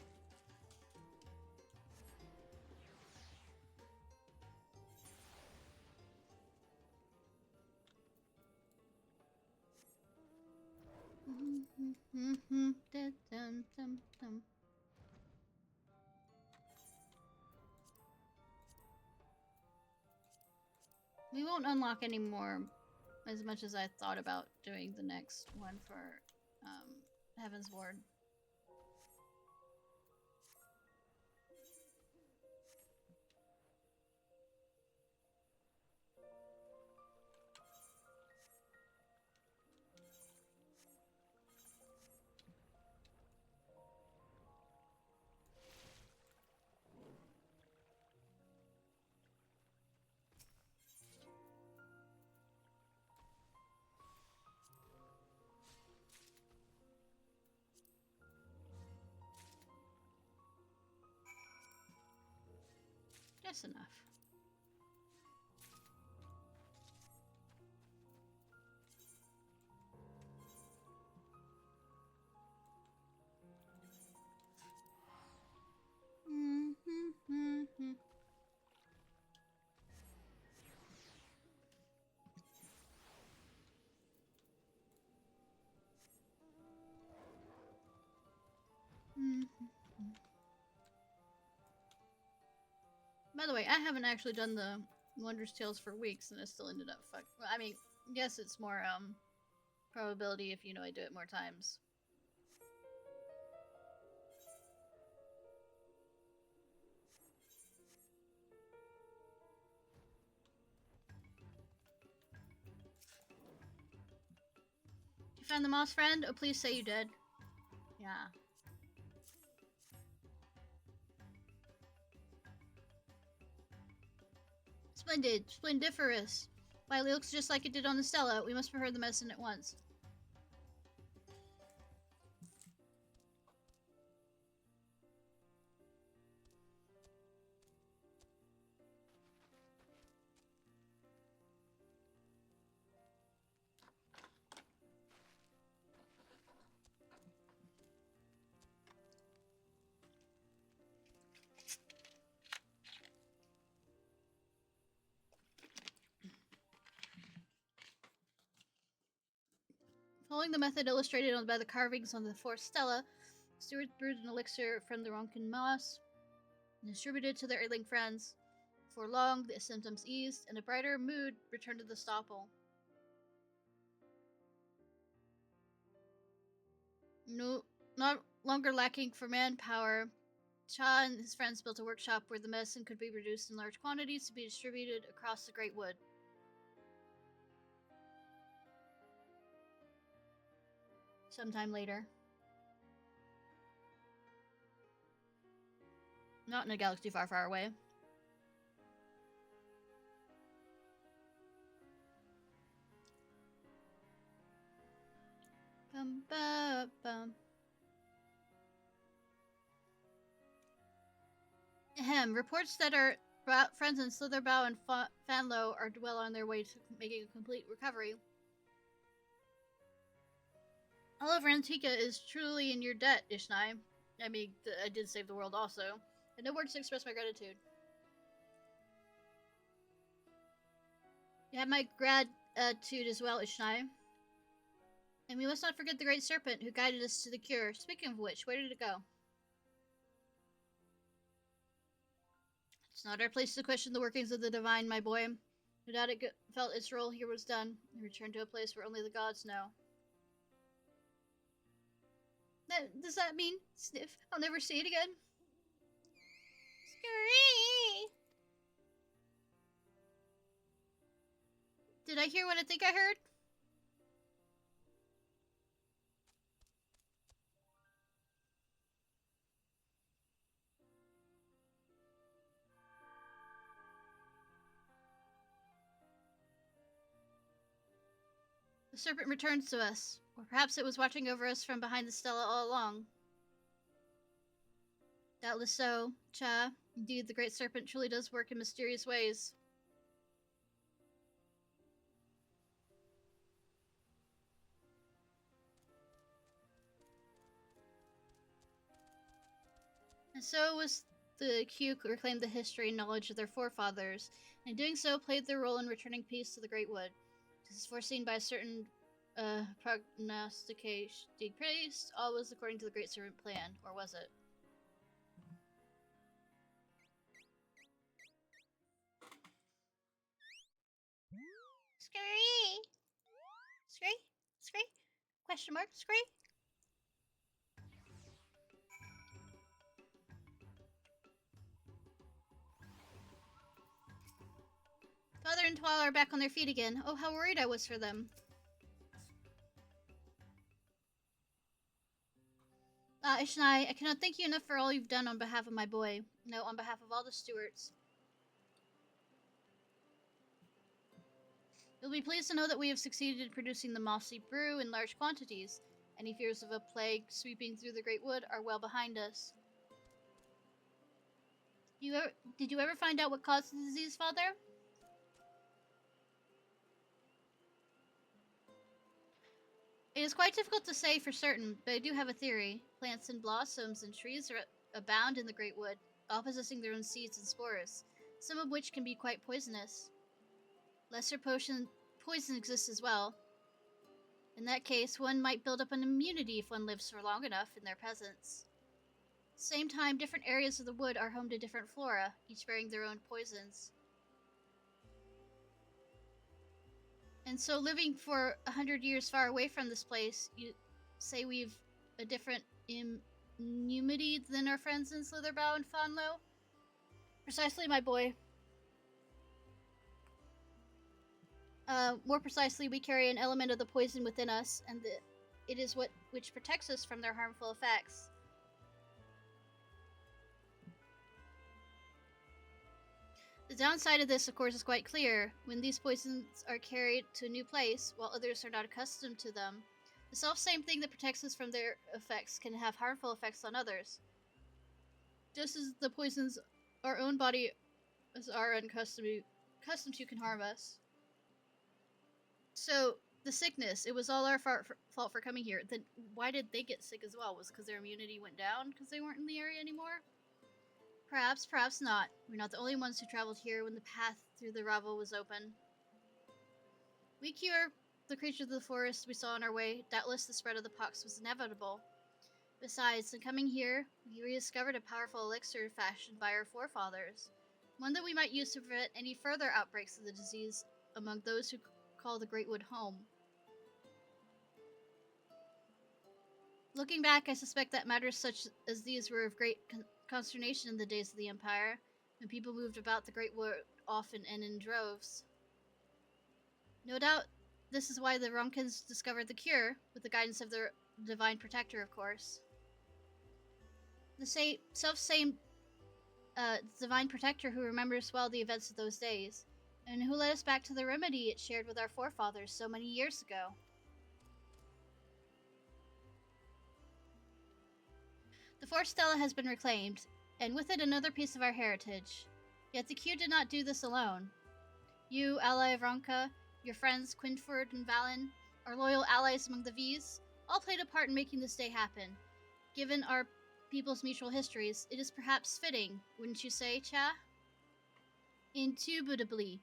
We won't unlock any more as much as I thought about doing the next one for Heaven's Ward. Just enough. By the way, I haven't actually done the Wondrous Tales for weeks, and I still ended up fuck. Well, I mean, yes, it's more probability if you know I do it more times. You found the moss friend? Oh, please say you did. Yeah. Splendid. Splendiferous. Why, it looks just like it did on the Stella. We must prepare the medicine at once. Following the method illustrated by the carvings on the fourth stela, Stuart brewed an elixir from the Ronkin moss and distributed to their ailing friends. Before long, the symptoms eased, and a brighter mood returned to the stopple. No, not longer lacking for manpower, Cha and his friends built a workshop where the medicine could be reduced in large quantities to be distributed across the Great Wood. Sometime later. Not in a galaxy far, far away. Bum, ba, bum. Ahem. Reports that our friends in Slitherbow and Fanlo are well on their way to making a complete recovery. All of Antica is truly in your debt, Ishnai. I mean, I did save the world also. And no words to express my gratitude. You have my gratitude as well, Ishnai. And we must not forget the great serpent who guided us to the cure. Speaking of which, where did it go? It's not our place to question the workings of the divine, my boy. No doubt it felt its role here was done, and returned to a place where only the gods know. Does that mean, Sniff, I'll never see it again? Scurry! Did I hear what I think I heard? The serpent returns to us, or perhaps it was watching over us from behind the stela all along. Doubtless so, Cha. Indeed, the great serpent truly does work in mysterious ways. And so was the Q who reclaimed the history and knowledge of their forefathers, and in doing so played their role in returning peace to the Great Wood. This is foreseen by a certain prognosticating priest, all was according to the Great Serpent plan, or was it? Scurry! Scurry? Scurry? Question mark? Scurry? Father and Twala are back on their feet again. Oh, how worried I was for them. Ishnai, I cannot thank you enough for all you've done on behalf of my boy. No, on behalf of all the stewards. You'll be pleased to know that we have succeeded in producing the mossy brew in large quantities. Any fears of a plague sweeping through the Great Wood are well behind us. Did you ever find out what caused the disease, Father? It is quite difficult to say for certain, but I do have a theory. Plants and blossoms and trees abound in the Great Wood, all possessing their own seeds and spores, some of which can be quite poisonous. Lesser poison exists as well. In that case, one might build up an immunity if one lives for long enough in their presence. At the same time, different areas of the wood are home to different flora, each bearing their own poisons. And so living for 100 years far away from this place, you say we've a different immunity than our friends in Slitherbow and Fonlo? Precisely, my boy. More precisely, we carry an element of the poison within us, and it is which protects us from their harmful effects. The downside of this, of course, is quite clear. When these poisons are carried to a new place, while others are not accustomed to them, the self-same thing that protects us from their effects can have harmful effects on others. Just as the poisons our own body are accustomed to can harm us. So, the sickness, it was all our fault for coming here. Then why did they get sick as well? Was it because their immunity went down because they weren't in the area anymore? Perhaps, perhaps not. We're not the only ones who traveled here when the path through the Ravel was open. We cure the creatures of the forest we saw on our way. Doubtless the spread of the pox was inevitable. Besides, in coming here, we rediscovered a powerful elixir fashioned by our forefathers. One that we might use to prevent any further outbreaks of the disease among those who call the Great Wood home. Looking back, I suspect that matters such as these were of great consternation in the days of the Empire, when people moved about the Great Wood often and in droves. No doubt, this is why the Rumkins discovered the cure, with the guidance of their divine protector, of course. The self-same divine protector who remembers well the events of those days, and who led us back to the remedy it shared with our forefathers so many years ago. The fourth stela has been reclaimed, and with it another piece of our heritage. Yet the Q did not do this alone. You, ally of Ronka, your friends Quinford and Valen, our loyal allies among the V's, all played a part in making this day happen. Given our people's mutual histories, it is perhaps fitting, wouldn't you say, Cha? Indubitably.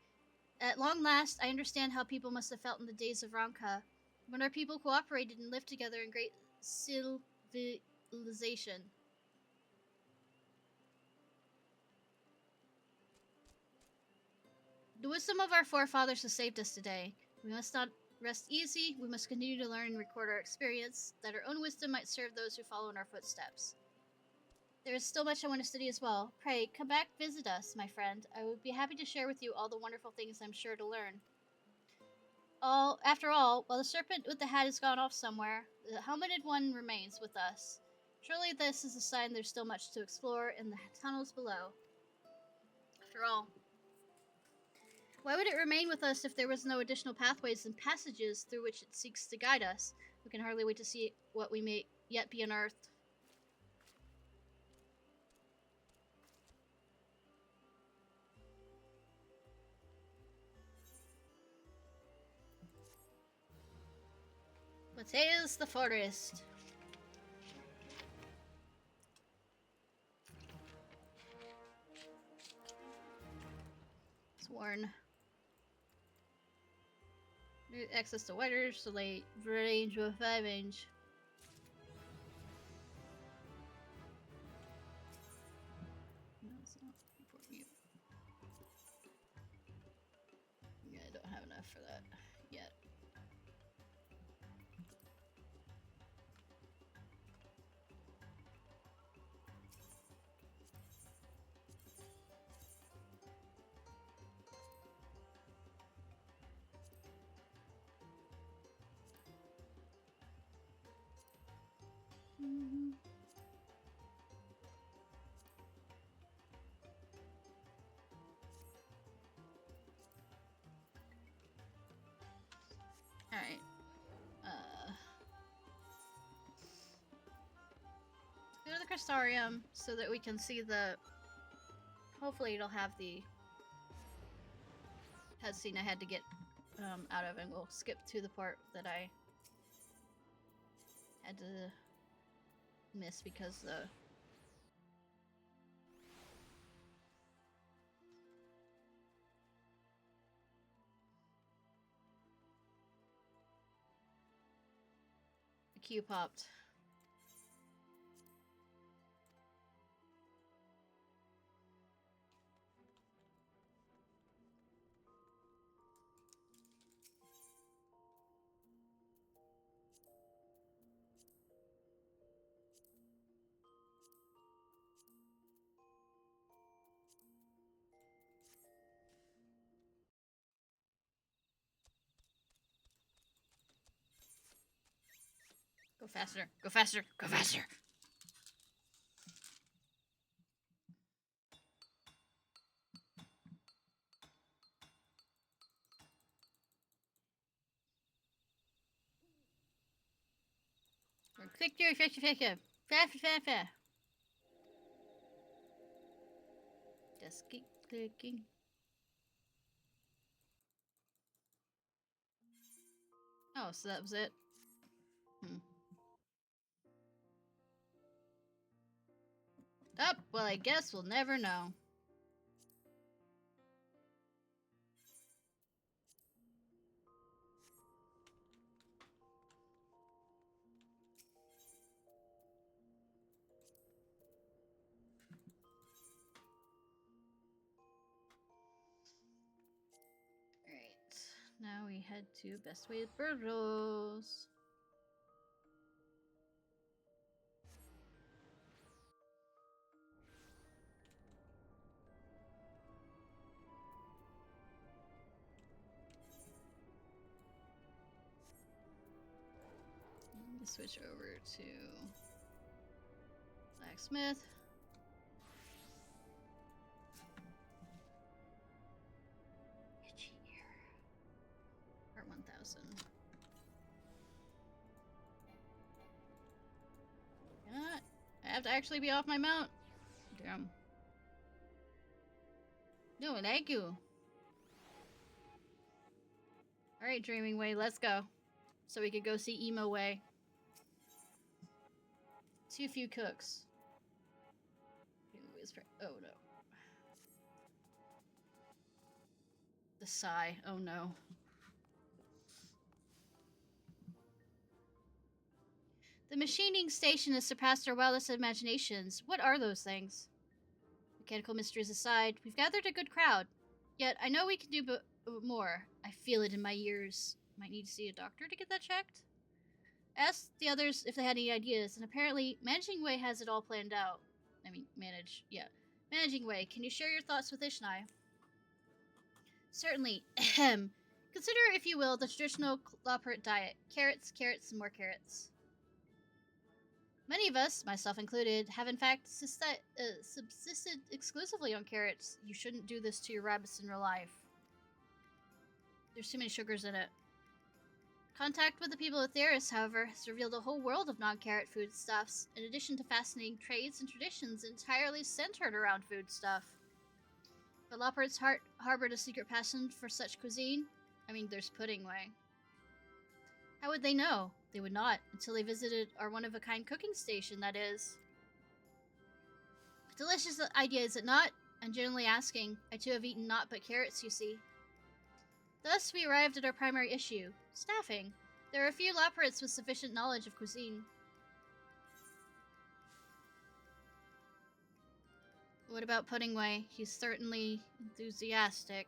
At long last, I understand how people must have felt in the days of Ronka, when our people cooperated and lived together in great civilization. The wisdom of our forefathers has saved us today. We must not Rest easy, we must continue to learn and record our experience, that our own wisdom might serve those who follow in our footsteps. There is still much I want to study as well. Pray, come back, visit us, my friend. I would be happy to share with you all the wonderful things I'm sure to learn. After all, while the serpent with the hat has gone off somewhere, the helmeted one remains with us. Surely this is a sign there's still much to explore in the tunnels below. After all, why would it remain with us if there was no additional pathways and passages through which it seeks to guide us? We can hardly wait to see what we may yet be unearthed. What is the forest? Sworn. Access to wider, so late range with 5 inch. No, it's not. Report mute. Yeah, I don't have enough for that yet. Alright. Go to the Crystarium so that we can see the... Hopefully it'll have the cutscene I had to get out of, and we'll skip to the part that I had to miss because the... queue popped. Go faster, go faster, go faster! Click your faster. Just keep clicking. Oh, so that was it? Oh, well, I guess we'll never know. Alright, now we head to Best Way Burros. Switch over to Blacksmith. Itchy ear. Part 1000. I have to actually be off my mount. Damn. No, thank you. Alright, Dreaming Way, let's go. So we could go see Emo Way. Too few cooks. Oh no. The sigh. Oh no. The machining station has surpassed our wildest imaginations. What are those things? Mechanical mysteries aside, we've gathered a good crowd. Yet I know we can do more. I feel it in my ears. Might need to see a doctor to get that checked. I asked the others if they had any ideas, and apparently Managing Way has it all planned out. Managing Way, can you share your thoughts with Ishnai? Certainly. Ahem. Consider, if you will, the traditional Loperate diet. Carrots, carrots, and more carrots. Many of us, myself included, have in fact subsisted exclusively on carrots. You shouldn't do this to your rabbits in real life. There's too many sugars in it. Contact with the people of Theris, however, has revealed a whole world of non-carrot foodstuffs, in addition to fascinating trades and traditions entirely centered around foodstuff. But Loperate's heart harbored a secret passion for such cuisine. I mean, there's Pudding Way. How would they know? They would not, until they visited our one-of-a-kind cooking station, that is. Delicious idea, is it not? I'm generally asking. I too have eaten naught but carrots, you see. Thus, we arrived at our primary issue. Staffing. There are few Loperates with sufficient knowledge of cuisine. What about Pudding Way? He's certainly enthusiastic.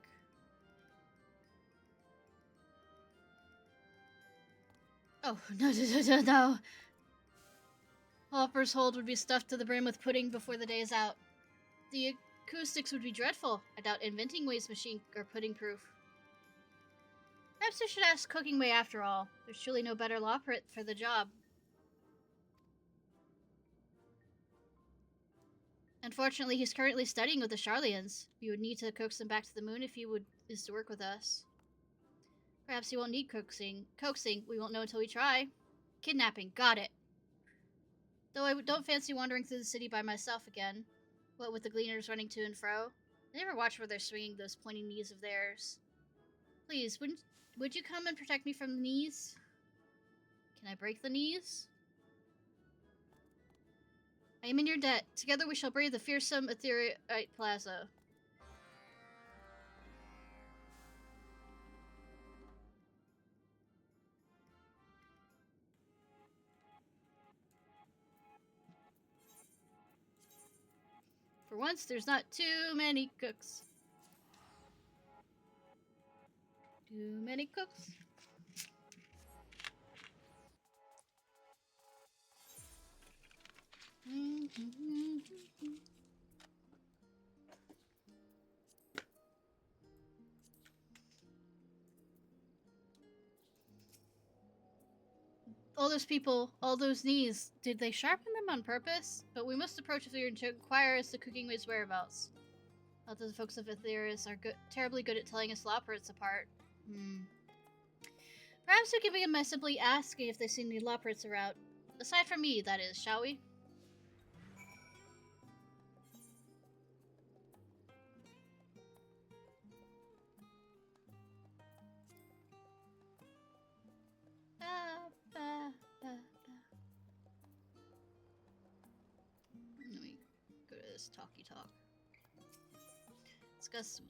Oh, no. Hopper's hold would be stuffed to the brim with pudding before the day is out. The acoustics would be dreadful. I doubt Inventing Way's machine are pudding-proof. Perhaps I should ask Cooking Way after all. There's surely no better Loperate for the job. Unfortunately, he's currently studying with the Charlians. We would need to coax him back to the moon if he is to work with us. Perhaps he won't need coaxing. We won't know until we try. Kidnapping. Got it. Though I don't fancy wandering through the city by myself again. What with the gleaners running to and fro. I never watch where they're swinging those pointy knees of theirs. Please, would you come and protect me from the knees? Can I break the knees? I am in your debt. Together we shall brave the fearsome Ethereite Plaza. For once, there's not too many cooks. Too many cooks. All those people, all those knees, did they sharpen them on purpose? But we must approach Ethereum to inquire as to Cooking Way's whereabouts. Not that the folks of Ethereus are terribly good at telling us Loperates apart. Perhaps we can begin by simply asking if they've seen any Loperates around. Aside from me, that is, shall we? Let me go to this talky talk. Discuss.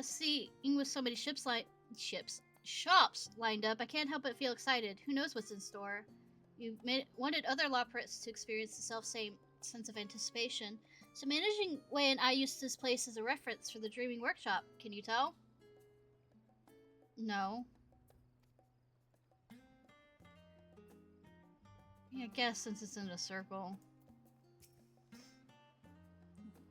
Seeing with so many shops lined up, I can't help but feel excited. Who knows what's in store? You wanted other Loperates to experience the self-same sense of anticipation. So Managing Way and I used this place as a reference for the Dreaming Workshop. Can you tell? No. Yeah, I guess since it's in a circle.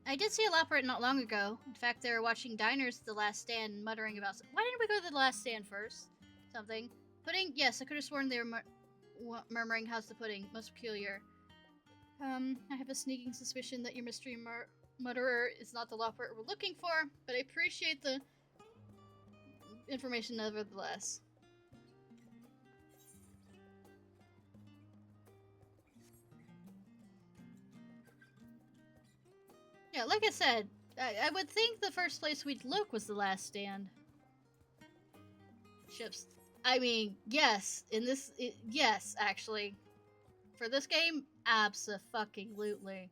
I did see a Loperate not long ago. In fact, they were watching Diners The Last Stand, muttering about... Why didn't we go to The Last Stand first? Something. Pudding? Yes, I could have sworn they were murmuring, how's the pudding? Most peculiar. I have a sneaking suspicion that your mystery mutterer is not the Loperate we're looking for, but I appreciate the information nevertheless. Yeah, like I said, I would think the first place we'd look was The Last Stand. Ships. I mean, yes. Yes, actually. For this game, abso-fucking-lutely.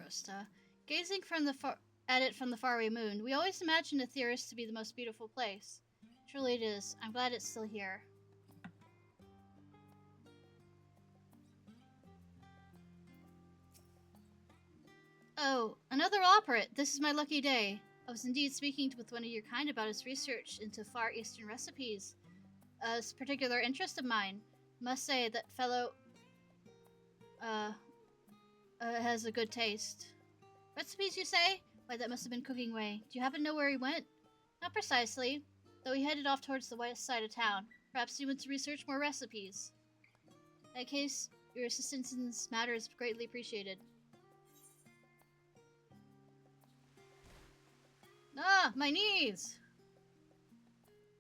Roast. Gazing at it from the faraway moon, we always imagined Aetheris to be the most beautiful place. Truly it is. I'm glad it's still here. Oh, another operate! This is my lucky day. I was indeed speaking with one of your kind about his research into Far Eastern recipes. A particular interest of mine. Must say that fellow has a good taste. Recipes, you say? Why, that must have been Cooking Way. Do you happen to know where he went? Not precisely, though he headed off towards the west side of town. Perhaps he went to research more recipes. In that case, your assistance in this matter is greatly appreciated. Ah, my knees!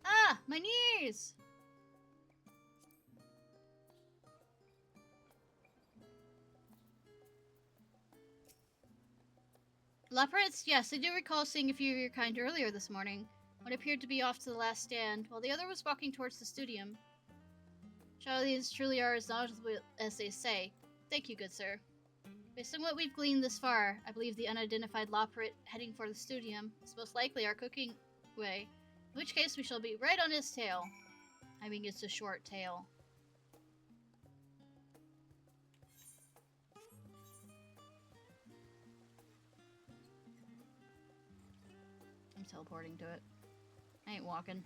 Ah, my knees! Leopards? Yes, I do recall seeing a few of your kind earlier this morning. One appeared to be off to the last stand, while the other was walking towards the studium. Charlies truly are as knowledgeable as they say. Thank you, good sir. Based on what we've gleaned this far, I believe the unidentified Loperit heading for the studium is most likely our Cooking Way, in which case we shall be right on his tail. I mean, it's a short tail. I'm teleporting to it. I ain't walking.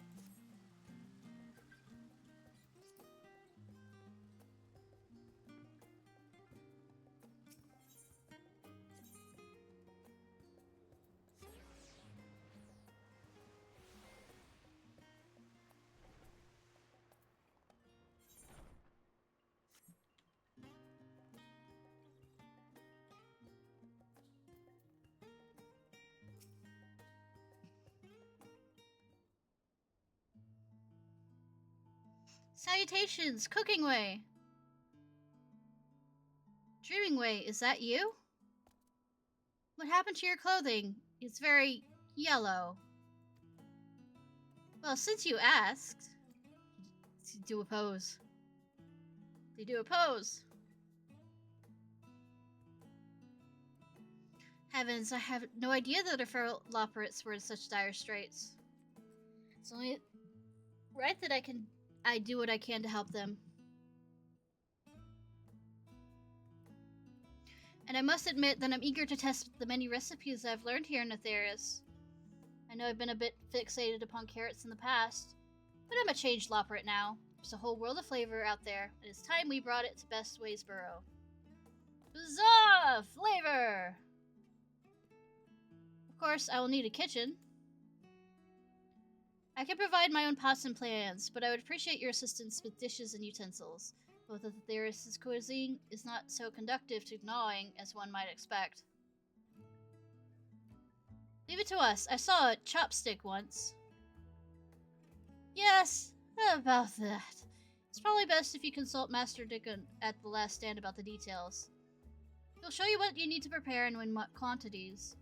Salutations, Cooking Way! Dreaming Way, is that you? What happened to your clothing? It's very yellow. Well, since you asked... Do a pose. They do a pose. Heavens, I have no idea that our feral Loperits were in such dire straits. It's only right that I do what I can to help them. And I must admit that I'm eager to test the many recipes I've learned here in Aetheris. I know I've been a bit fixated upon carrots in the past, but I'm a changed Loperit now. There's a whole world of flavor out there, and it's time we brought it to Best Waysboro. Huzzah! Flavor! Of course, I will need a kitchen. I can provide my own pots and pans, but I would appreciate your assistance with dishes and utensils. Both of the Aetheris' cuisine is not so conducive to gnawing as one might expect. Leave it to us. I saw a chopstick once. Yes, about that. It's probably best if you consult Master Dickon at the last stand about the details. He'll show you what you need to prepare and in what quantities.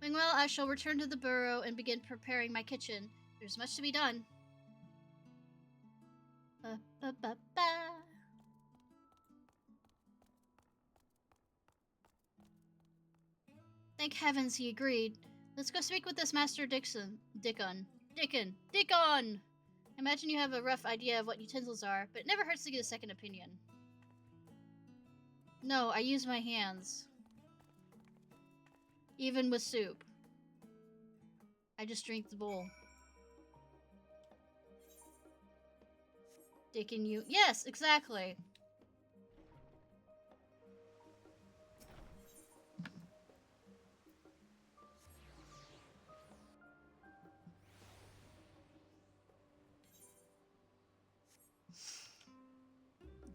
Meanwhile, I shall return to the burrow and begin preparing my kitchen. There's much to be done. Thank heavens he agreed. Let's go speak with this Master Dickon. Dickon! I imagine you have a rough idea of what utensils are, but it never hurts to get a second opinion. No, I use my hands. Even with soup. I just drink the bowl. Dickon you. Yes, exactly.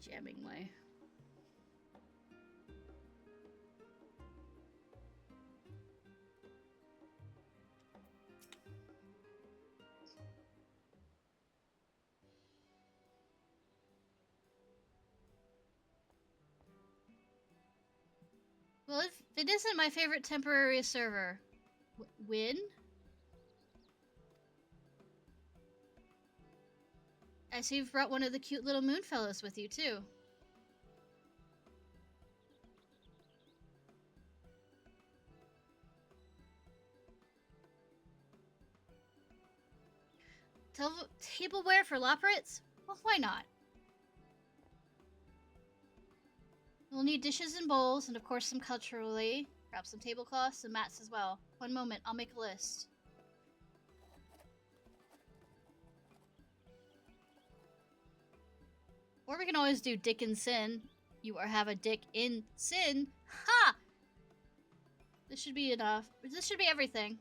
Jamming way. Well, if it isn't my favorite temporary server. Win? I see you've brought one of the cute little moon fellows with you, too. Tableware for Loporits? Well, why not? We'll need dishes and bowls, and of course some culturally. Perhaps some tablecloths and mats as well. One moment, I'll make a list. Or we can always do dick and sin. You have a dick in sin. Ha! This should be enough. This should be everything.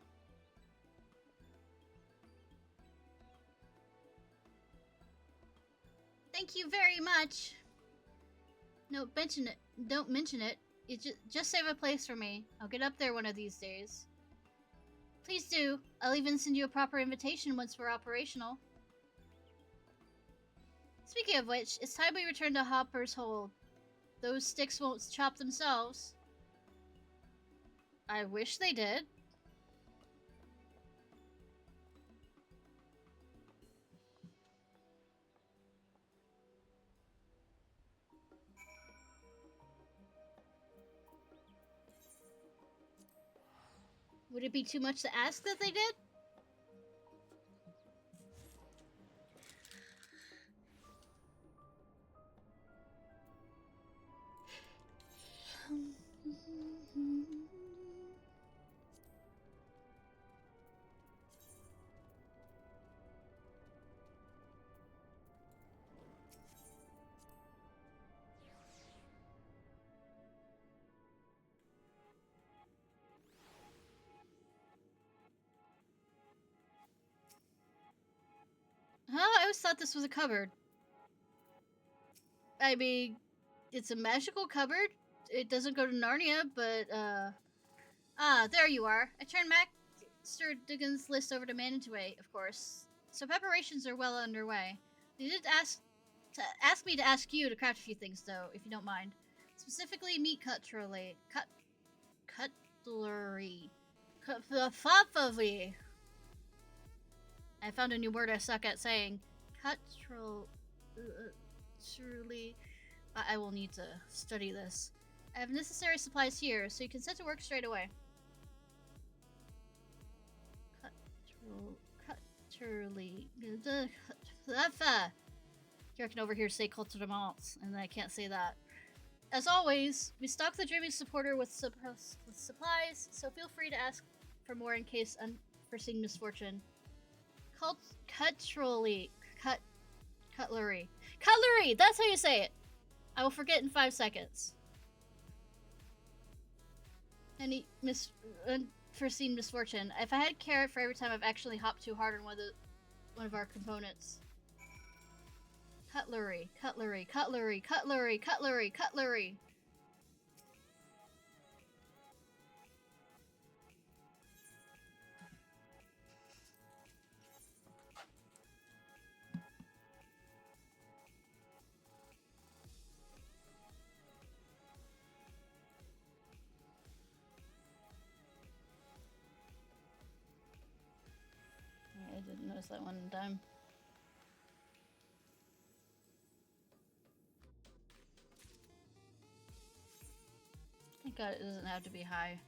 Thank you very much. No, mention it. Don't mention it. Just save a place for me. I'll get up there one of these days. Please do. I'll even send you a proper invitation once we're operational. Speaking of which, it's time we return to Hopper's Hold. Those sticks won't chop themselves. I wish they did. Would it be too much to ask that they did? Huh? I always thought this was a cupboard. I mean, it's a magical cupboard. It doesn't go to Narnia, but, Ah, there you are. I turned Master Duggan's list over to Manageway, of course. So preparations are well underway. They did ask me to ask you to craft a few things, though, if you don't mind. Specifically, meat cutlery. Cutlery. I found a new word I suck at saying. Truly, I will need to study this. I have necessary supplies here, so you can set to work straight away. Cutlery. Here I can over here say culturements, and I can't say that. As always, we stock the Dreaming Supporter with supplies, so feel free to ask for more in case unforeseen misfortune. Cutlery. Cutlery! That's how you say it! I will forget in 5 seconds. Any unforeseen misfortune. If I had carrot for every time I've actually hopped too hard on one of our components. Cutlery. Cutlery. Cutlery. Cutlery. Cutlery. Cutlery. I didn't notice that one time. Thank God it doesn't have to be high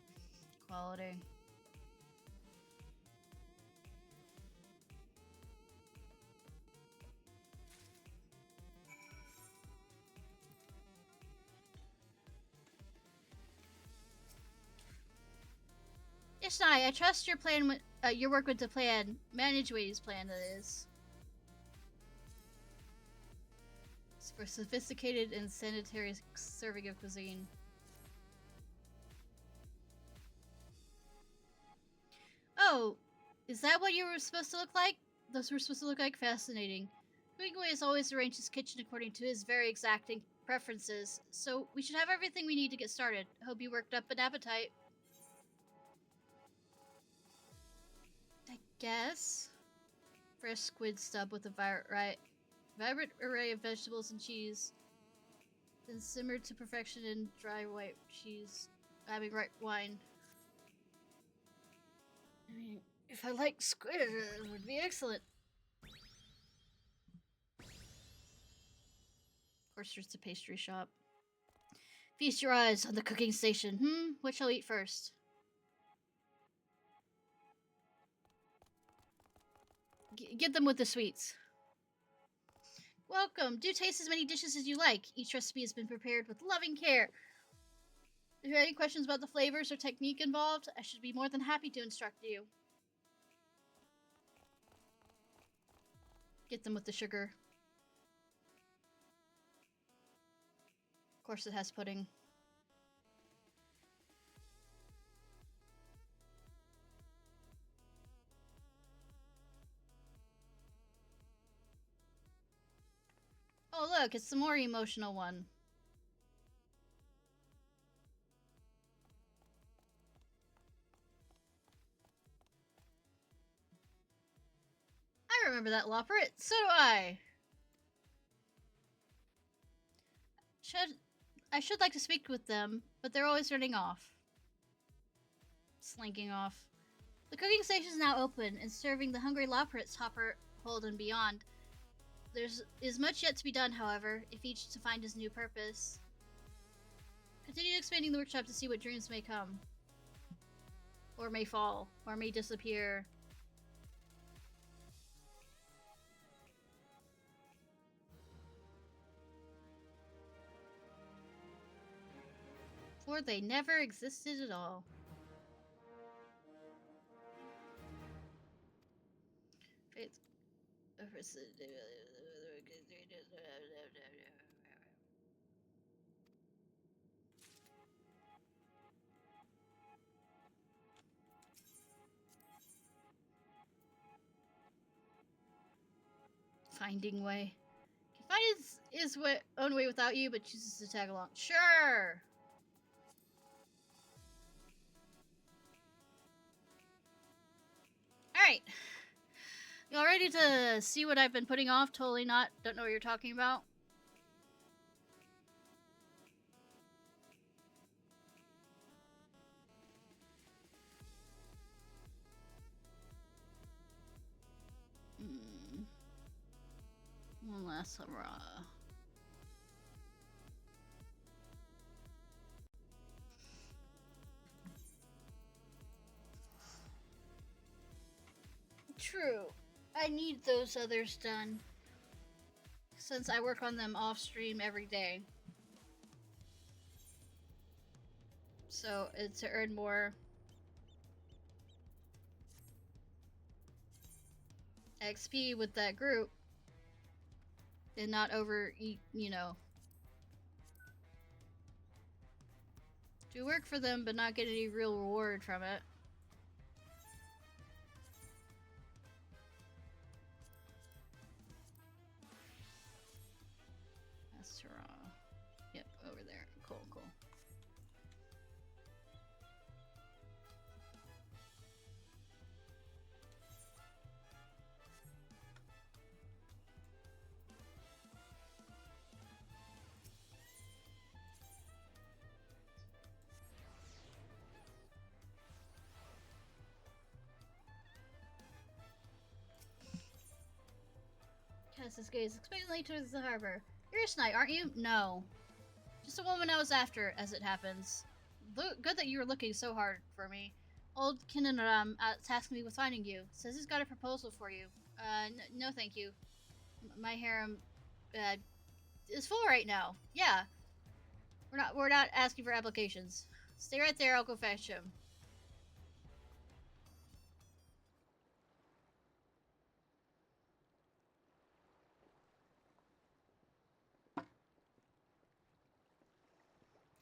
quality. Ishnai, I trust your plan. Your work with the plan. Manageway's plan, that is. It's for sophisticated and sanitary serving of cuisine. Oh, is that what you were supposed to look like? Those were supposed to look like? Fascinating. Hemingway has always arranged his kitchen according to his very exacting preferences, so we should have everything we need to get started. I hope you worked up an appetite. I guess. Fresh squid stub with a vibrant array of vegetables and cheese. Then simmered to perfection in dry white cheese. Having right wine. I mean, if I like squid, it would be excellent. Of course, there's the pastry shop. Feast your eyes on the cooking station. What shall we eat first? Get them with the sweets. Welcome. Do taste as many dishes as you like. Each recipe has been prepared with loving care. If you have any questions about the flavors or technique involved, I should be more than happy to instruct you. Get them with the sugar. Of course it has pudding. Oh look, it's the more emotional one. I remember that Loppert. So do I. I should like to speak with them, but they're always running off. Slinking off. The cooking station is now open and serving the hungry Lopperts Hopper, Hold, and beyond. There is much yet to be done, however, if each to find his new purpose. Continue expanding the workshop to see what dreams may come. Or may fall, or may disappear. Or they never existed at all. Finding way. Can find his own way without you, but chooses to tag along. Sure! Alright. Y'all ready to see what I've been putting off? Totally not. Don't know what you're talking about. One last hurrah. True. I need those others done. Since I work on them off stream every day. So it's to earn more XP with that group. And not overeat, you know. Do work for them, but not get any real reward from it. That's Toronto. Yep, over there. Cool, cool. Cast his gaze expectantly towards the harbor. You're Ishnai, aren't you? No. Just a woman I was after, as it happens. Good that you were looking so hard for me. Old Kinnaram tasked me with finding you. Says he's got a proposal for you. No thank you. My harem, is full right now. Yeah. We're not asking for applications. Stay right there, I'll go fetch him.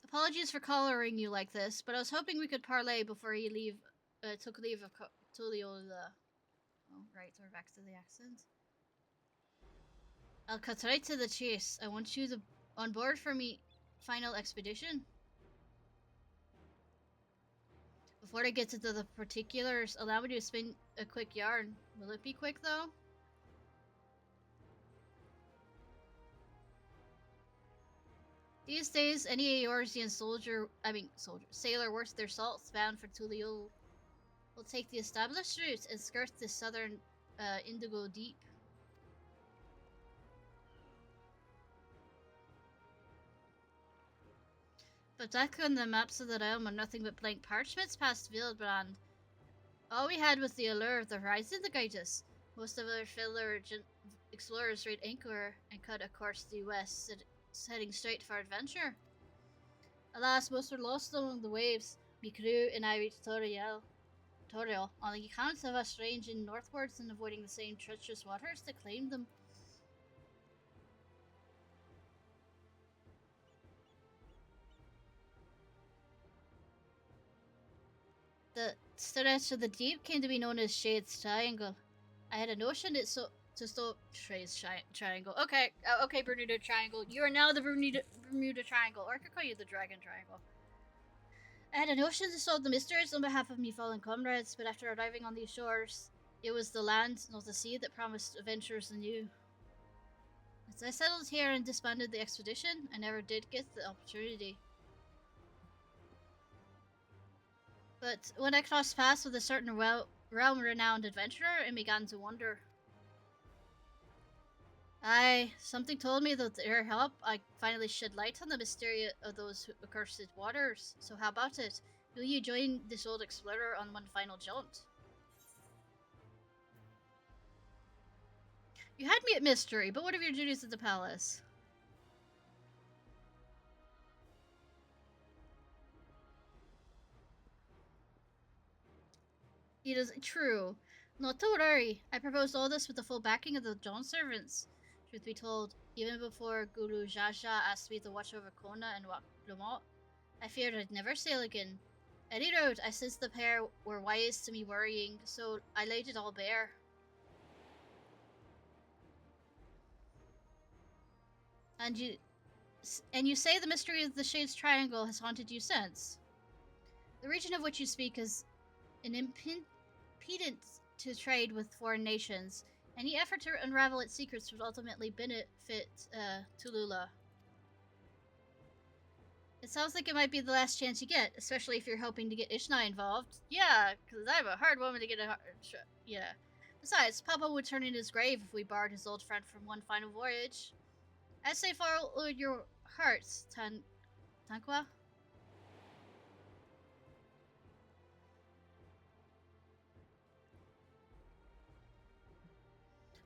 Apologies for collaring you like this, but I was hoping we could parlay before he took leave of Tulio. Oh, right, we're back to the accent. I'll cut right to the chase. I want you on board for me final expedition. Before I get to the particulars, allow me to spin a quick yarn. Will it be quick, though? These days, any Eorzean sailor worth their salt bound for Tuliul will take the established route and skirt the southern Indigo Deep. But back on the maps of the realm are nothing but blank parchments past Wildbrand. All we had was the allure of the horizon to guide us. Most of our fellow explorers rate anchor and cut a course due west, heading straight for adventure. Alas, most were lost along the waves. My crew and I reached Toriel on the account of us ranging northwards and avoiding the same treacherous waters that claimed them. The stretch of the deep came to be known as Shade's Triangle. I had a notion it's to stop Shade's Triangle. Okay, okay, Bermuda Triangle. You are now the Bermuda Triangle, or I could call you the Dragon Triangle. I had a notion to solve the mysteries on behalf of me fallen comrades, but after arriving on these shores, it was the land, not the sea, that promised adventures anew. As I settled here and disbanded the expedition, I never did get the opportunity. But when I crossed paths with a certain realm-renowned adventurer, I began to wonder. Aye, something told me that with their help, I finally shed light on the mystery of those accursed waters. So how about it? Will you join this old explorer on one final jaunt? You had me at mystery, but what of your duties at the palace? It is true. Not to worry. I proposed all this with the full backing of the Dawn servants. Truth be told, even before Guru Jaja asked me to watch over Kona and Lamont, I feared I'd never sail again. At any rate, I sensed the pair were wise to me worrying, so I laid it all bare. And you say the mystery of the Shade's Triangle has haunted you since? The region of which you speak is an impediment to trade with foreign nations. Any effort to unravel its secrets would ultimately benefit Tulula. It sounds like it might be the last chance you get, especially if you're hoping to get Ishnai involved. Yeah, because I'm a hard woman to get yeah. Besides, Papa would turn in his grave if we barred his old friend from one final voyage. I'd say follow your hearts, Tanqua.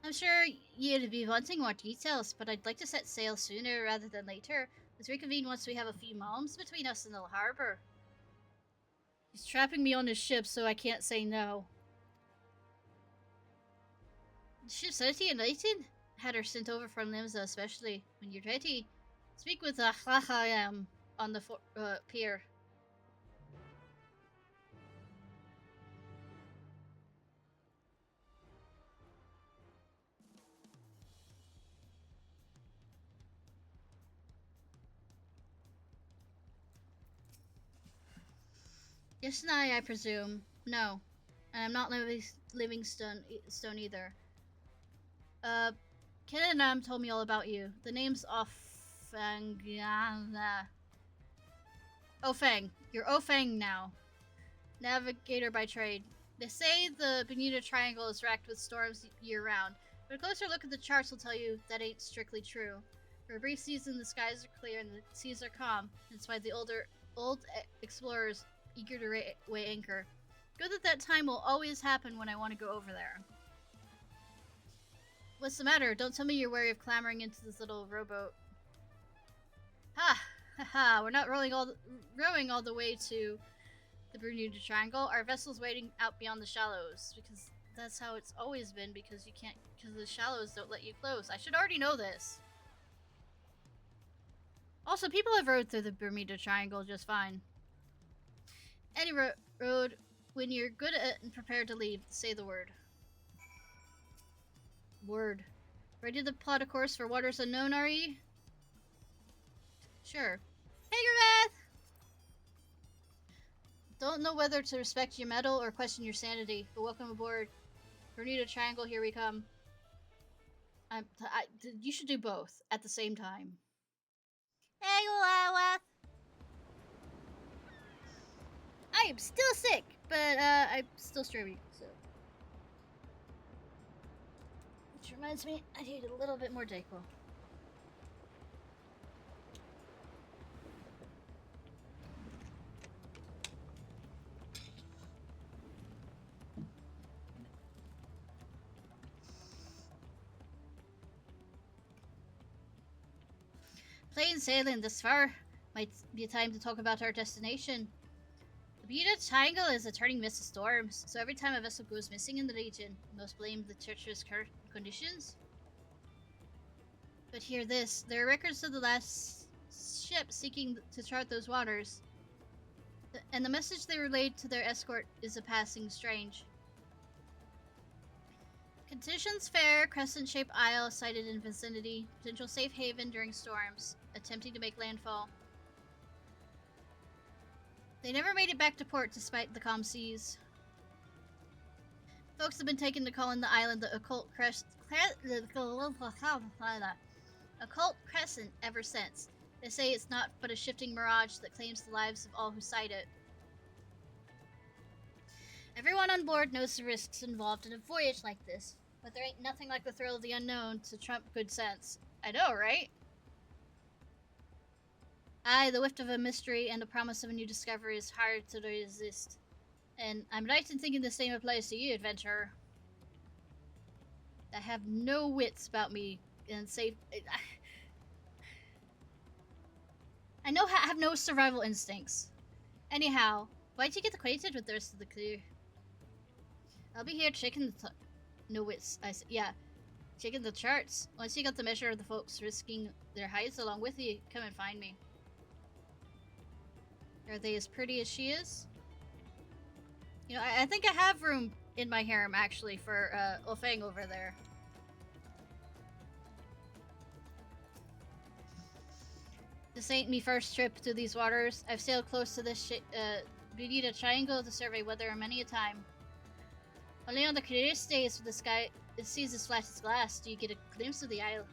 I'm sure you'd be wanting more details, but I'd like to set sail sooner rather than later. Let's reconvene once we have a few malms between us and the harbor. He's trapping me on his ship, so I can't say no. The ship's ready and waiting. Had her sent over from Limsa, especially. When you're ready, speak with Ahlahayam on the pier. Ishnai, I presume. No. And I'm not Livingstone either. Kinanam told me all about you. The name's Ofeng. You're Ofeng now. Navigator by trade. They say the Bermuda Triangle is racked with storms year-round, but a closer look at the charts will tell you that ain't strictly true. For a brief season, the skies are clear and the seas are calm. That's why the old explorers eager to weigh anchor. Good that time will always happen when I want to go over there. What's the matter? Don't tell me you're wary of clambering into this little rowboat. Ha! We're not rowing all the way to the Bermuda Triangle. Our vessel's waiting out beyond the shallows, because that's how it's always been, because the shallows don't let you close. I should already know this. Also, people have rowed through the Bermuda Triangle just fine. Any road, when you're good at it and prepared to leave, say the word. Word. Ready to plot a course for waters unknown, are ye? Sure. Hey, Gravath! Don't know whether to respect your mettle or question your sanity, but welcome aboard. Bermuda Triangle, here we come. You should do both at the same time. Hey, Gravath! I am still sick, but I'm still streaming, so. Which reminds me, I need a little bit more Dayquil. Plain sailing this far might be time to talk about our destination. The Bermuda Triangle is a turning mist of storms, so every time a vessel goes missing in the region, we must blame the treacherous conditions. But hear this, there are records of the last ship seeking to chart those waters, and the message they relayed to their escort is a passing strange. Conditions fair, crescent-shaped isle sighted in vicinity, potential safe haven during storms, attempting to make landfall. They never made it back to port despite the calm seas. Folks have been taken to calling the island the Occult Crescent ever since. They say it's not but a shifting mirage that claims the lives of all who sight it. Everyone on board knows the risks involved in a voyage like this, but there ain't nothing like the thrill of the unknown to trump good sense. I know, right? Aye, the whiff of a mystery and the promise of a new discovery is hard to resist. And I'm right in thinking the same applies to you, adventurer. I have no wits about me and safe. I have no survival instincts. Anyhow, why'd you get acquainted with the rest of the crew? I'll be here checking the no wits. Checking the charts. Once you got the measure of the folks risking their hides along with you, come and find me. Are they as pretty as she is? You know, I think I have room in my harem, actually, for Ofeng over there. This ain't me first trip to these waters. I've sailed close to this Bermuda Triangle to survey weather many a time. Only on the clearest days when the sky sees as flat as glass do you get a glimpse of the isle.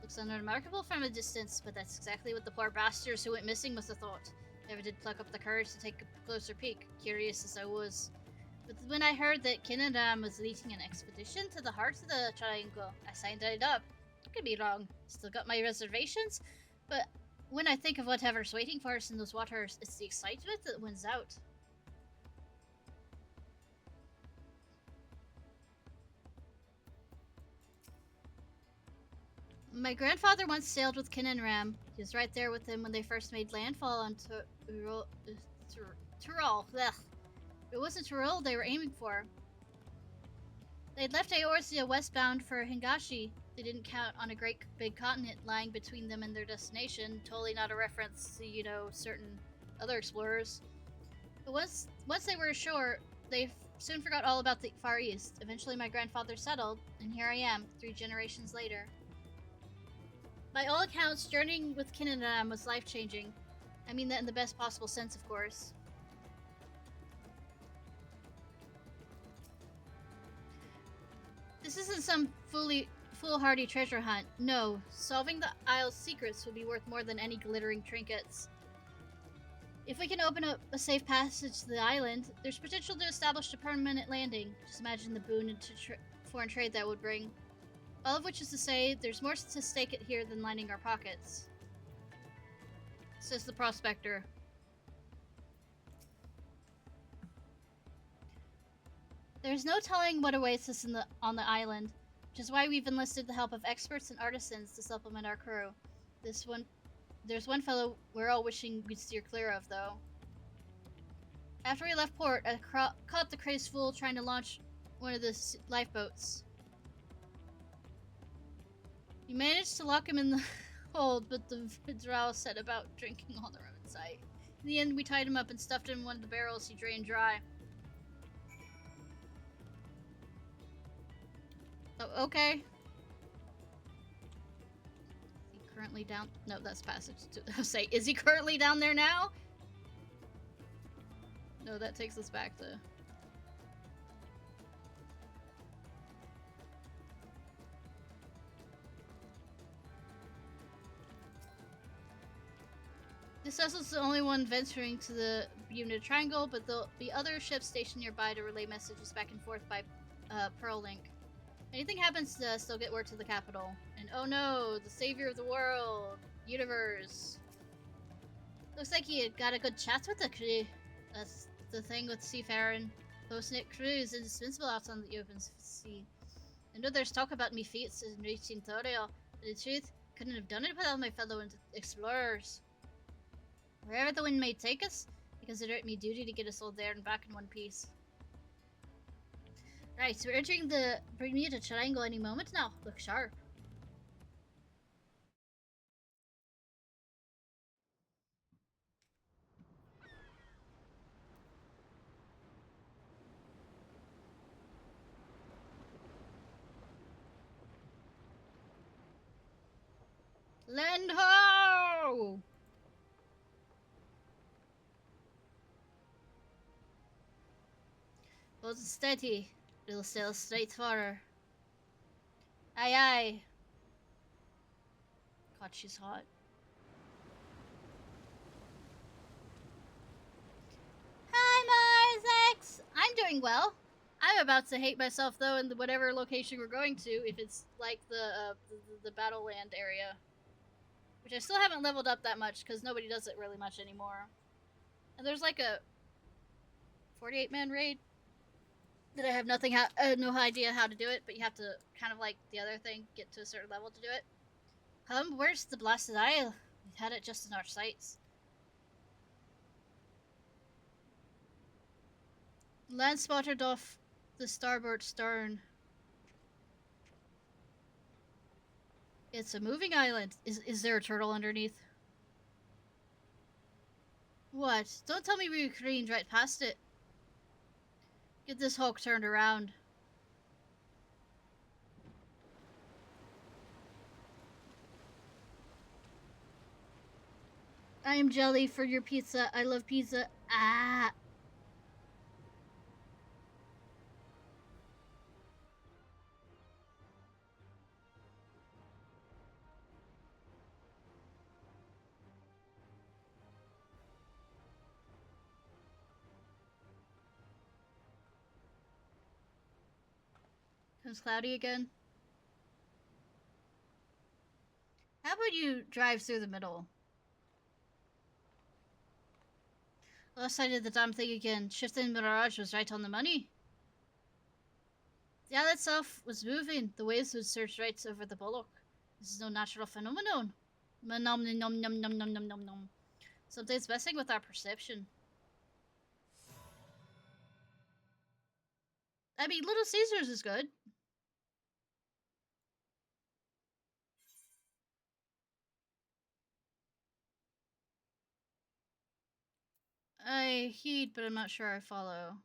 Looks unremarkable from a distance, but that's exactly what the poor bastards who went missing must have thought. Never did pluck up the courage to take a closer peek, curious as I was. But when I heard that Kinnaram was leading an expedition to the heart of the triangle, I signed right up. Could be wrong. Still got my reservations, but when I think of whatever's waiting for us in those waters, it's the excitement that wins out. My grandfather once sailed with Kinnaram. He was right there with him when they first made landfall on Tyrol. It wasn't Tyrol they were aiming for. They'd left Eorzea westbound for Hingashi. They didn't count on a great big continent lying between them and their destination. Totally not a reference to, you know, certain other explorers. But once they were ashore, they soon forgot all about the Far East. Eventually my grandfather settled, and here I am, 3 generations later. By all accounts, journeying with Kinnaram was life-changing. I mean that in the best possible sense, of course. This isn't some foolhardy treasure hunt. No, solving the Isle's secrets would be worth more than any glittering trinkets. If we can open up a safe passage to the island, there's potential to establish a permanent landing. Just imagine the boon into foreign trade that would bring. All of which is to say, there's more to stake it here than lining our pockets. Says the prospector. There's no telling what awaits us on the island, which is why we've enlisted the help of experts and artisans to supplement our crew. There's one fellow we're all wishing we'd steer clear of, though. After we left port, I caught the crazed fool trying to launch one of the lifeboats. We managed to lock him in the hold, but the drow set about drinking all the rum in sight. In the end, we tied him up and stuffed him in one of the barrels he drained dry. Oh, okay. Is he currently down? No, that's passage. I say, is he currently down there now? No, that takes us back to... This vessel's the only one venturing to the Bermuda Triangle, but there'll be other ships stationed nearby to relay messages back and forth by Pearl Link. Anything happens to us, they'll get word to the capital. And oh no, the savior of the world, universe. Looks like you got a good chat with the crew. That's the thing with seafaring. Close-knit crew is indispensable out on the open sea. I know there's talk about me feats in reaching Torio, but in truth, couldn't have done it without my fellow explorers. Wherever the wind may take us, I consider it my duty to get us all there and back in one piece. Right, so we're entering the Bermuda Triangle any moment now. Look sharp. Land ho! Hold it steady. We'll sail straight for her. Aye aye. God, she's hot. Hi, Mars I'm doing well. I'm about to hate myself though in whatever location we're going to, if it's like the Battleland area. Which I still haven't leveled up that much, because nobody does it really much anymore. And there's like a 48-man raid that I have no idea how to do it, but you have to kind of like the other thing, get to a certain level to do it. Where's the blasted isle? We've had it just in our sights. Land spotted off the starboard stern. It's a moving island. Is there a turtle underneath? What? Don't tell me we careened right past it. Get this hulk turned around. I am jelly for your pizza. I love pizza. Ah. Comes cloudy again. How about you drive through the middle? Last I did the damn thing again. Shifting Mirage was right on the money. The island itself was moving. The waves would surge right over the bulwark. This is no natural phenomenon. Something's messing with our perception. I mean, Little Caesars is good. I heed, but I'm not sure I follow.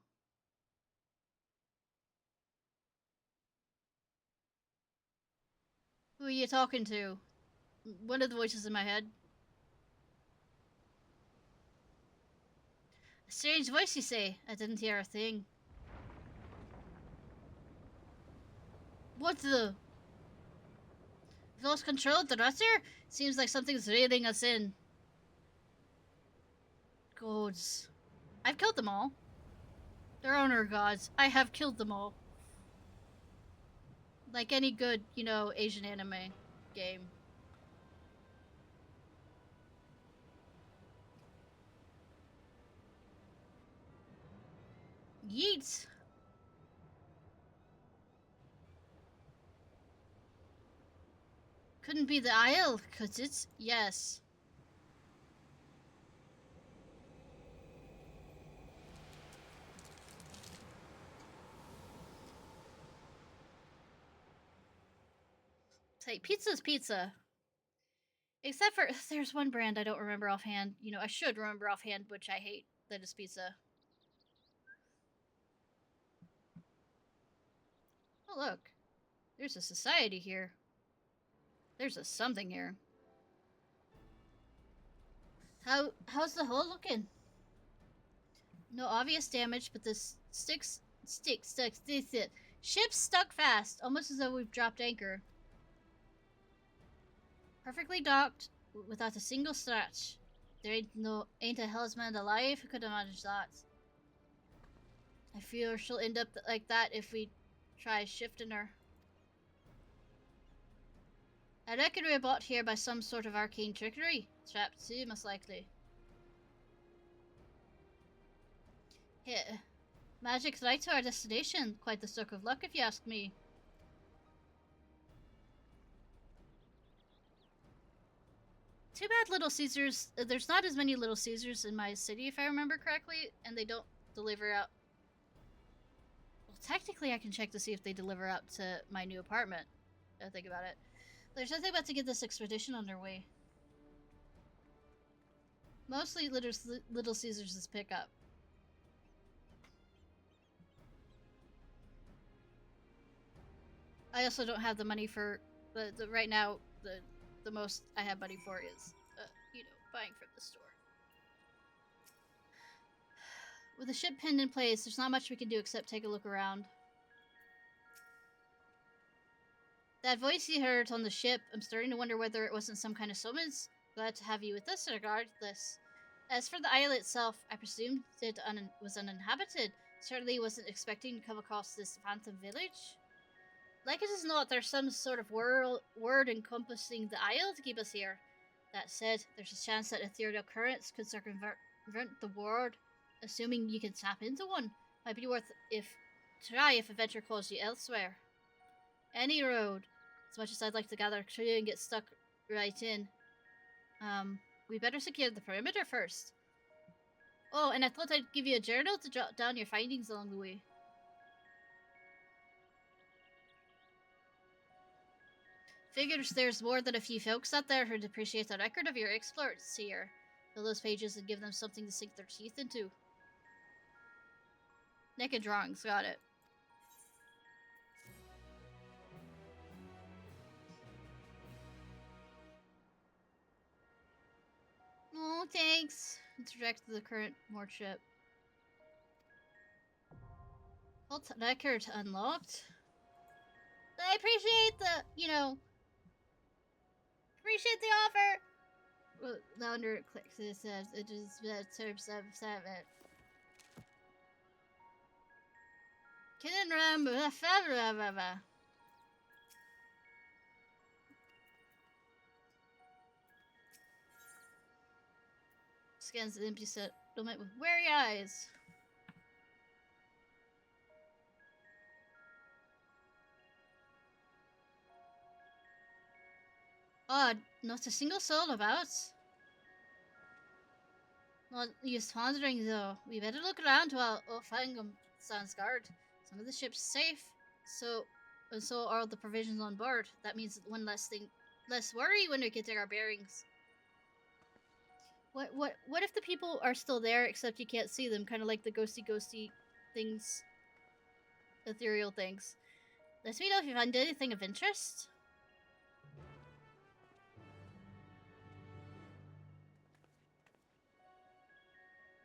Who are you talking to? One of the voices in my head. A strange voice, you say? I didn't hear a thing. What the? We've lost control of the rudder? Seems like something's reining us in. Gods. I've killed them all. They're honor gods. I have killed them all. Like any good, Asian anime game. Yeet! Couldn't be the Isle, could it? Yes. Say, pizza's pizza. Except for, there's one brand I don't remember offhand. I should remember offhand, which I hate, that is pizza. Oh, look. There's a society here. There's a something here. How's the hull looking? No obvious damage, but this ship's stuck fast, almost as though we've dropped anchor. Perfectly docked, without a single scratch. There ain't a helmsman alive who could have managed that. I fear she'll end up like that if we try shifting her. I reckon we're brought here by some sort of arcane trickery. Trapped too, most likely. Here. Magic's right to our destination. Quite the stroke of luck, if you ask me. Too bad Little Caesars. There's not as many Little Caesars in my city, if I remember correctly, and they don't deliver out. Well, technically, I can check to see if they deliver out to my new apartment. I think about it. There's nothing about to get this expedition underway. Mostly Little Caesars is pickup. I also don't have the money for right now. The most I have money for is, buying from the store. With the ship pinned in place, there's not much we can do except take a look around. That voice you heard on the ship, I'm starting to wonder whether it wasn't some kind of summons. Glad to have you with us regardless. As for the islet itself, I presumed it was uninhabited. Certainly wasn't expecting to come across this phantom village. Like it is not, there's some sort of word encompassing the isle to keep us here. That said, there's a chance that ethereal currents could circumvent the ward, assuming you can tap into one. Might be worth try if adventure calls you elsewhere. Any road. As much as I'd like to gather a crew and get stuck right in. We better secure the perimeter first. Oh, and I thought I'd give you a journal to jot down your findings along the way. Figures there's more than a few folks out there who'd appreciate the record of your exploits here. Fill those pages and give them something to sink their teeth into. Naked drawings, got it. Oh, thanks. Interject the current warship. Vault record unlocked. I appreciate the, appreciate the offer. Well, Lounder clicks. It says it is term 7. Scans the empty set with wary eyes. Odd, not a single soul about. Not used wandering though. We better look around while Offangum stands guard. Some of the ship's safe, so are the provisions on board. That means one less worry when we're getting our bearings. What if the people are still there, except you can't see them, kind of like the ghosty things, ethereal things? Let me know if you find anything of interest.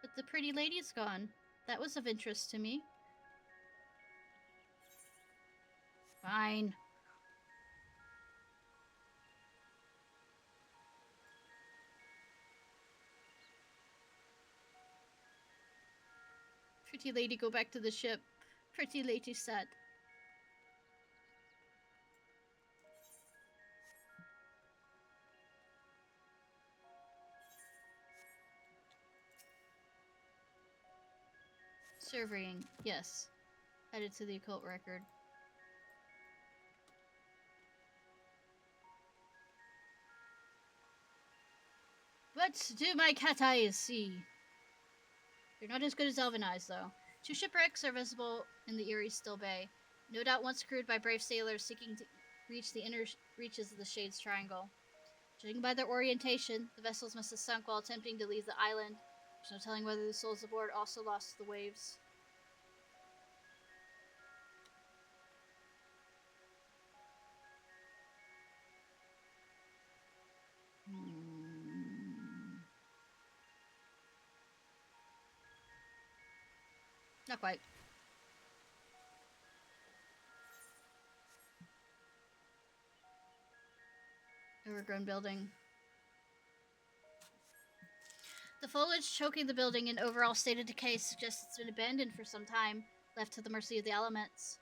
But the pretty lady's gone. That was of interest to me. Fine. Pretty lady, go back to the ship. Pretty lady said. Surveying, yes. Added to the occult record. What do my cat eyes see? They're not as good as elven eyes, though. 2 shipwrecks are visible in the eerie still bay. No doubt once crewed by brave sailors seeking to reach the inner reaches of the Shades Triangle. Judging by their orientation, the vessels must have sunk while attempting to leave the island. There's no telling whether the souls aboard also lost to the waves. Not quite. Overgrown building. The foliage choking the building in overall state of decay suggests it's been abandoned for some time, left to the mercy of the elements.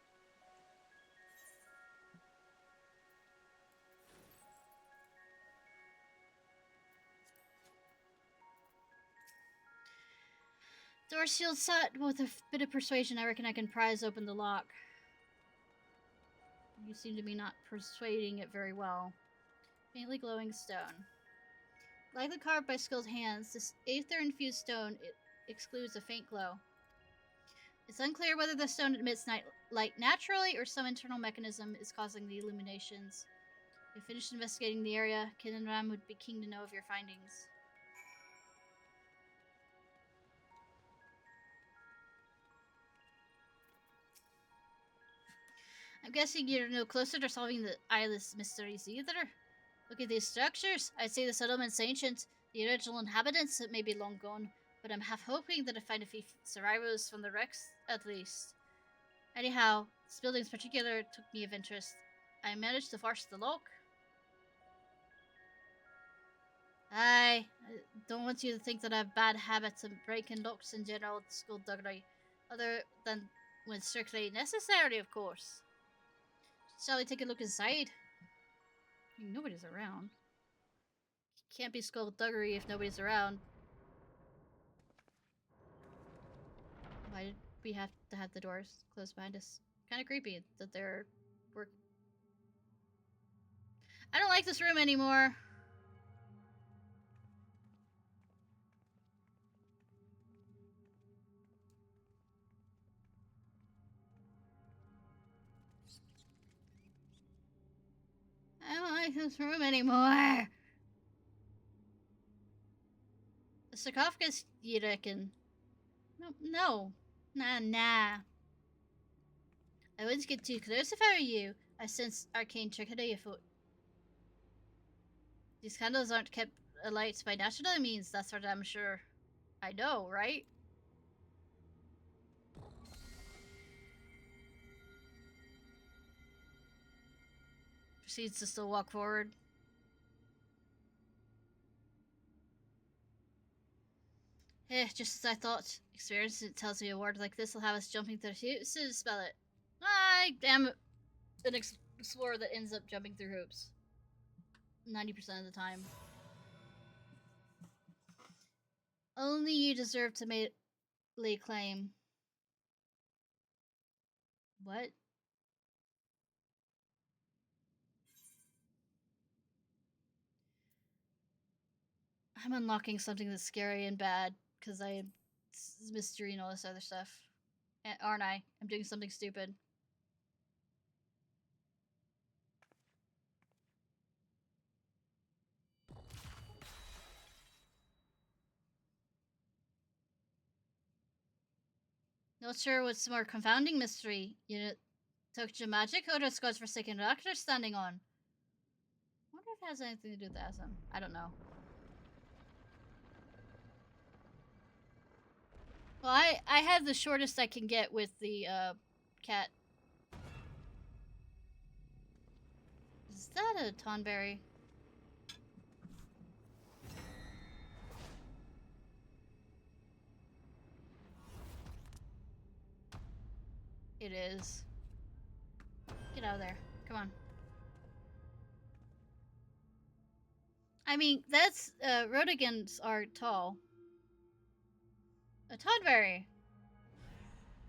Door sealed shut. With a bit of persuasion, I reckon I can prise open the lock. You seem to be not persuading it very well. Faintly glowing stone. Likely carved by skilled hands, this aether-infused stone excludes a faint glow. It's unclear whether the stone emits light naturally or some internal mechanism is causing the illuminations. If you finished investigating the area, Kin and Ram would be keen to know of your findings. I'm guessing you're no closer to solving the eyeless mysteries either. Look at these structures. I'd say the settlement's ancient. The original inhabitants may be long gone, but I'm half hoping that I find a few survivors from the wrecks, at least. Anyhow, this building in particular took me of interest. I managed to force the lock. I don't want you to think that I have bad habits of breaking locks in general at skullduggery, other than when strictly necessary, of course. Shall we take a look inside? I mean, nobody's around. Can't be skullduggery if nobody's around. Why did we have to have the doors closed behind us? Kind of creepy that they're I don't like this room anymore. I don't like this room anymore. The sarcophagus, you reckon? No. Nah. I wouldn't get too close if I were you. I sense arcane trickery afoot. These candles aren't kept alight by natural means, that's what I'm sure. I know, right? Proceeds to still walk forward. Just as I thought. Experience it tells me a word like this will have us jumping through hoops to spell it. I am an explorer that ends up jumping through hoops. 90% of the time. Only you deserve to lay claim. What? I'm unlocking something that's scary and bad because I am mystery and all this other stuff. Aren't I? I'm doing something stupid. Not sure what's more confounding mystery. Unit Tokyo Magic or just God's Forsaken Rock they're standing on. I wonder if it has anything to do with Asm. I don't know. Well, I have the shortest I can get with the cat. Is that a Tonberry? It is. Get out of there. Come on. I mean, that's, Rodigans are tall. A Tonberry!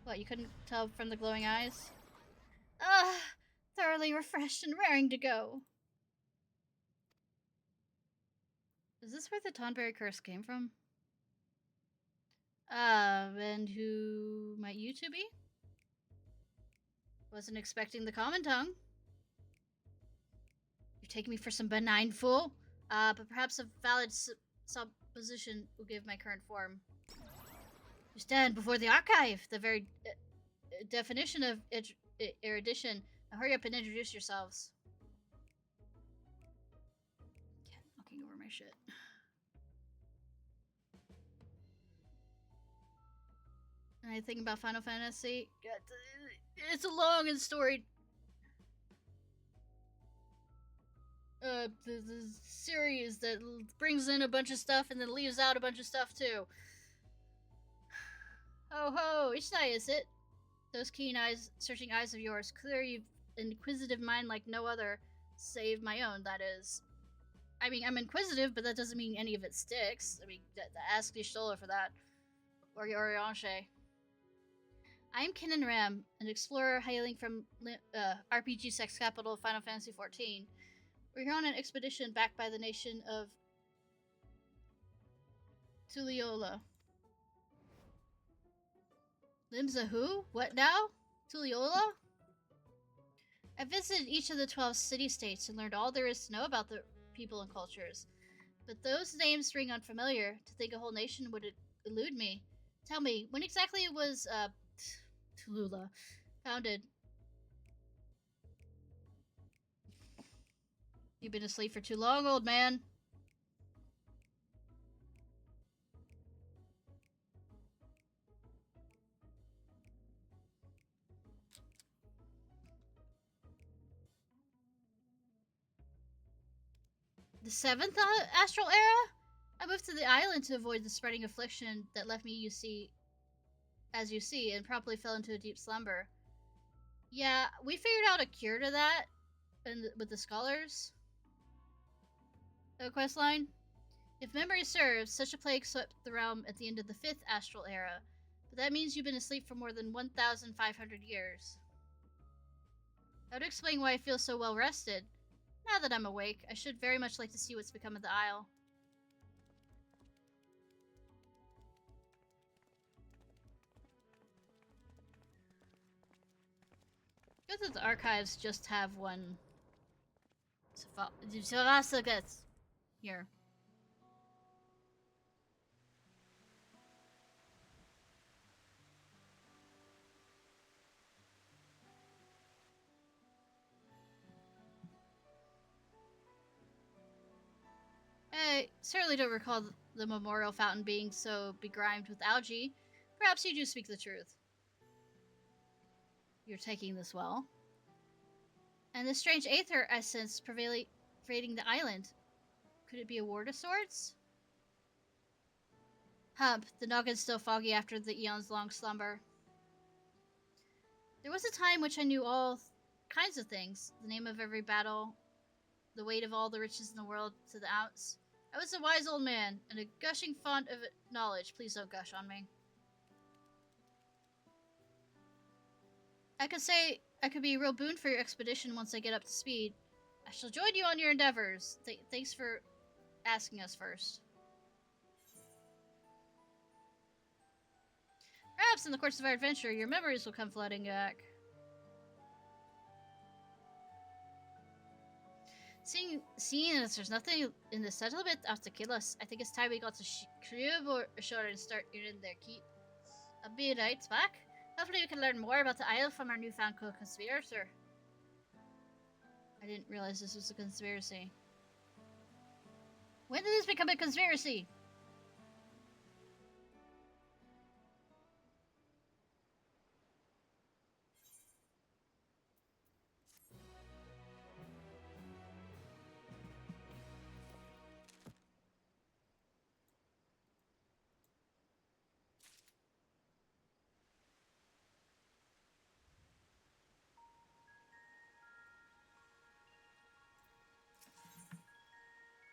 What, you couldn't tell from the glowing eyes? Ah, thoroughly refreshed and raring to go. Is this where the Tonberry curse came from? And who might you two be? Wasn't expecting the common tongue. You're taking me for some benign fool? But perhaps a valid supposition will give my current form. You stand before the archive, the very definition of erudition. Now hurry up and introduce yourselves. Cat knocking over my shit. Anything about Final Fantasy? It's a long and storied the series that brings in a bunch of stuff and then leaves out a bunch of stuff too. Ho ho, Ishnai is it? Those keen eyes, searching eyes of yours, clear you've an inquisitive mind like no other, save my own, that is. I mean, I'm inquisitive, but that doesn't mean any of it sticks. I mean, ask Y'shtola for that. Or Yorianche. I'm Kin Ram, an explorer hailing from RPG sex capital of Final Fantasy XIV. We're here on an expedition backed by the nation of Tuliola. Limsa who? What now? Tuliola? I visited each of the 12 city-states and learned all there is to know about the people and cultures. But those names ring unfamiliar. To think a whole nation would elude me. Tell me, when exactly was, Tulula founded? You've been asleep for too long, old man. The 7th astral era? I moved to the island to avoid the spreading affliction that left me, as you see, and promptly fell into a deep slumber. Yeah, we figured out a cure to that with the scholars. The quest line? If memory serves, such a plague swept the realm at the end of the 5th astral era. But that means you've been asleep for more than 1,500 years. That would explain why I feel so well rested. Now that I'm awake, I should very much like to see what's become of the Isle. Good that the archives just have one. Here. I certainly don't recall the memorial fountain being so begrimed with algae. Perhaps you do speak the truth. You're taking this well. And this strange aether I sense pervading the island. Could it be a ward of sorts? Hump, the noggin's still foggy after the eon's long slumber. There was a time which I knew all kinds of things. The name of every battle, the weight of all the riches in the world to the ounce. I was a wise old man, and a gushing font of knowledge. Please don't gush on me. I could say I could be a real boon for your expedition once I get up to speed. I shall join you on your endeavors. Thanks for asking us first. Perhaps in the course of our adventure, your memories will come flooding back. Seeing as there's nothing in the settlement out to kill us, I think it's time we got to crib ashore and start earning their keep. I'll be right back. Hopefully we can learn more about the Isle from our newfound co-conspirator. I didn't realize this was a conspiracy. When did this become a conspiracy?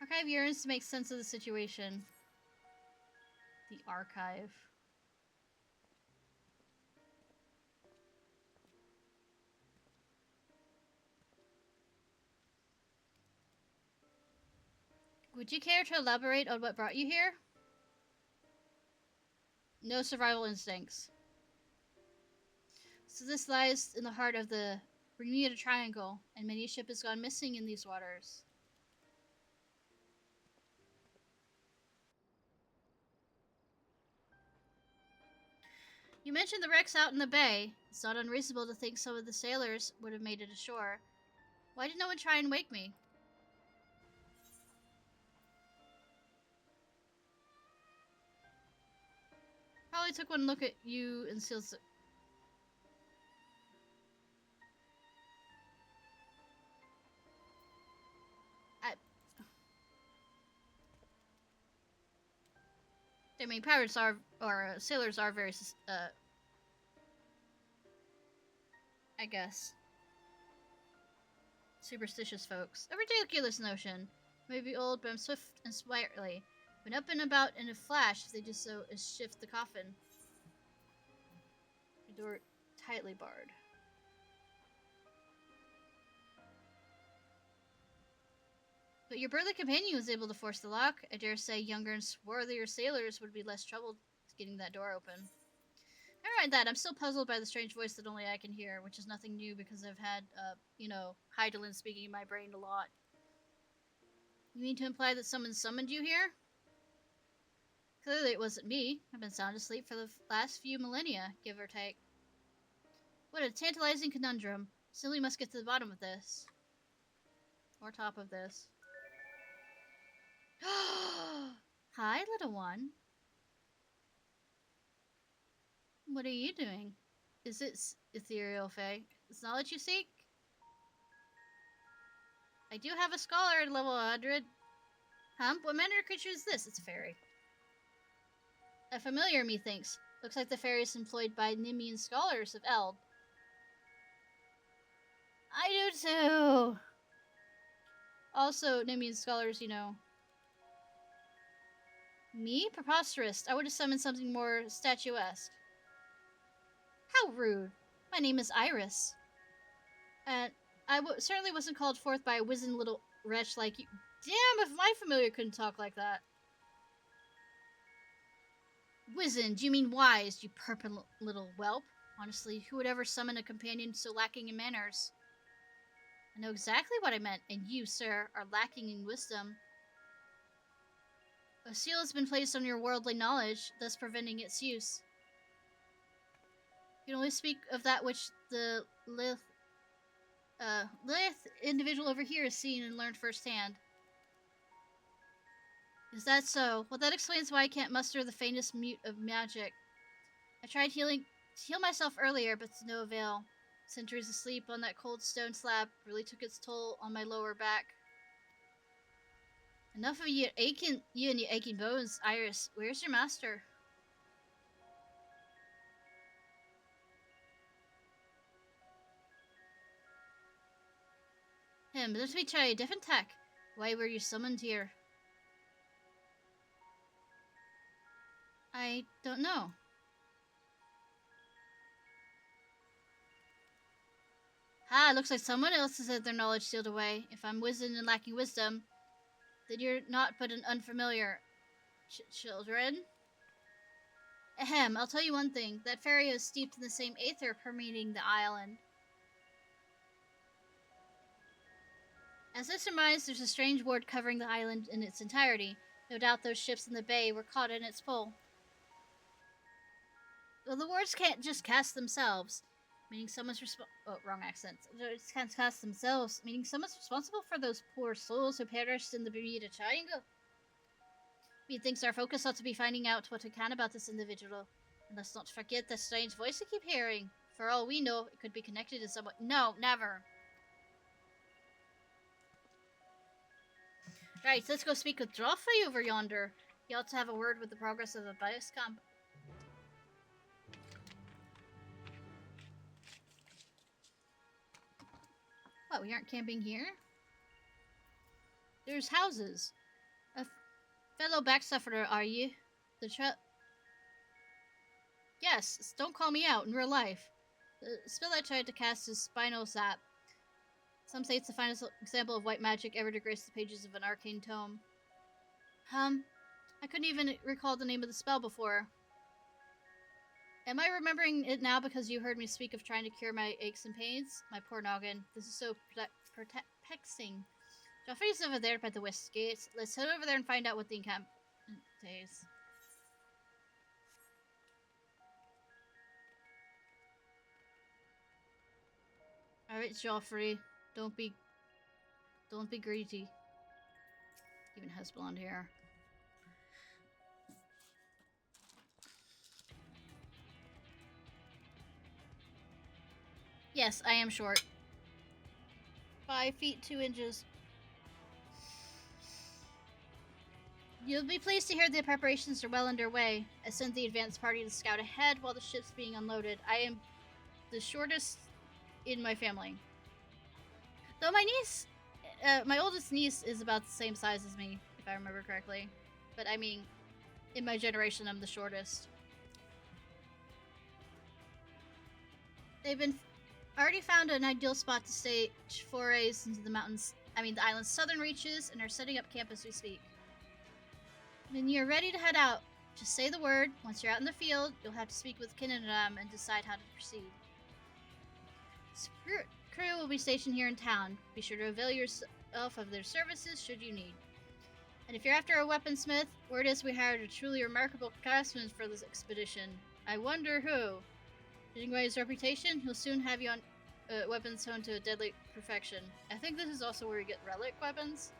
Archive yearns to make sense of the situation. The archive. Would you care to elaborate on what brought you here? No survival instincts. So this lies in the heart of the Bermuda Triangle, and many a ship has gone missing in these waters. You mentioned the wrecks out in the bay. It's not unreasonable to think some of the sailors would have made it ashore. Why did no one try and wake me? Probably took one look at you and seals it. I mean, pirates are, or sailors are very, I guess, superstitious folks. A ridiculous notion. Maybe old, but I'm swift and sprightly. Been up and about in a flash if they just so as shift the coffin. The door tightly barred. But your burly companion was able to force the lock. I dare say younger and swarthier sailors would be less troubled getting that door open. Never mind that, I'm still puzzled by the strange voice that only I can hear, which is nothing new because I've had, Heidelin speaking in my brain a lot. You mean to imply that someone summoned you here? Clearly it wasn't me. I've been sound asleep for the last few millennia, give or take. What a tantalizing conundrum. Still, we must get to the bottom of this. Or top of this. Hi, little one. What are you doing? Is it ethereal, Fae? Is knowledge you seek? I do have a scholar at level 100. What manner of creature is this? It's a fairy. A familiar, methinks. Looks like the fairy is employed by Nimian scholars of Eld. I do too! Also, Nimian scholars, you know. Me? Preposterous. I would have summoned something more statuesque. How rude. My name is Iris. And I certainly wasn't called forth by a wizened little wretch like you. Damn, if my familiar couldn't talk like that. Wizened, you mean wise, you perpin little whelp. Honestly, who would ever summon a companion so lacking in manners? I know exactly what I meant, and you, sir, are lacking in wisdom. A seal has been placed on your worldly knowledge, thus preventing its use. You can only speak of that which the Lith individual over here has seen and learned firsthand. Is that so? Well, that explains why I can't muster the faintest mute of magic. I tried to heal myself earlier, but to no avail. Centuries of sleep on that cold stone slab really took its toll on my lower back. Enough of you and your aching bones, Iris. Where's your master? Let me try a different tack. Why were you summoned here? I don't know. Looks like someone else has had their knowledge sealed away. If I'm wizened and lacking wisdom, then you're not but an unfamiliar children. I'll tell you one thing. That fairy is steeped in the same aether permeating the island. As I surmise, there's a strange ward covering the island in its entirety. No doubt those ships in the bay were caught in its pull. Well, the wards can't just cast themselves, meaning someone's wrong accent. They just can't cast themselves, meaning someone's responsible for those poor souls who perished in the Bermuda Triangle. Methinks our focus ought to be finding out what we can about this individual. And let's not forget the strange voice we keep hearing. For all we know, it could be connected in some way. No, never. Right, let's go speak with Joffrey over yonder. He ought to have a word with the progress of the bias camp. What, we aren't camping here? There's houses. A fellow backsufferer, are you? Yes, don't call me out in real life. The spell I tried to cast is Spinal Zap. Some say it's the finest example of white magic ever to grace the pages of an arcane tome. I couldn't even recall the name of the spell before. Am I remembering it now because you heard me speak of trying to cure my aches and pains? My poor noggin. This is so perplexing. Joffrey's over there by the west gate. Let's head over there and find out what the encampment is. Alright, Joffrey. Don't be greedy. Even has blonde hair. Yes, I am short. 5 feet 2 inches. You'll be pleased to hear the preparations are well underway. I sent the advance party to scout ahead while the ship's being unloaded. I am the shortest in my family. Though my oldest niece is about the same size as me, if I remember correctly. But I mean, in my generation, I'm the shortest. They've already found an ideal spot to stage forays into the mountains the island's southern reaches, and are setting up camp as we speak. When you're ready to head out, just say the word. Once you're out in the field, you'll have to speak with Kinadam and decide how to proceed. Spirit crew will be stationed here in town. Be sure to avail yourself of their services should you need. And if you're after a weaponsmith, word is we hired a truly remarkable craftsman for this expedition. I wonder who. Judging by his reputation, he'll soon have you on weapons honed to a deadly perfection. I think this is also where you get relic weapons.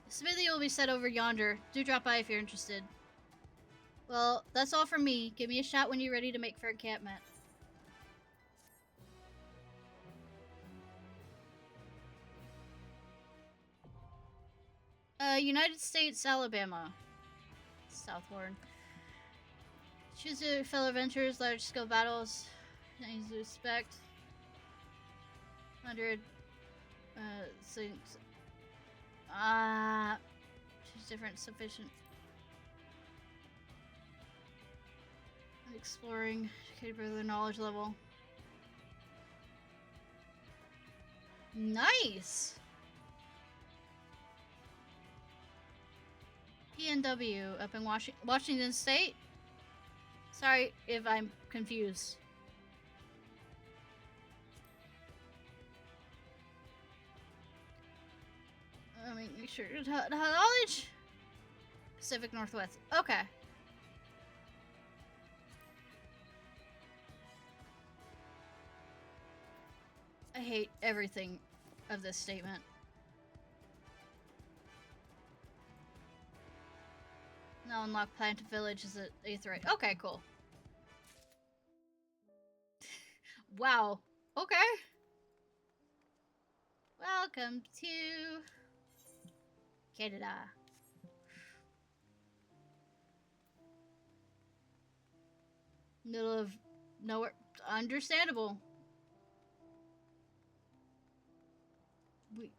The smithy will be set over yonder. Do drop by if you're interested. Well, that's all from me. Give me a shout when you're ready to make for encampment. United States, Alabama. Southhorn. Choose your fellow adventurers, large-scale battles. Things to expect. 100. Choose different, sufficient. Exploring, educated by their knowledge level. Nice! PNW up in Washington State? Sorry if I'm confused. Let me make sure. Knowledge? Pacific Northwest. Okay. I hate everything of this statement. Now unlock Plant Village is at 8th rate. Okay, cool. Wow. Okay. Welcome to Canada. Middle of nowhere. Understandable.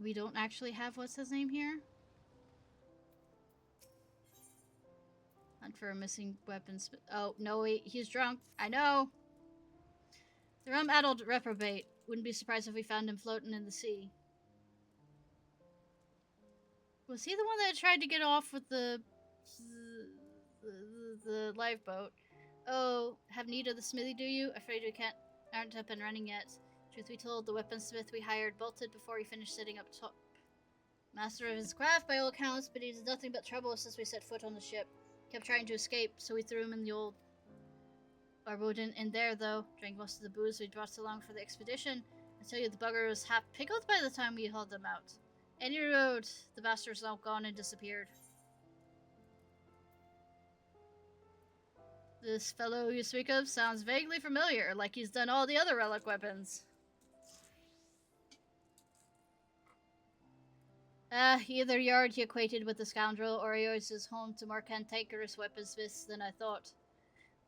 We don't actually have what's his name here? Hunt for a missing weapons. Oh, no, he's drunk. I know. The rum-addled reprobate. Wouldn't be surprised if we found him floating in the sea. Was he the one that tried to get off with the lifeboat? Oh, have need of the smithy, do you? Afraid we aren't up and running yet. Truth be told, the weaponsmith we hired bolted before he finished setting up top. Master of his craft by all accounts, but he's nothing but trouble since we set foot on the ship. Kept trying to escape, so we threw him in the old barboat in there, though. Drank most of the booze we brought along for the expedition. I tell you, the bugger was half pickled by the time we hauled them out. Any road, the bastard's now gone and disappeared. This fellow you speak of sounds vaguely familiar, like he's done all the other relic weapons. Either yard he equated with the scoundrel, or he owes his home to more cantankerous weaponsmiths than I thought.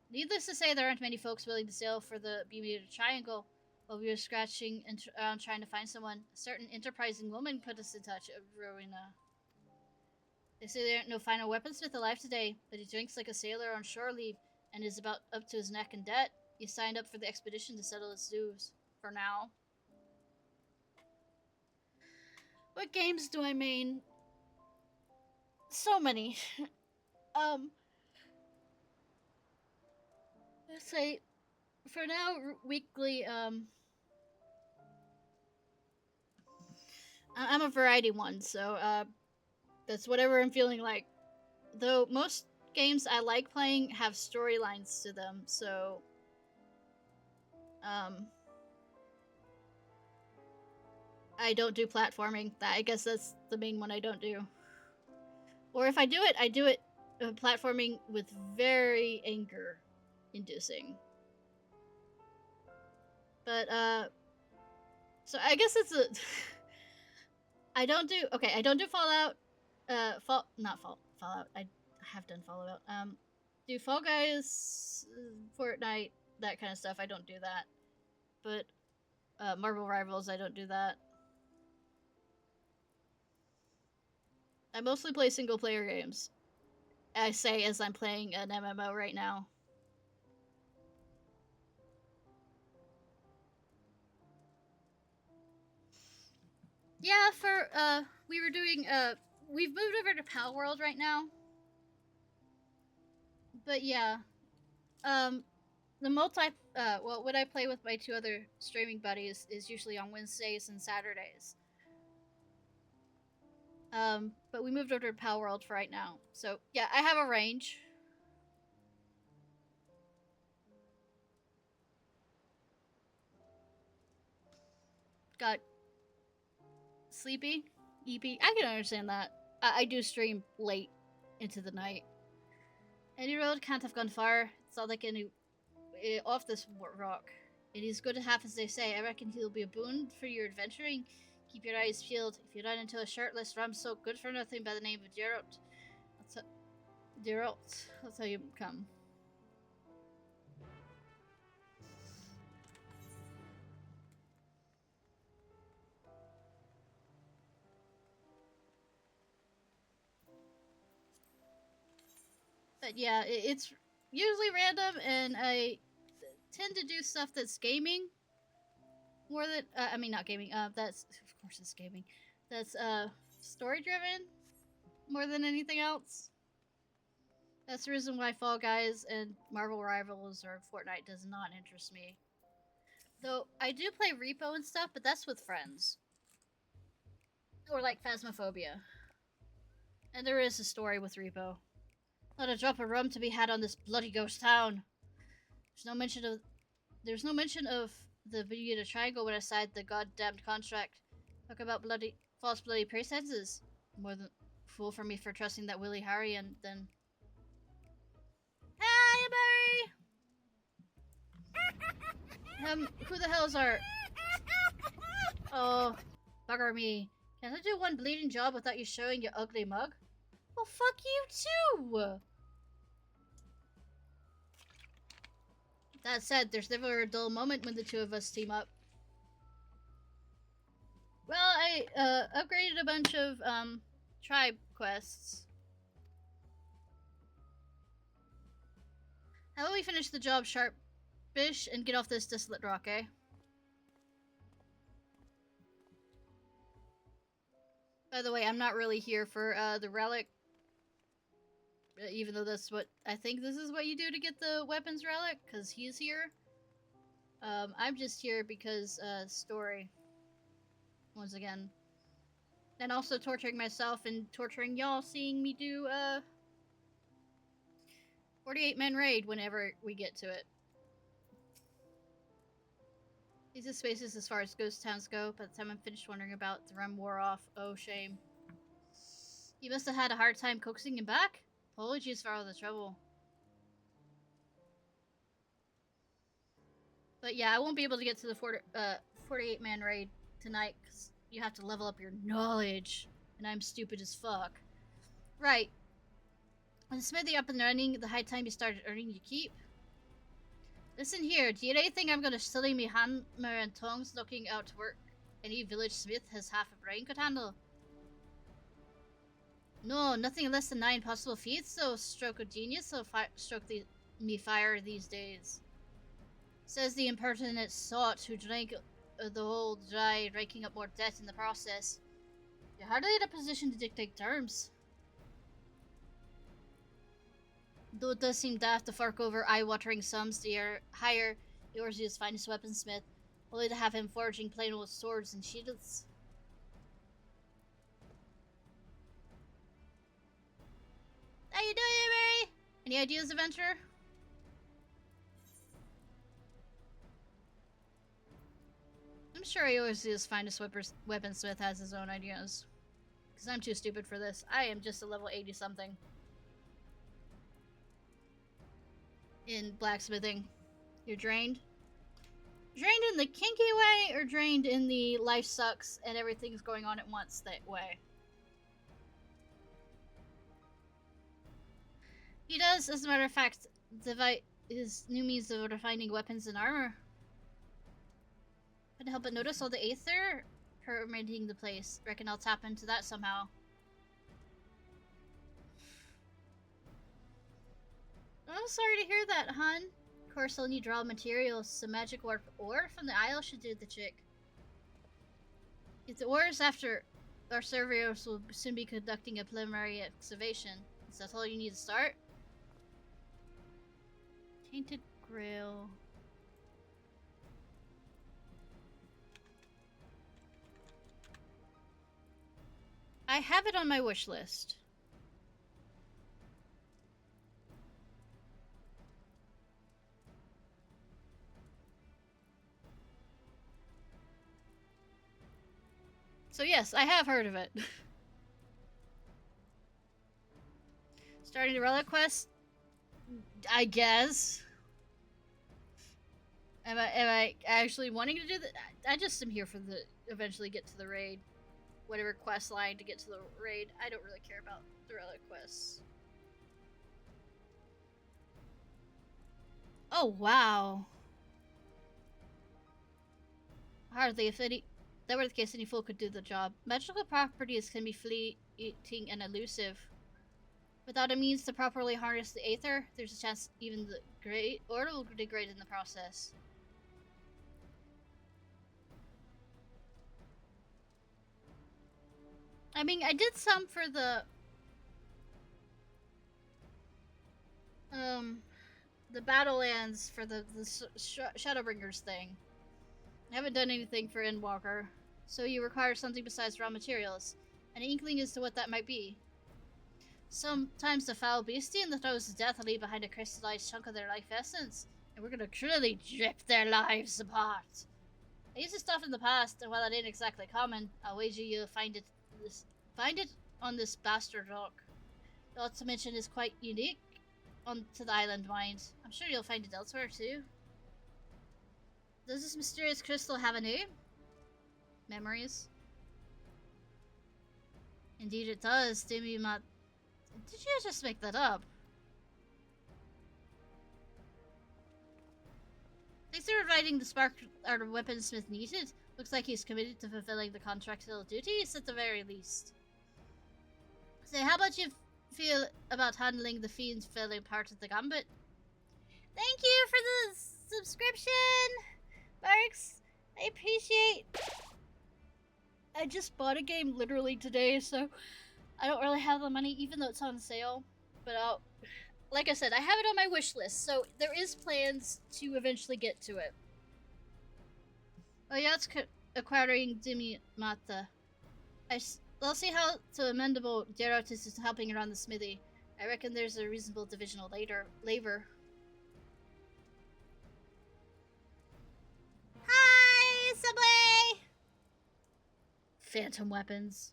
Needless to say, there aren't many folks willing to sail for the Bermuda Triangle. While we were scratching around trying to find someone, a certain enterprising woman put us in touch of Rowena. They say there ain't no final weaponsmith alive today, but he drinks like a sailor on shore leave and is about up to his neck in debt. He signed up for the expedition to settle his dues. For now. What games do I main? So many. Let's say, for now, weekly, I'm a variety one, so, that's whatever I'm feeling like. Though most games I like playing have storylines to them, so, I don't do platforming. I guess that's the main one I don't do. Or if I do it platforming with very anger-inducing. But, so I guess it's a... I don't do Fallout, Fallout, I have done Fallout, do Fall Guys, Fortnite, that kind of stuff, I don't do that. But, Marvel Rivals, I don't do that. I mostly play single-player games. I say as I'm playing an MMO right now. Yeah, we were doing, we've moved over to Pal World right now. But yeah, the well, what I play with my 2 other streaming buddies is usually on Wednesdays and Saturdays. But we moved over to Pal World for right now. So yeah, I have a range. Got sleepy, EP. I can understand that. I do stream late into the night. Any road can't have gone far. It's not like any off this rock. It is good to have, as they say. I reckon he'll be a boon for your adventuring. Keep your eyes peeled. If you run into a shirtless rum so good for nothing by the name of Geralt, that's how you come. But yeah, it's usually random, and I tend to do stuff that's gaming more than I mean not gaming. That's of course it's gaming. That's story driven more than anything else. That's the reason why Fall Guys and Marvel Rivals or Fortnite does not interest me. Though I do play Repo and stuff, but that's with friends. Or like Phasmophobia. And there is a story with Repo. Not a drop of rum to be had on this bloody ghost town. There's no mention of the Bermuda Triangle when I signed the goddamned contract. Talk about false bloody pretenses. More than fool for me for trusting that Willie Harry and then. Hi, Barry. Who the hell's our? Oh, bugger me! Can I do one bleeding job without you showing your ugly mug? Well, fuck you too. That said, there's never a dull moment when the 2 of us team up. Well, I upgraded a bunch of tribe quests. How about we finish the job sharpish and get off this desolate rock, eh? By the way, I'm not really here for the relic. Even though that's what I think this is what you do to get the weapons relic, because he's here. I'm just here because story. Once again. And also torturing myself and torturing y'all seeing me do 48-man raid whenever we get to it. These are spaces as far as ghost towns go. By the time I'm finished wondering about the rum wore off. Oh, shame. You must have had a hard time coaxing him back? Apologies for all the trouble. But yeah, I won't be able to get to the 48-man raid tonight because you have to level up your knowledge, and I'm stupid as fuck. Right. With the smithy up and running, the high time you started earning your keep. Listen here, do you really think I'm gonna study me hammer and tongs looking out to work any village smith has half a brain could handle? No, nothing less than 9 possible feats, so stroke of genius, so me fire these days. Says the impertinent sot who drank the whole dry, raking up more debt in the process. You're hardly in a position to dictate terms. Though it does seem daft to fork over eye-watering sums to hire Eorzea's finest weaponsmith, only to have him forging plain old swords and shields. How you doing, Mary? Any ideas, adventurer? I'm sure Eorzea's finest weaponsmith has his own ideas. Because I'm too stupid for this. I am just a level 80-something. In blacksmithing. You're drained? Drained in the kinky way, or drained in the life sucks and everything's going on at once that way? He does, as a matter of fact, develop his new means of refining weapons and armor. Couldn't help but notice all the aether permeating the place. Reckon I'll tap into that somehow. Oh, sorry to hear that, hun. Of course, I'll need raw materials. Some magic ore from the Isle should do the trick. It's orders after our surveyors will soon be conducting a preliminary excavation. Is that all you need to start? Tainted Grail. I have it on my wish list. So yes, I have heard of it. Starting the relic quest? I guess. Am I actually wanting to do that? I just am here for the eventually get to the raid. Whatever quest line to get to the raid. I don't really care about the relic quests. Oh wow. Hardly, if any that were the case, any fool could do the job. Magical properties can be fleeting and elusive. Without a means to properly harness the aether, there's a chance even the great order will degrade in the process. I mean, I did some for the Battlelands for the Shadowbringers thing. I haven't done anything for Endwalker, so you require something besides raw materials. An inkling as to what that might be. Sometimes the foul beastie in the throes of death leave behind a crystallized chunk of their life essence, and we're gonna truly rip their lives apart. I used this stuff in the past, and while it ain't exactly common, I'll wager you'll find it on this bastard rock. Not to mention it's quite unique onto the island mind. I'm sure you'll find it elsewhere too. Does this mysterious crystal have a name? Memories? Indeed it does. Did you just make that up? Thanks for providing the spark our weaponsmith needed. Looks like he's committed to fulfilling the contractual duties at the very least. So how about you feel about handling the fiend's filling part of the gambit? Thank you for the subscription, Barks. I appreciate. I just bought a game literally today, so I don't really have the money, even though it's on sale. But like I said, I have it on my wish list, so there is plans to eventually get to it. Oh yeah, it's acquiring Dimimata. I'll see how to amendable Deratus is helping around the smithy. I reckon there's a reasonable divisional labor. Hi, Subway! Phantom weapons.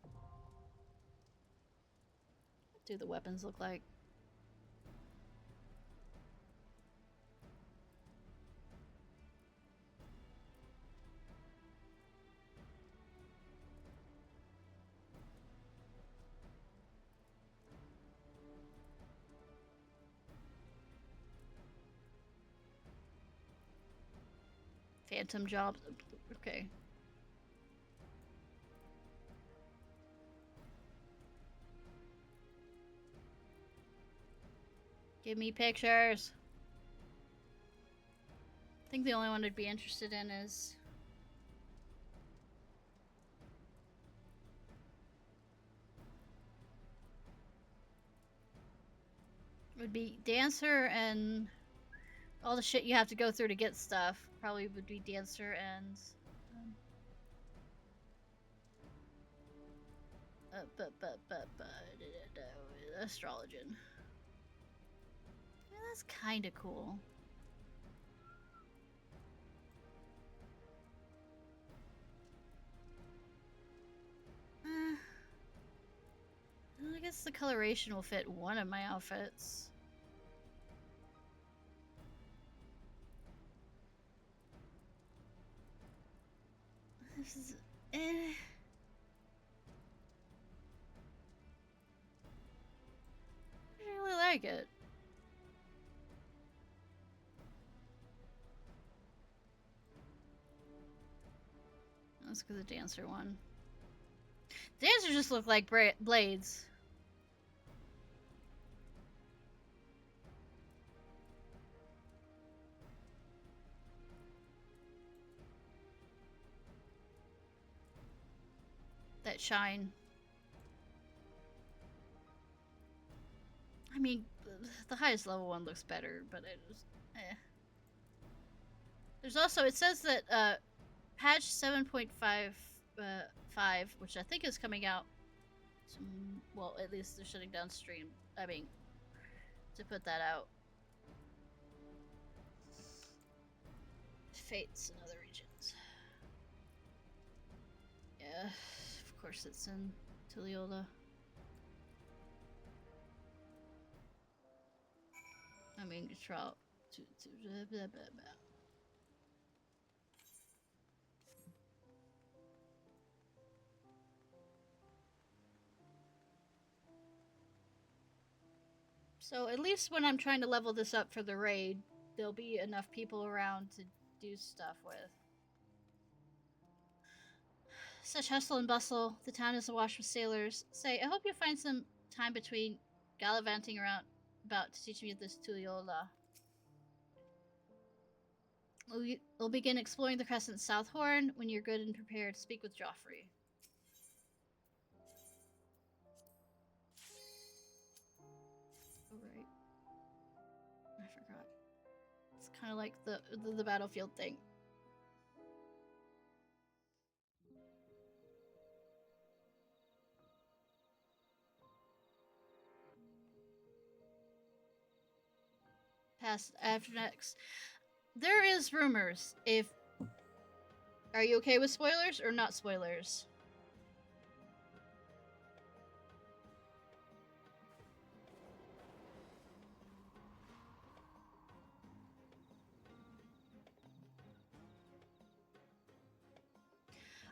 What do the weapons look like? Phantom jobs. Okay. Give me pictures. I think the only one I'd be interested in is... would be Dancer and all the shit you have to go through to get stuff. Probably would be Dancer and Astrologian. Yeah, that's kind of cool. I guess the coloration will fit one of my outfits. This is... I really like it. Let's go the Dancer one. Dancer just look like blades. that shine. I mean, the highest level one looks better, but it was, eh. There's also, it says that patch 7.5, which I think is coming out, well, at least they're shutting down stream. I mean, to put that out. Fates in other regions. Yeah, of course it's in Tuliyola. I mean, trial. Blah, blah, blah. So at least when I'm trying to level this up for the raid, there'll be enough people around to do stuff with. Such hustle and bustle. The town is awash with sailors. Say, I hope you find some time between gallivanting around about to teach me this Tuliyola. We'll begin exploring the Crescent's South Horn when you're good and prepared to speak with Joffrey. Oh, right. I forgot. It's kind of like the battlefield thing. Past after next. There is rumors. Are you okay with spoilers or not spoilers?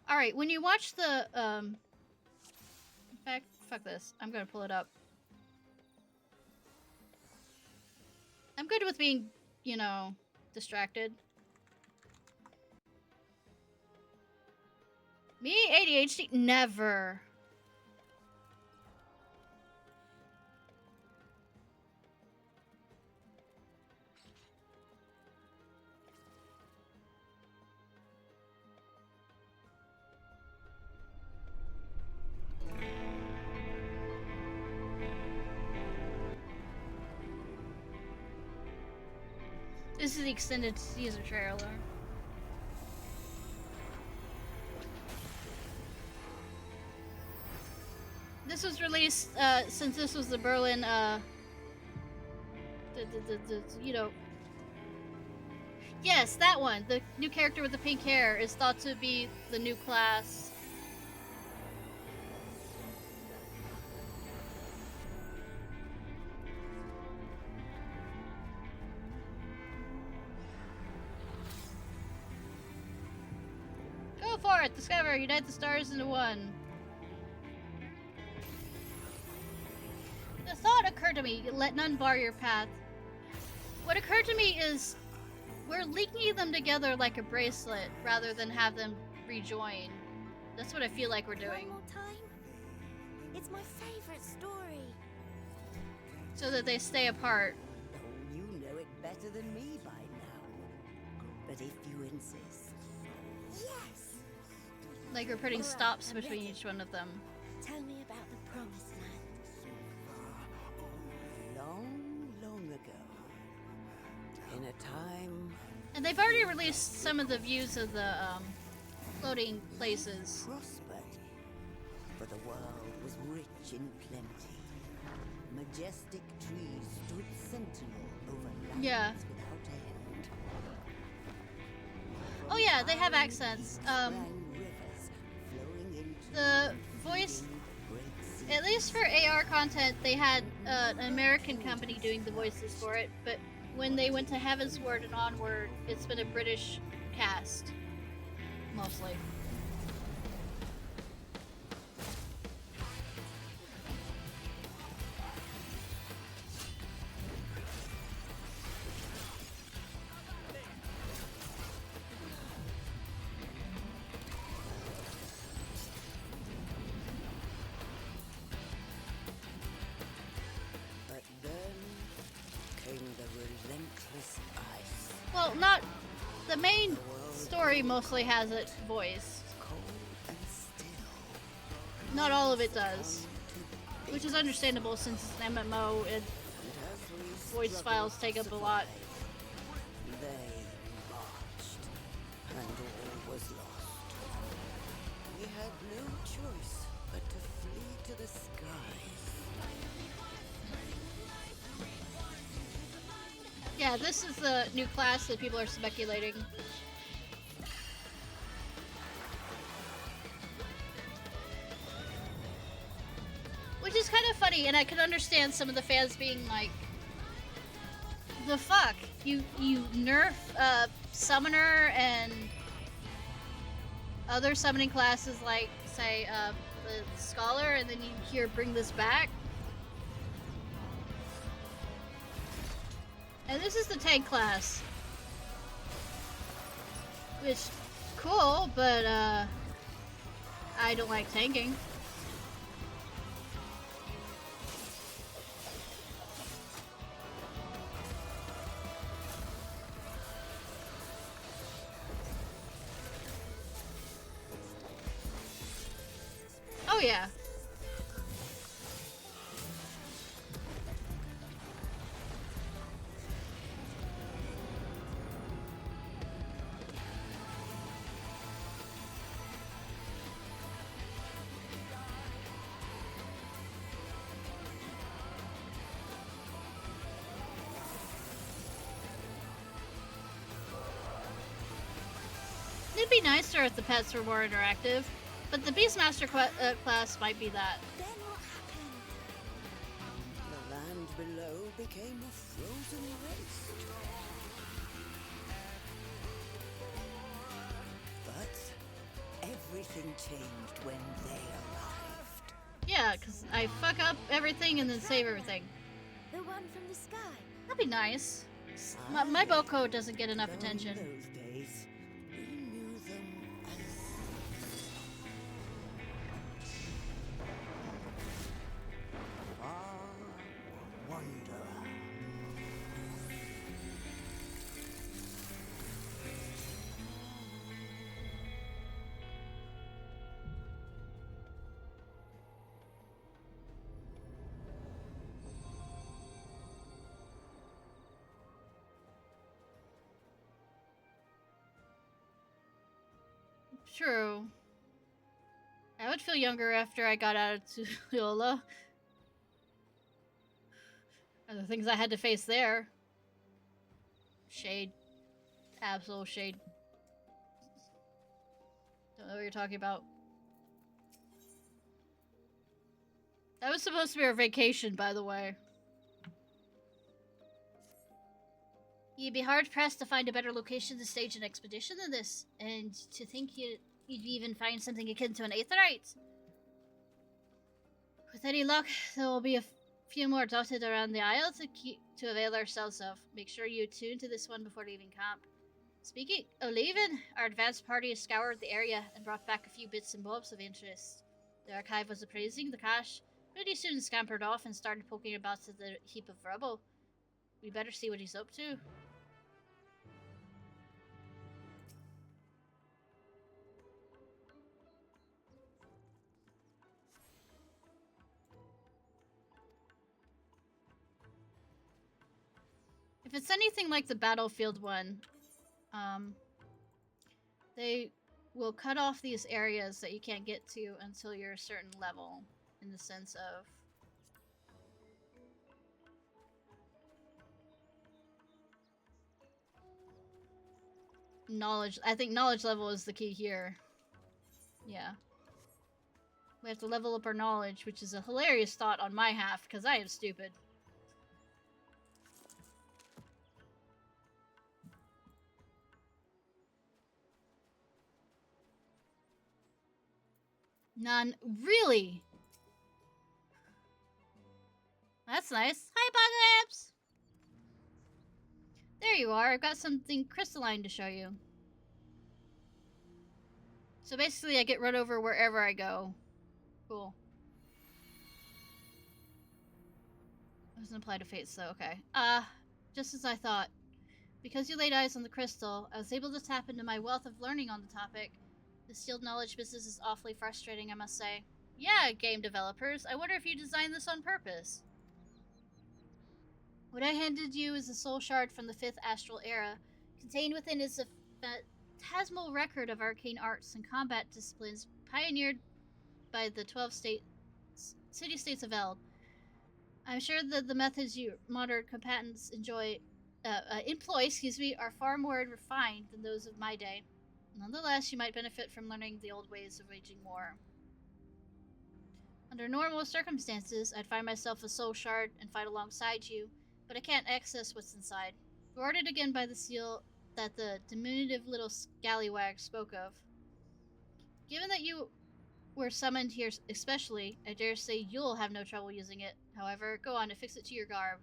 All right, when you watch the in fact, fuck this. I'm going to pull it up. I'm good with being, you know, distracted. Me, ADHD? Never. This is the extended teaser trailer. This was released since this was the Berlin, you know. Yes, that one. The new character with the pink hair is thought to be the new class. Go for it! Discover! Unite the stars into one. The thought occurred to me, let none bar your path. What occurred to me is we're linking them together like a bracelet rather than have them rejoin. That's what I feel like we're doing. One more time? It's my favorite story. So that they stay apart. Oh, you know it better than me by now. But if you insist. Yes! Like we're putting Alright, stops I'm between ready. each one of them. Tell me about the promised land. Long, long ago. In a time And they've already released some of the views of the floating places. prospered. For the world was rich in plenty. Majestic trees stood sentinel over lands Yeah. without end. Oh yeah, they have accents. Sprang rivers flowing into The voice, great seas. at least for AR content, they had an American company doing the voices for it, but when they went to Heavensward and Onward, it's been a British cast. Mostly. But then came the relentless ice. Well, not... The main story mostly has its voice. Cold and still. not all of it does. Which is understandable since it's an MMO and voice files take up a lot. They marched, and all was lost. We had no choice but to flee to the skies. Yeah, this is the new class that people are speculating. Which is kind of funny, and I can understand some of the fans being like, the fuck? You nerf Summoner and other summoning classes like, say, the Scholar, and then you here bring this back? And this is the tank class. Which, cool, but I don't like tanking. Oh yeah. It'd be nicer if the pets were more interactive, but the Beastmaster class might be that. Then what happened? The land below became a frozen waste. But everything changed when they arrived. Yeah, because I fuck up everything and then save everything. The one from the sky. That'd be nice. My bow code doesn't get enough attention. In those days, we knew them as far wanderer. True. I would feel younger after I got out of Tuola. And the things I had to face there. Shade. Absolute shade. Don't know what you're talking about. That was supposed to be our vacation, by the way. You'd be hard-pressed to find a better location to stage an expedition than this, and to think you'd even find something akin to an aetheryte. With any luck, there will be a few more dotted around the isle to avail ourselves of. Make sure you tune to this one before leaving camp. Speaking of leaving, our advanced party has scoured the area and brought back a few bits and bobs of interest. The archive was appraising the cache, pretty soon scampered off and started poking about to the heap of rubble. We better see what he's up to. If it's anything like the Battlefield one, they will cut off these areas that you can't get to until you're a certain level, in the sense of knowledge. I think knowledge level is the key here. Yeah. We have to level up our knowledge, which is a hilarious thought on my half, because I am stupid. None. Really? That's nice. Hi, Apocalypse! There you are. I've got something crystalline to show you. So basically, I get run over wherever I go. Cool. Doesn't apply to fates, though. Okay. Just as I thought. Because you laid eyes on the crystal, I was able to tap into my wealth of learning on the topic. The sealed knowledge business is awfully frustrating, I must say. Yeah, game developers. I wonder if you designed this on purpose. What I handed you is a soul shard from the 5th astral era. Contained within is a phantasmal record of arcane arts and combat disciplines pioneered by the 12 city-states of Eld. I'm sure that the methods you modern combatants employ, are far more refined than those of my day. Nonetheless, you might benefit from learning the old ways of waging war. Under normal circumstances, I'd find myself a soul shard and fight alongside you, but I can't access what's inside. Guarded again by the seal that the diminutive little scallywag spoke of. Given that you were summoned here especially, I dare say you'll have no trouble using it. However, go on, affix it to your garb.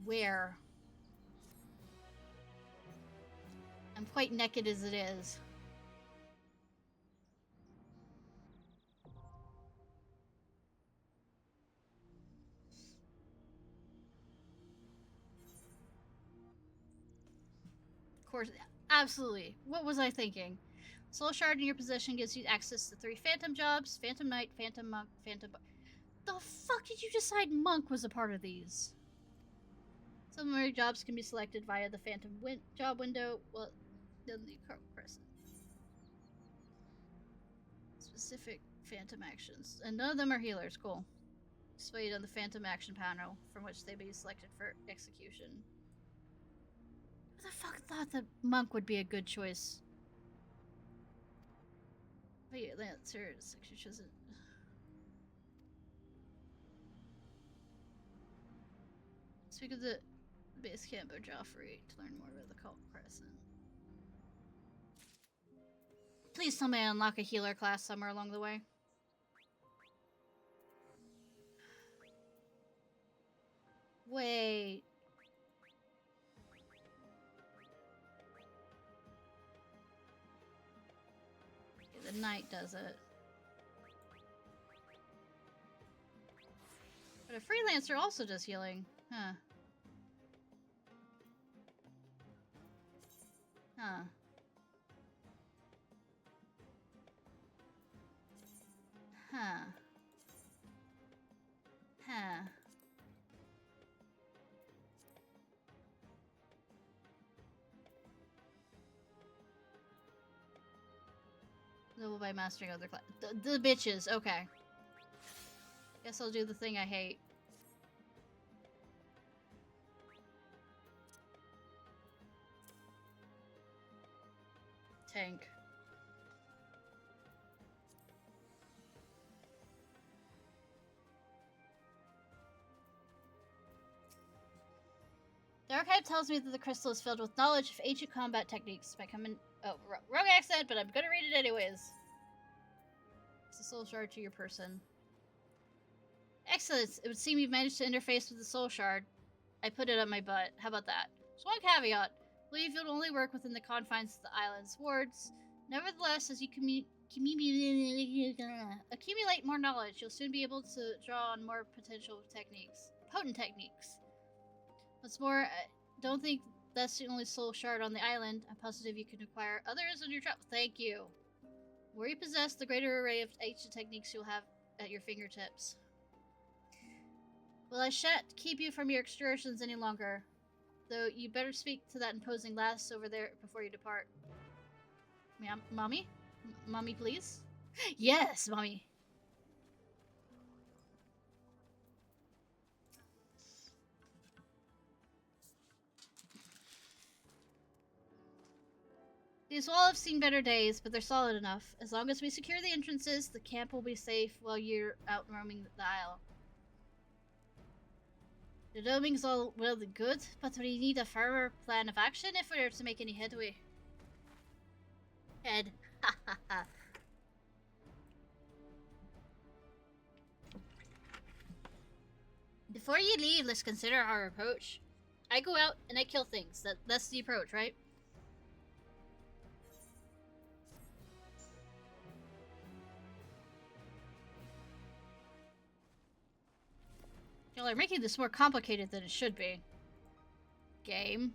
Where? I'm quite naked as it is. Of course, absolutely. What was I thinking? Soul Shard in your possession gives you access to 3 Phantom jobs: Phantom Knight, Phantom Monk, Phantom... The fuck did you decide Monk was a part of these? Some of your jobs can be selected via the Phantom job window, well, then the Occult Crescent. Specific Phantom actions. And none of them are healers. Cool. Displayed on the Phantom action panel, from which they be selected for execution. Who the fuck thought that Monk would be a good choice? Wait, Lancer, section chosen. Speak of the base camp of Joffrey to learn more about the Occult Crescent. Please tell me I unlock a healer class somewhere along the way. Wait. Okay, the knight does it. But a freelancer also does healing. Huh. Huh. Huh. Huh. Level by mastering other class. The bitches, okay. Guess I'll do the thing I hate. Tank. The archive tells me that the crystal is filled with knowledge of ancient combat techniques. Might come in. Oh, wrong accent, but I'm gonna read it anyways. It's a soul shard to your person. Excellent. It would seem you've managed to interface with the soul shard. I put it up my butt. How about that? Just one caveat. I believe it will only work within the confines of the island's wards. Nevertheless, as you accumulate more knowledge, you'll soon be able to draw on more potent techniques. What's more, I don't think that's the only soul shard on the island. I'm positive you can acquire others on your travel. Thank you. The more you possess, the greater array of ancient techniques you'll have at your fingertips. Well, I shan't keep you from your excursions any longer. Though you better speak to that imposing lass over there before you depart. Mommy? Mommy, please? Yes, Mommy! These walls have seen better days, but they're solid enough. As long as we secure the entrances, the camp will be safe while you're out roaming the isle. The roaming's all well and good, but we need a firmer plan of action if we're to make any headway. Head. Ha ha ha. Before you leave, let's consider our approach. I go out and I kill things. That's the approach, right? Y'all are making this more complicated than it should be. Game.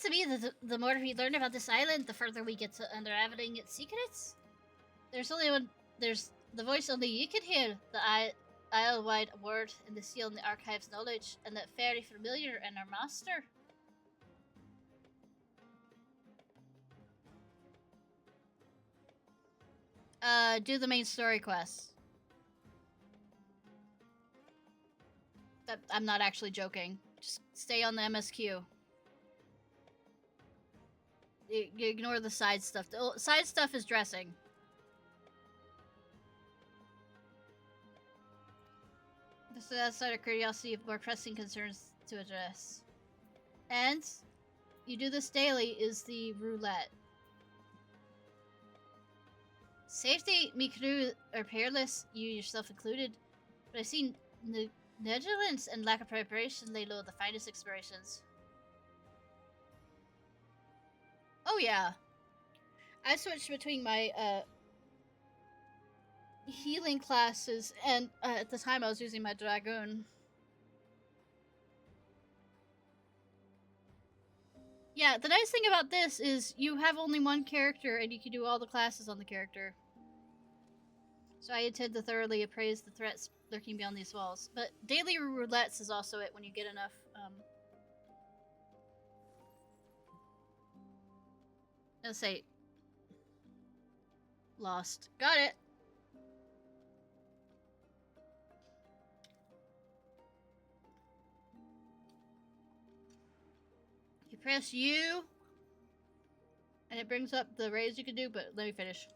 to me that the more we learn about this island, the further we get to unraveling its secrets. There's the voice only you can hear, the isle-wide word and the seal in the archive's knowledge, and that very familiar in our master. Do the main story quests. I'm not actually joking. Just stay on the MSQ. You ignore the side stuff. The side stuff is dressing. This is outside of curiosity of more pressing concerns to address. And you do this daily is the roulette. Safety, me crew are peerless, you yourself included, but I've seen negligence and lack of preparation lay low the finest explorations. Oh yeah. I switched between my healing classes, and at the time I was using my Dragoon. Yeah, the nice thing about this is you have only one character and you can do all the classes on the character. So I intend to thoroughly appraise the threats lurking beyond these walls. But daily roulettes is also it when you get enough, let's say... Lost. Got it! You press U, and it brings up the raids you can do, but let me finish.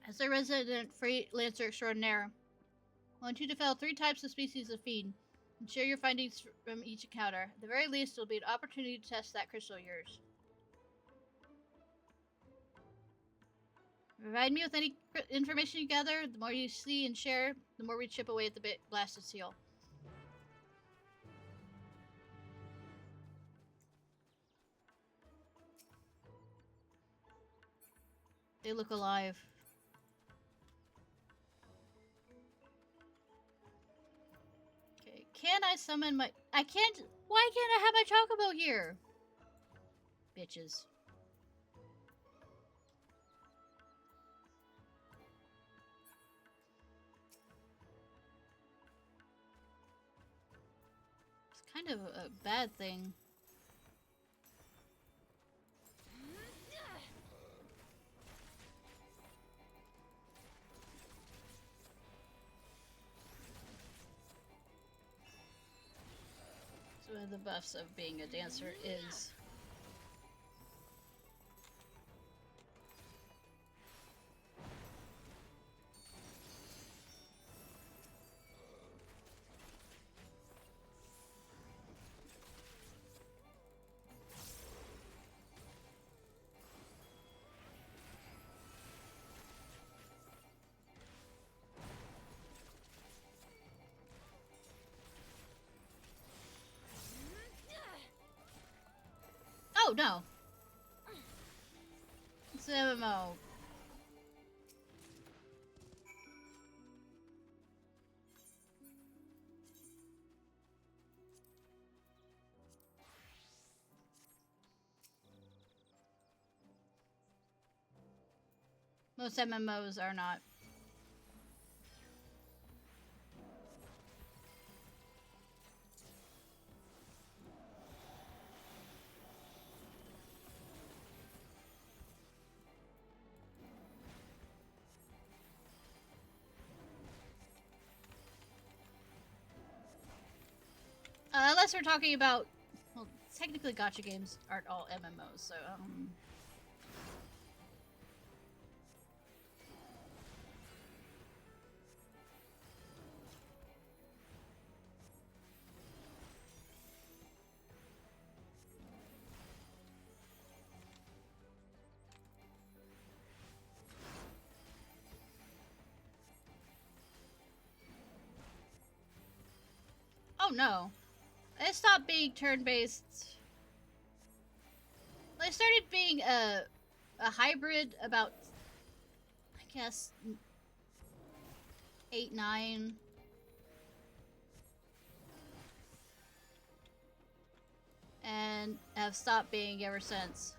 As a resident freelancer extraordinaire, I want you to fill 3 types of species of feed and share your findings from each encounter. At the very least, it'll be an opportunity to test that crystal of yours. Provide me with any information you gather. The more you see and share, the more we chip away at the blasted seal. They look alive. Okay, can I summon my... I can't... Why can't I have my chocobo here? Bitches. It's kind of a bad thing. One of the buffs of being a dancer is oh no. It's an MMO. Most MMOs are not. Unless we're talking about, well, technically gacha games aren't all MMOs, so, oh no. It stopped being turn-based. Well, it started being a hybrid about, I guess, 8, 9. and have stopped being ever since.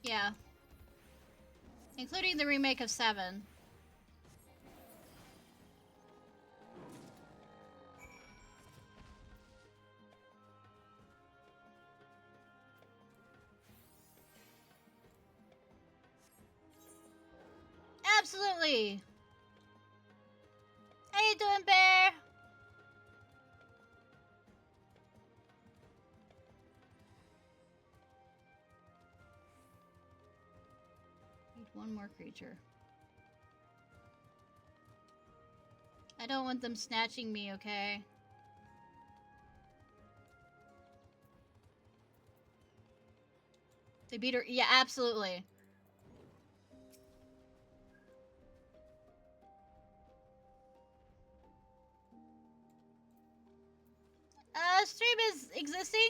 Yeah. Including the remake of 7. Absolutely! How you doing, Bear? Need one more creature. I don't want them snatching me, okay? They beat her. Yeah, absolutely. Stream is existing.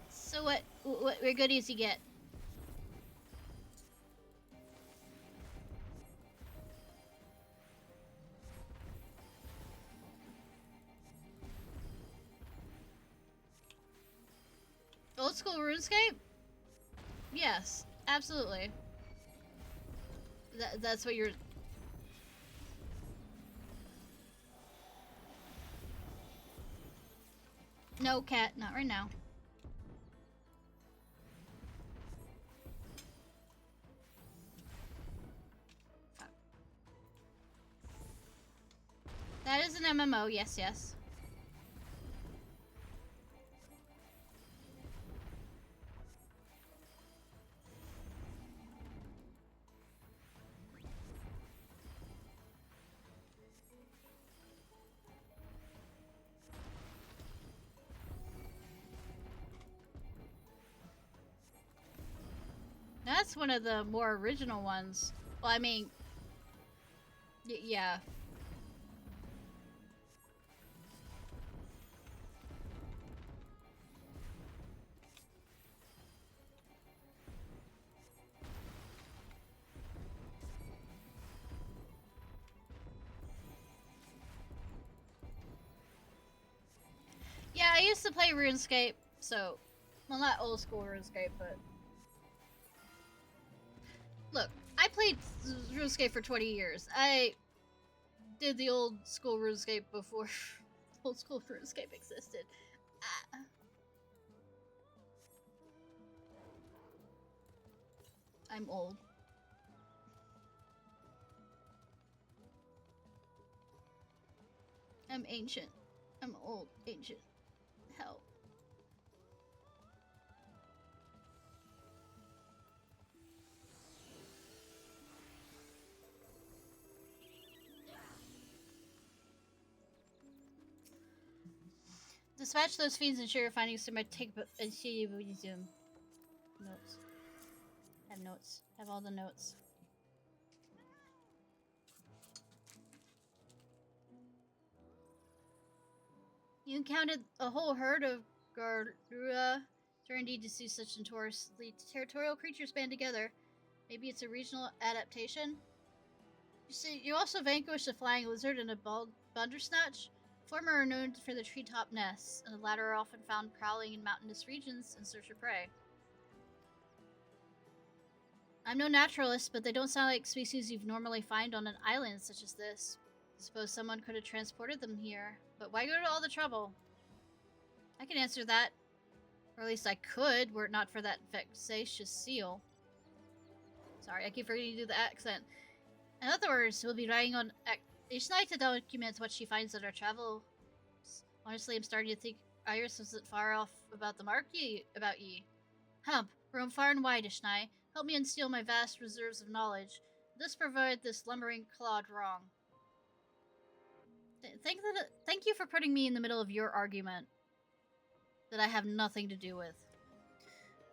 So what goodies you get? Old school RuneScape? Yes, absolutely. That's what you're... No, cat, not right now. That is an MMO, yes, yes. That's one of the more original ones. Well, I mean... yeah. Yeah, I used to play RuneScape, so... Well, not old school RuneScape, but... Look, I played RuneScape for 20 years. I did the old school RuneScape before old school RuneScape existed. I'm old. I'm ancient. I'm old, ancient. Hell. Dispatch those fiends and share your findings to my take and see you zoom. Notes. Have notes. Have all the notes. You encountered a whole herd of Garura. Sure indeed to see such notoriously territorial creatures band together. Maybe it's a regional adaptation? You see, you also vanquished a flying lizard and a bald bundersnatch. Former are known for the treetop nests, and the latter are often found prowling in mountainous regions in search of prey. I'm no naturalist, but they don't sound like species you'd normally find on an island such as this. I suppose someone could have transported them here, but why go to all the trouble? I can answer that. Or at least I could, were it not for that vexatious seal. Sorry, I keep forgetting to do the accent. In other words, we'll be riding on Ishnai to document what she finds on our travels. Honestly, I'm starting to think Iris wasn't far off about the mark about ye. Hump, roam far and wide, Ishnai. Help me unseal my vast reserves of knowledge. This provide this lumbering clod wrong. Thank you for putting me in the middle of your argument. that I have nothing to do with.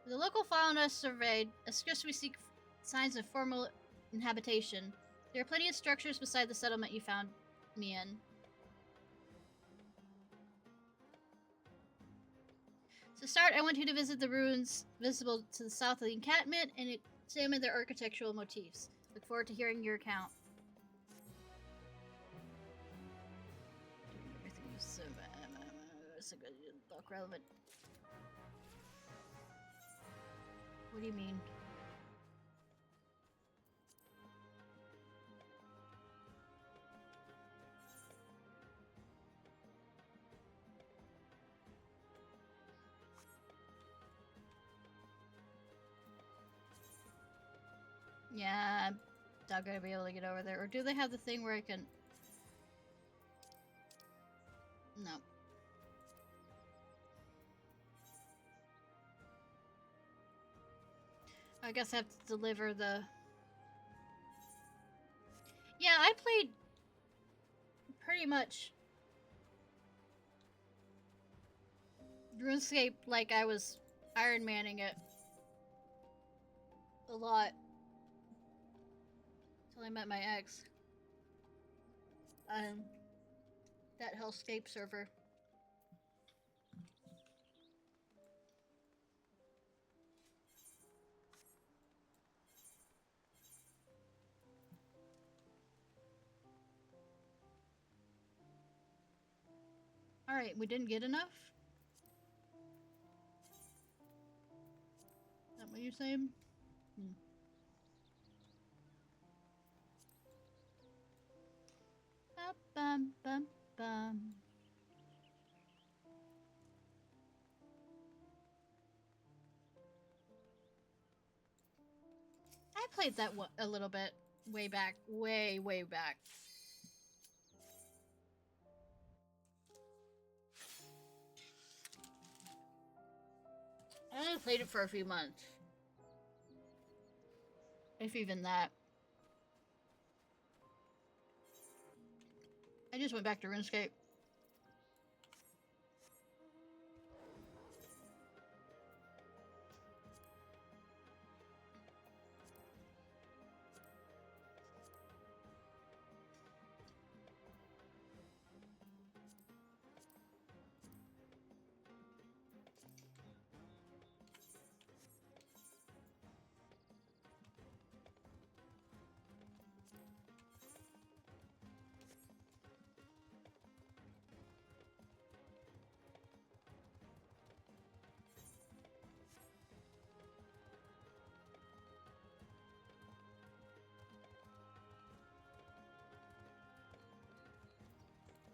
The local fauna surveyed, as we seek signs of formal inhabitation. There are plenty of structures beside the settlement you found me in. To start, I want you to visit the ruins visible to the south of the encampment and examine their architectural motifs. Look forward to hearing your account. Everything is so good. Look relevant. What do you mean? Yeah, I'm not gonna be able to get over there. Or do they have the thing where I can... No. I guess I have to deliver the... Yeah, I played pretty much RuneScape like I was Iron Manning it a lot. Until I met my ex. On that Hellscape server. Alright, we didn't get enough? Is that what you're saying? Bum, bum, bum. I played that a little bit way back. Way back. I only played it for a few months. If even that. I just went back to RuneScape.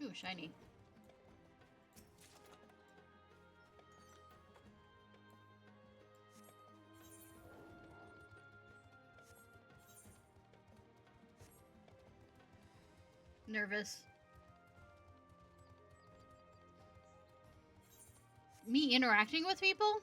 Ooh, shiny. Nervous. Me interacting with people?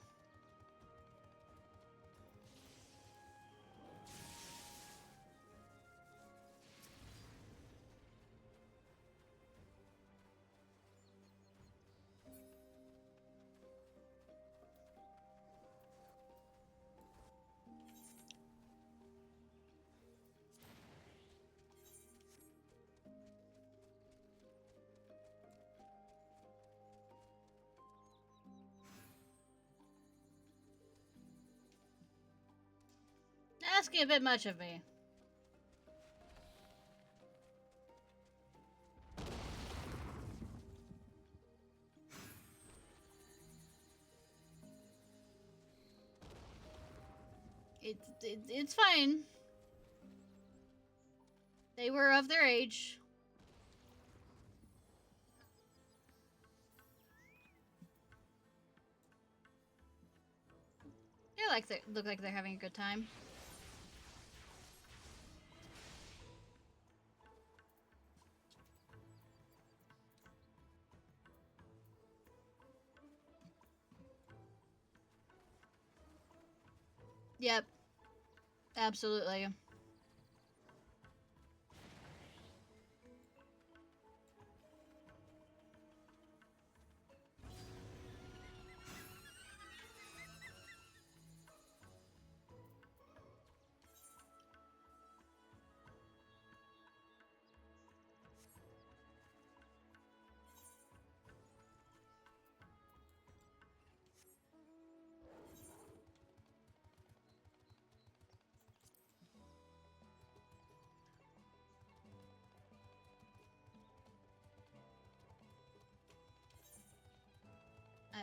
Asking a bit much of me. It's fine. They were of their age. They look like they're having a good time. Yep. Absolutely.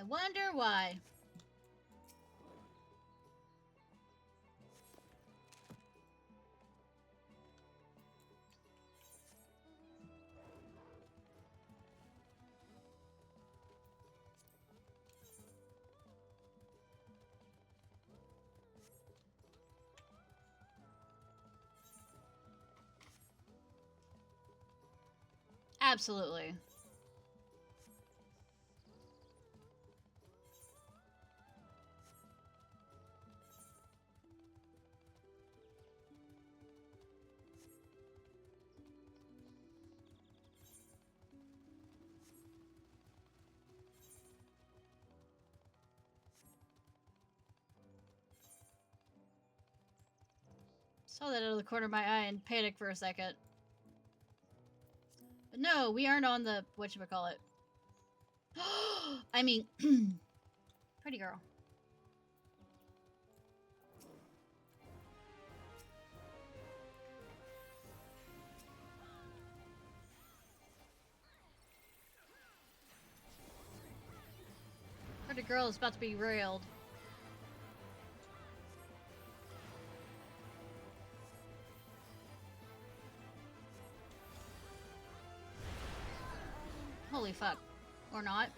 I wonder why. Absolutely. Saw that out of the corner of my eye and panicked for a second. But no, we aren't on the whatchamacallit. I mean, pretty girl. Pretty girl is about to be railed. Holy fuck. Or not.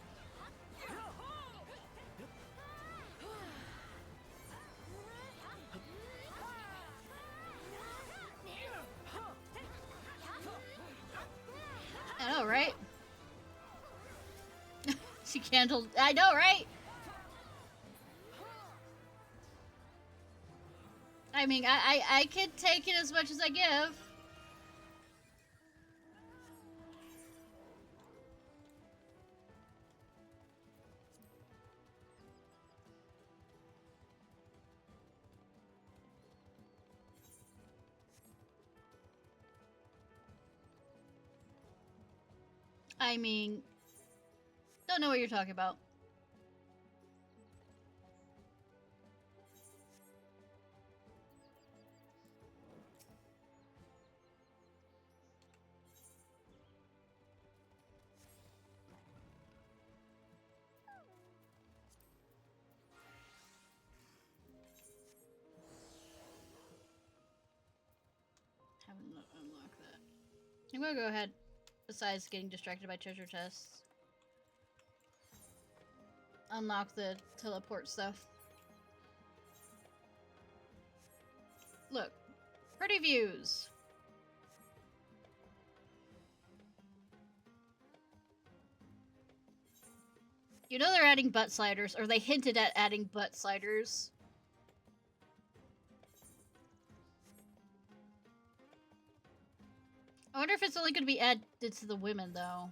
I know, right? She candled. I know, right? I mean, I can take it as much as I give. I mean, don't know what you're talking about. Haven't unlocked that. I'm gonna go ahead, besides getting distracted by treasure chests, unlock the teleport stuff. Look, pretty views. You know they're adding butt sliders, or they hinted at adding butt sliders. I wonder if it's only going to be added to the women, though.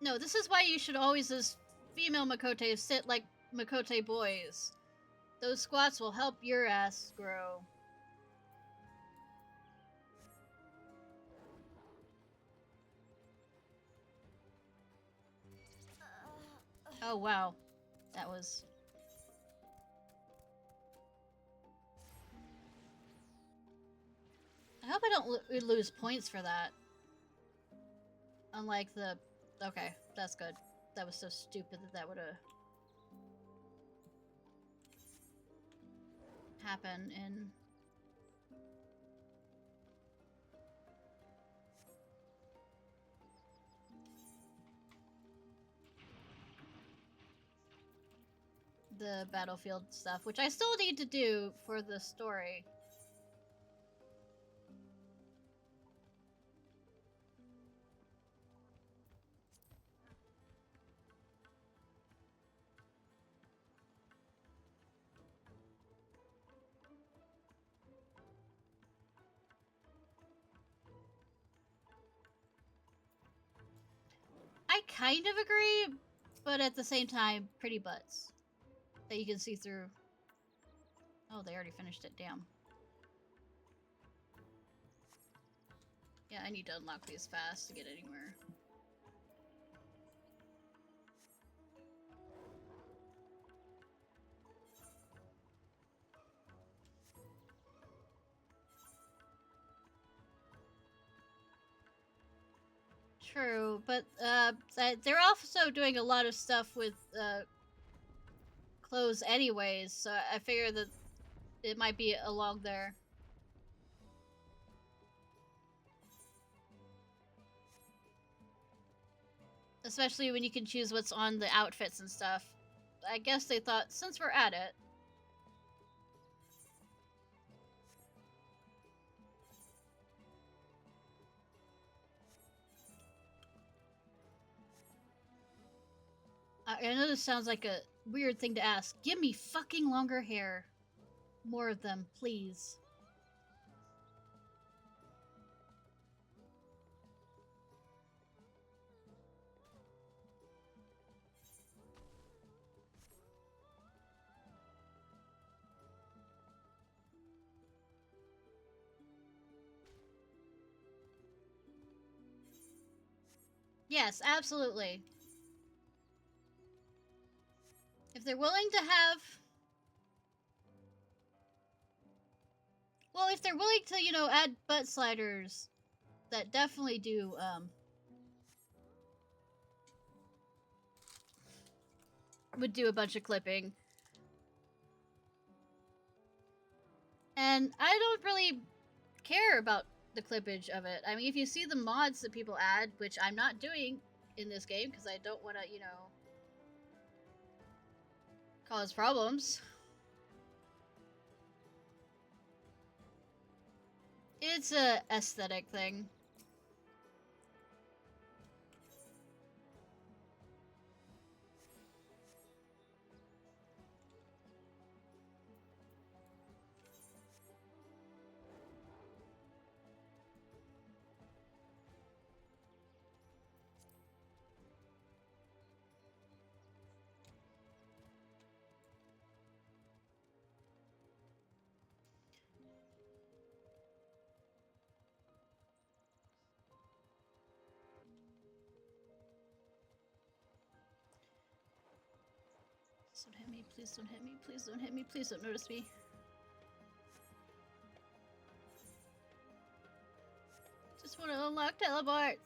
No, this is why you should always, as female Makote, sit like Makote boys. Those squats will help your ass grow. Oh, wow. That was... I hope I don't lose points for that. Unlike the... Okay, that's good. That was so stupid that would have happened in... the battlefield stuff, which I still need to do for the story. I kind of agree, but at the same time, pretty butts. that you can see through. Oh, they already finished it. Damn. Yeah, I need to unlock these fast to get anywhere. True, but they're also doing a lot of stuff with clothes anyways, so I figure that it might be along there. Especially when you can choose what's on the outfits and stuff. I guess they thought, since we're at it, I know this sounds like a weird thing to ask. Give me fucking longer hair. More of them, please. Yes, absolutely. If they're willing to have... Well, if they're willing to, you know, add butt sliders that definitely do, would do a bunch of clipping. And I don't really care about the clippage of it. I mean, if you see the mods that people add, which I'm not doing in this game because I don't want to, you know, cause problems. It's a aesthetic thing. Please don't hit me, please don't hit me, please don't hit me, please don't notice me. Just want to unlock teleport!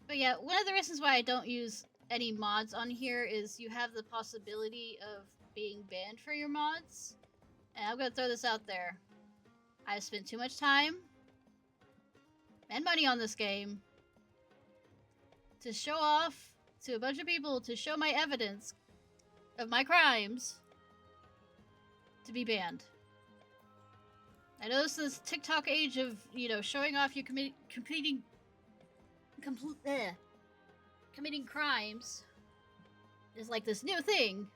But yeah, one of the reasons why I don't use any mods on here is you have the possibility of being banned for your mods. And I'm gonna throw this out there. I've spent too much time and money on this game to show off to a bunch of people to show my evidence of my crimes to be banned. I know this is TikTok age of, you know, showing off your committing crimes is like this new thing.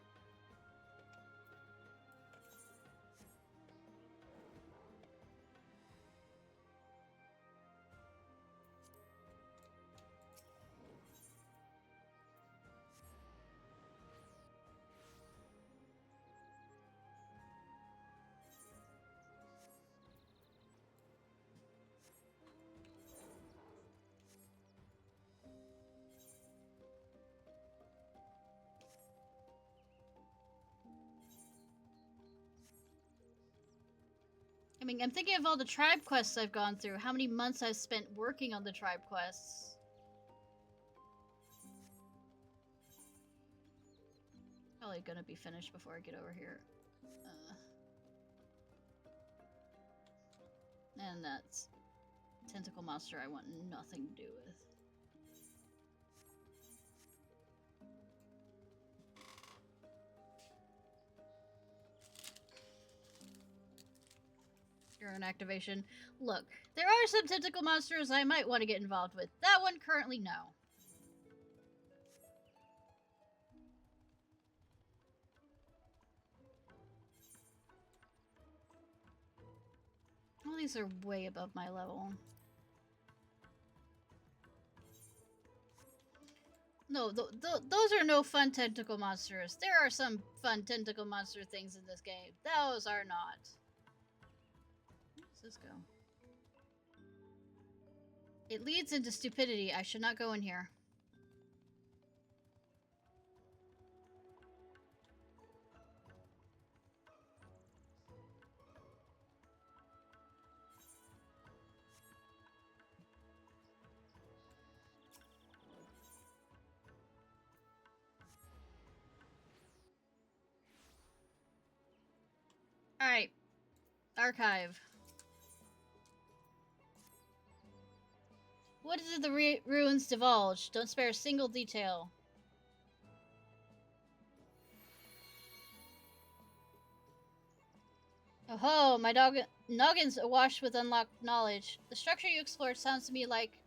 I mean, I'm thinking of all the tribe quests I've gone through, how many months I've spent working on the tribe quests. Probably gonna be finished before I get over here. And that's tentacle monster I want nothing to do with. Urine activation. Look, there are some tentacle monsters I might want to get involved with. That one currently, no. All these are way above my level. No, those are no fun tentacle monsters. There are some fun tentacle monster things in this game. Those are not. Where does this go? It leads into stupidity. I should not go in here. Alright. Archive. What did the ruins divulge? Don't spare a single detail. Oh-ho, my noggin's awash with unlocked knowledge. The structure you explored sounds to me like,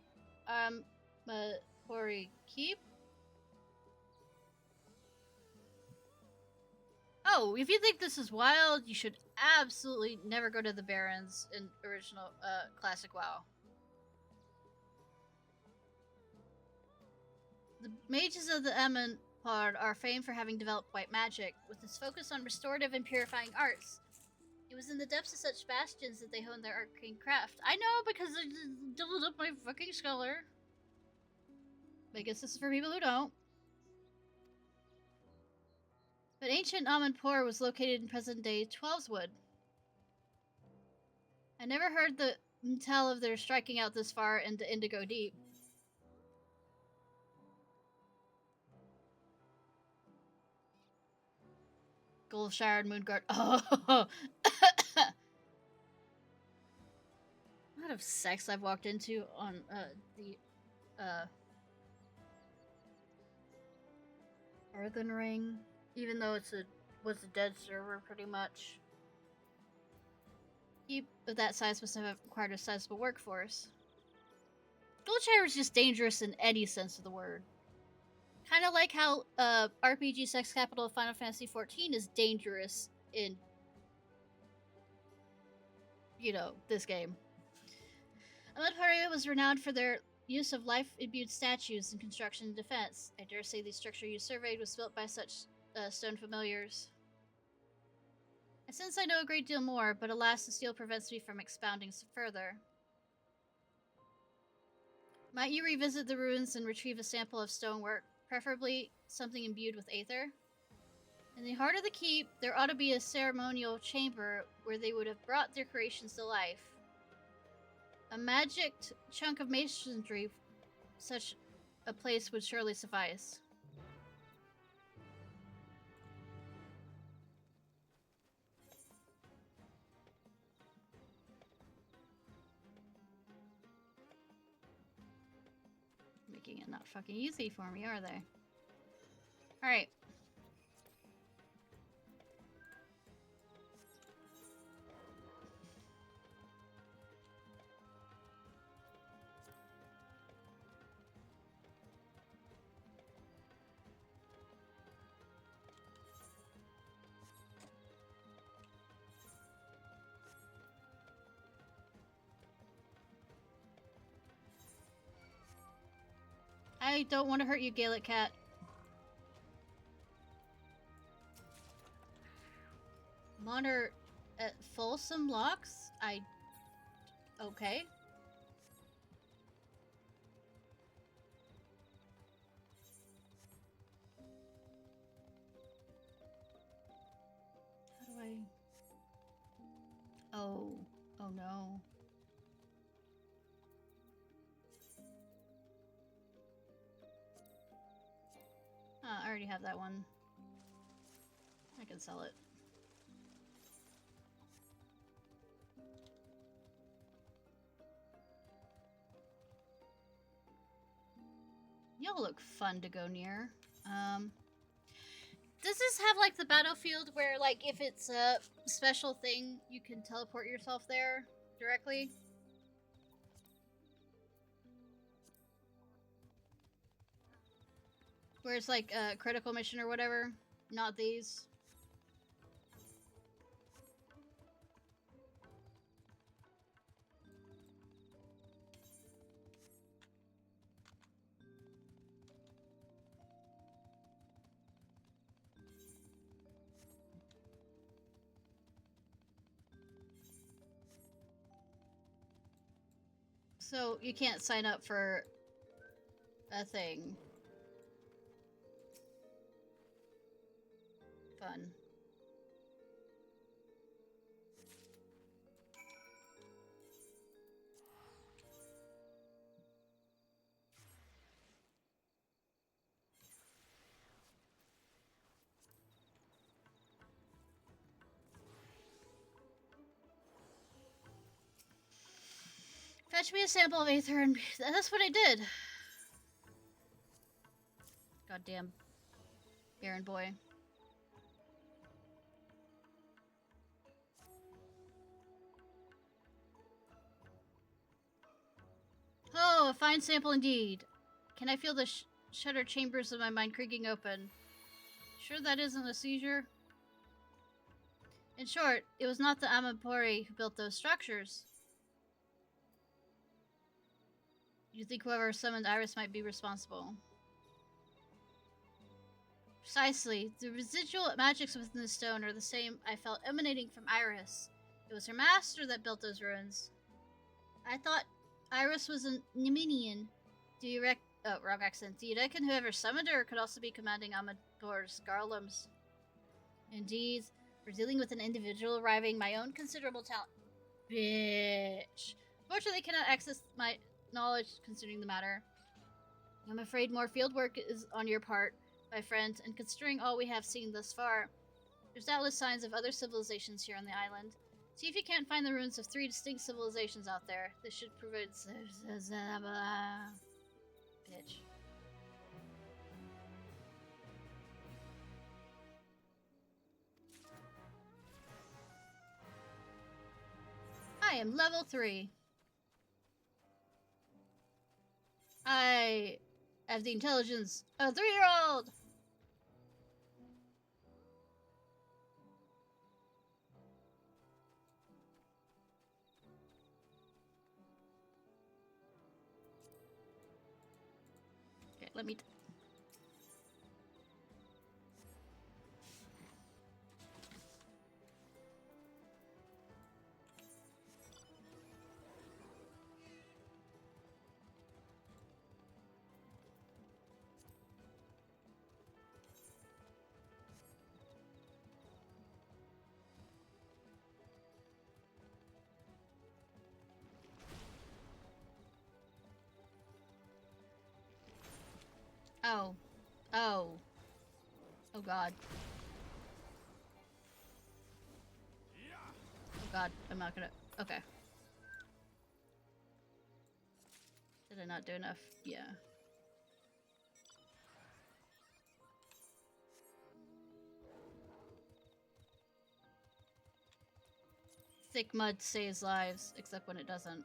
Hori Keep? Oh, if you think this is wild, you should absolutely never go to the Barrens in original, classic WoW. The mages of the MMORPG are famed for having developed white magic, with its focus on restorative and purifying arts. It was in the depths of such bastions that they honed their arcane craft. I know, because I doubled up my fucking scholar. I guess this is for people who don't. But ancient Amanpur was located in present-day Twelveswood. I never heard tell of their striking out this far into Indigo Deep. Gulfshire and Moonguard. Oh! A lot of sex I've walked into on the Earthen Ring, even though was a dead server pretty much. Keep of that size must have required a sizable workforce. Goldshire is just dangerous in any sense of the word. Kind of like how RPG sex capital of Final Fantasy XIV is dangerous in, you know, this game. Amadparia was renowned for their use of life-imbued statues in construction and defense. I dare say the structure you surveyed was built by such stone familiars. I sense I know a great deal more, but alas, the steel prevents me from expounding further. Might you revisit the ruins and retrieve a sample of stonework, preferably something imbued with aether? In the heart of the keep, there ought to be a ceremonial chamber where they would have brought their creations to life. A magicked chunk of masonry, such a place would surely suffice. Making it not fucking easy for me, are they? Alright. I don't want to hurt you, Gaelic Cat. Monitor at Folsom Locks? Okay. How do I... Oh. Oh no. I already have that one. I can sell it. Y'all look fun to go near. Does this have like the battlefield where like if it's a special thing you can teleport yourself there directly? Where it's like a critical mission or whatever? Not these. So you can't sign up for a thing. Fun. Fetch me a sample of Aether and that's what I did. Goddamn Baron boy. Oh, a fine sample indeed. Can I feel the shutter chambers of my mind creaking open? Sure that isn't a seizure? In short, it was not the Amapori who built those structures. You think whoever summoned Iris might be responsible? Precisely. The residual magics within the stone are the same I felt emanating from Iris. It was her master that built those ruins. I thought Iris was a Neminian. Do you wrong accent. Do you reckon whoever summoned her could also be commanding Amador's Garlums? Indeed. We're dealing with an individual arriving my own considerable talent. Bitch. Fortunately, I cannot access my knowledge concerning the matter. I'm afraid more fieldwork is on your part, my friend, and considering all we have seen thus far, there's doubtless signs of other civilizations here on the island. See if you can't find the ruins of 3 distinct civilizations out there. This should prevent... Bitch. I am level 3. I have the intelligence of a 3-year-old! Okay, let me... Oh. Oh. Oh god. Oh god, I'm not gonna... Okay. Did I not do enough? Yeah. Thick mud saves lives, except when it doesn't.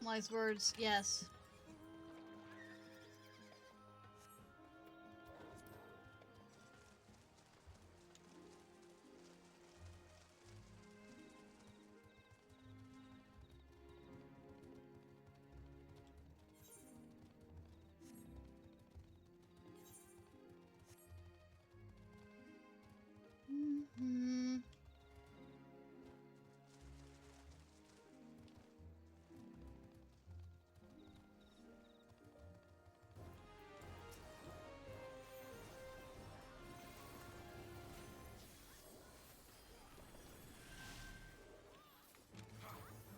Wise words, yes. Mm-hmm.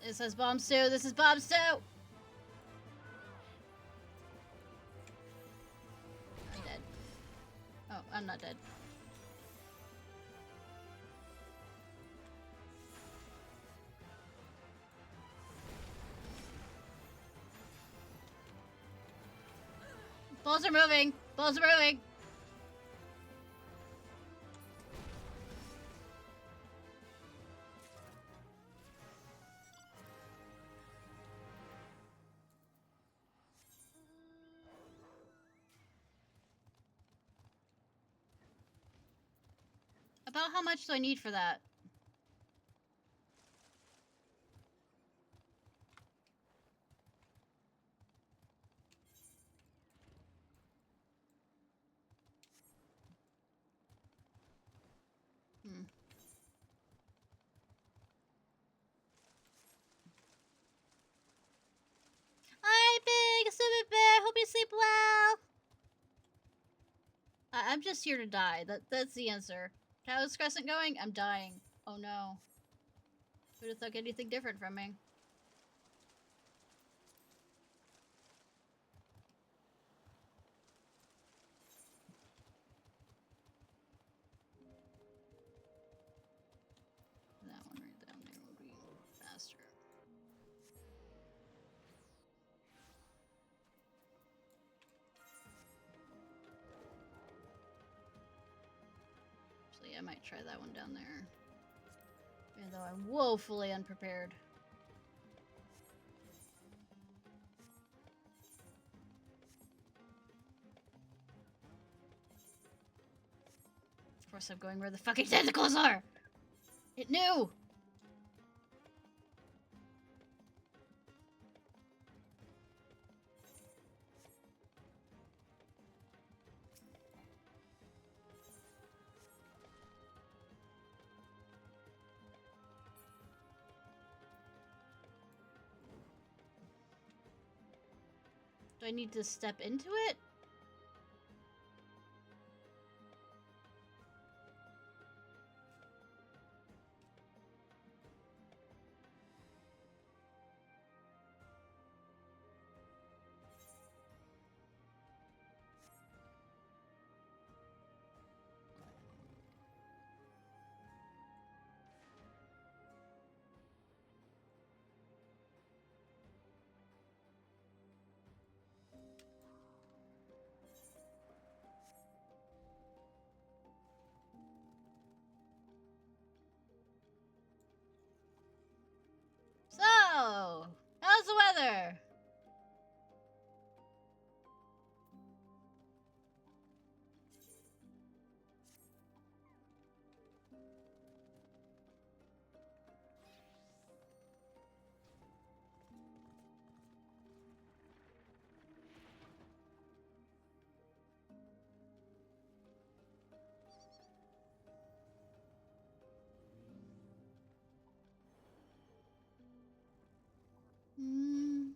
It says bomb stew. This is bomb stew. I'm dead. Oh, I'm not dead. Balls are moving. Balls are moving. About how much do I need for that? Hi, Big Stupid Bear. Hope you sleep well. I'm just here to die. That's the answer. How's Crescent going? I'm dying. Oh no. Who'd have thought anything different from me? That one right down there will be faster. Actually, I might try that one down there. Even though I'm woefully unprepared. Of course I'm going where the fucking tentacles are! It knew! Do I need to step into it? So, how's the weather? Hmm.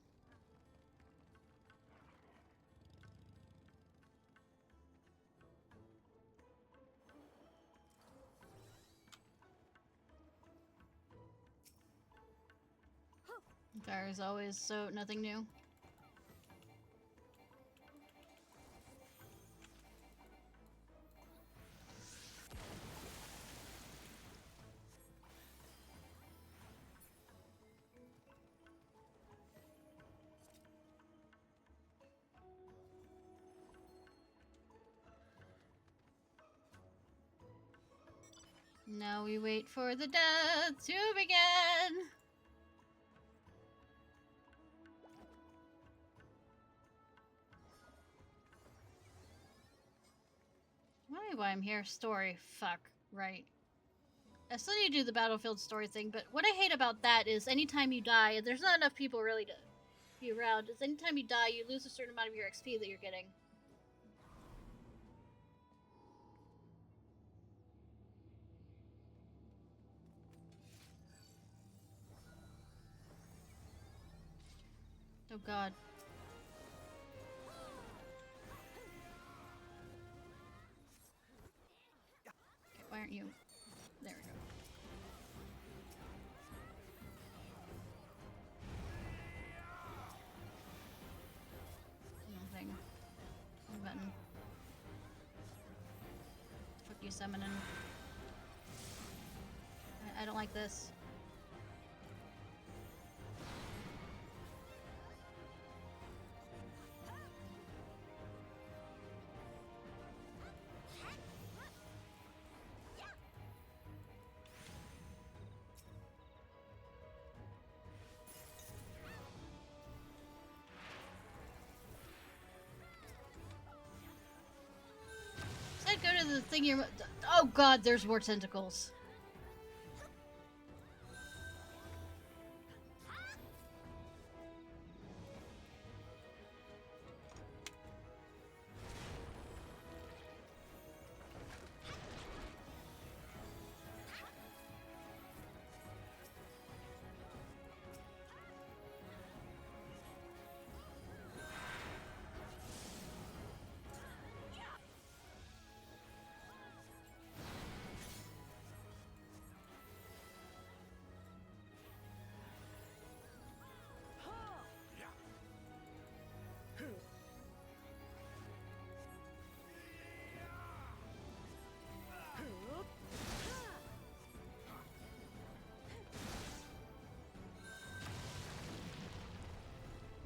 Fire is always, so nothing new. Now we wait for the death to begin. Why I'm here? Story. Fuck. Right. I still need to do the battlefield story thing, but what I hate about that is anytime you die, and there's not enough people really to be around, is anytime you die, you lose a certain amount of your XP that you're getting. Oh god. Okay, why aren't you? There we go. Nothing. Button. Fuck you, summoning. I don't like this. I'd go to the thing you're... Oh god, there's more tentacles.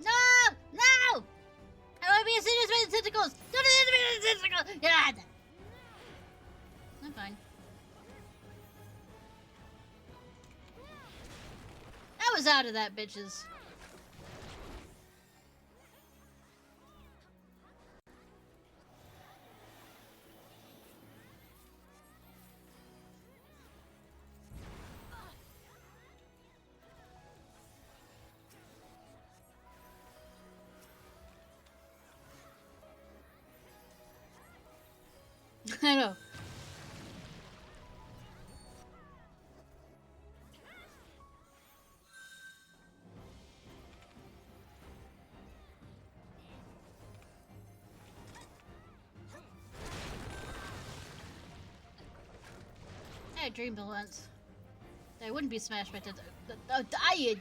No! No! I want to be as soon as my tentacles! Don't hit me with the tentacles! God! I'm fine. I was out of that, bitches. I know. I dreamed once that I wouldn't be smashed by die.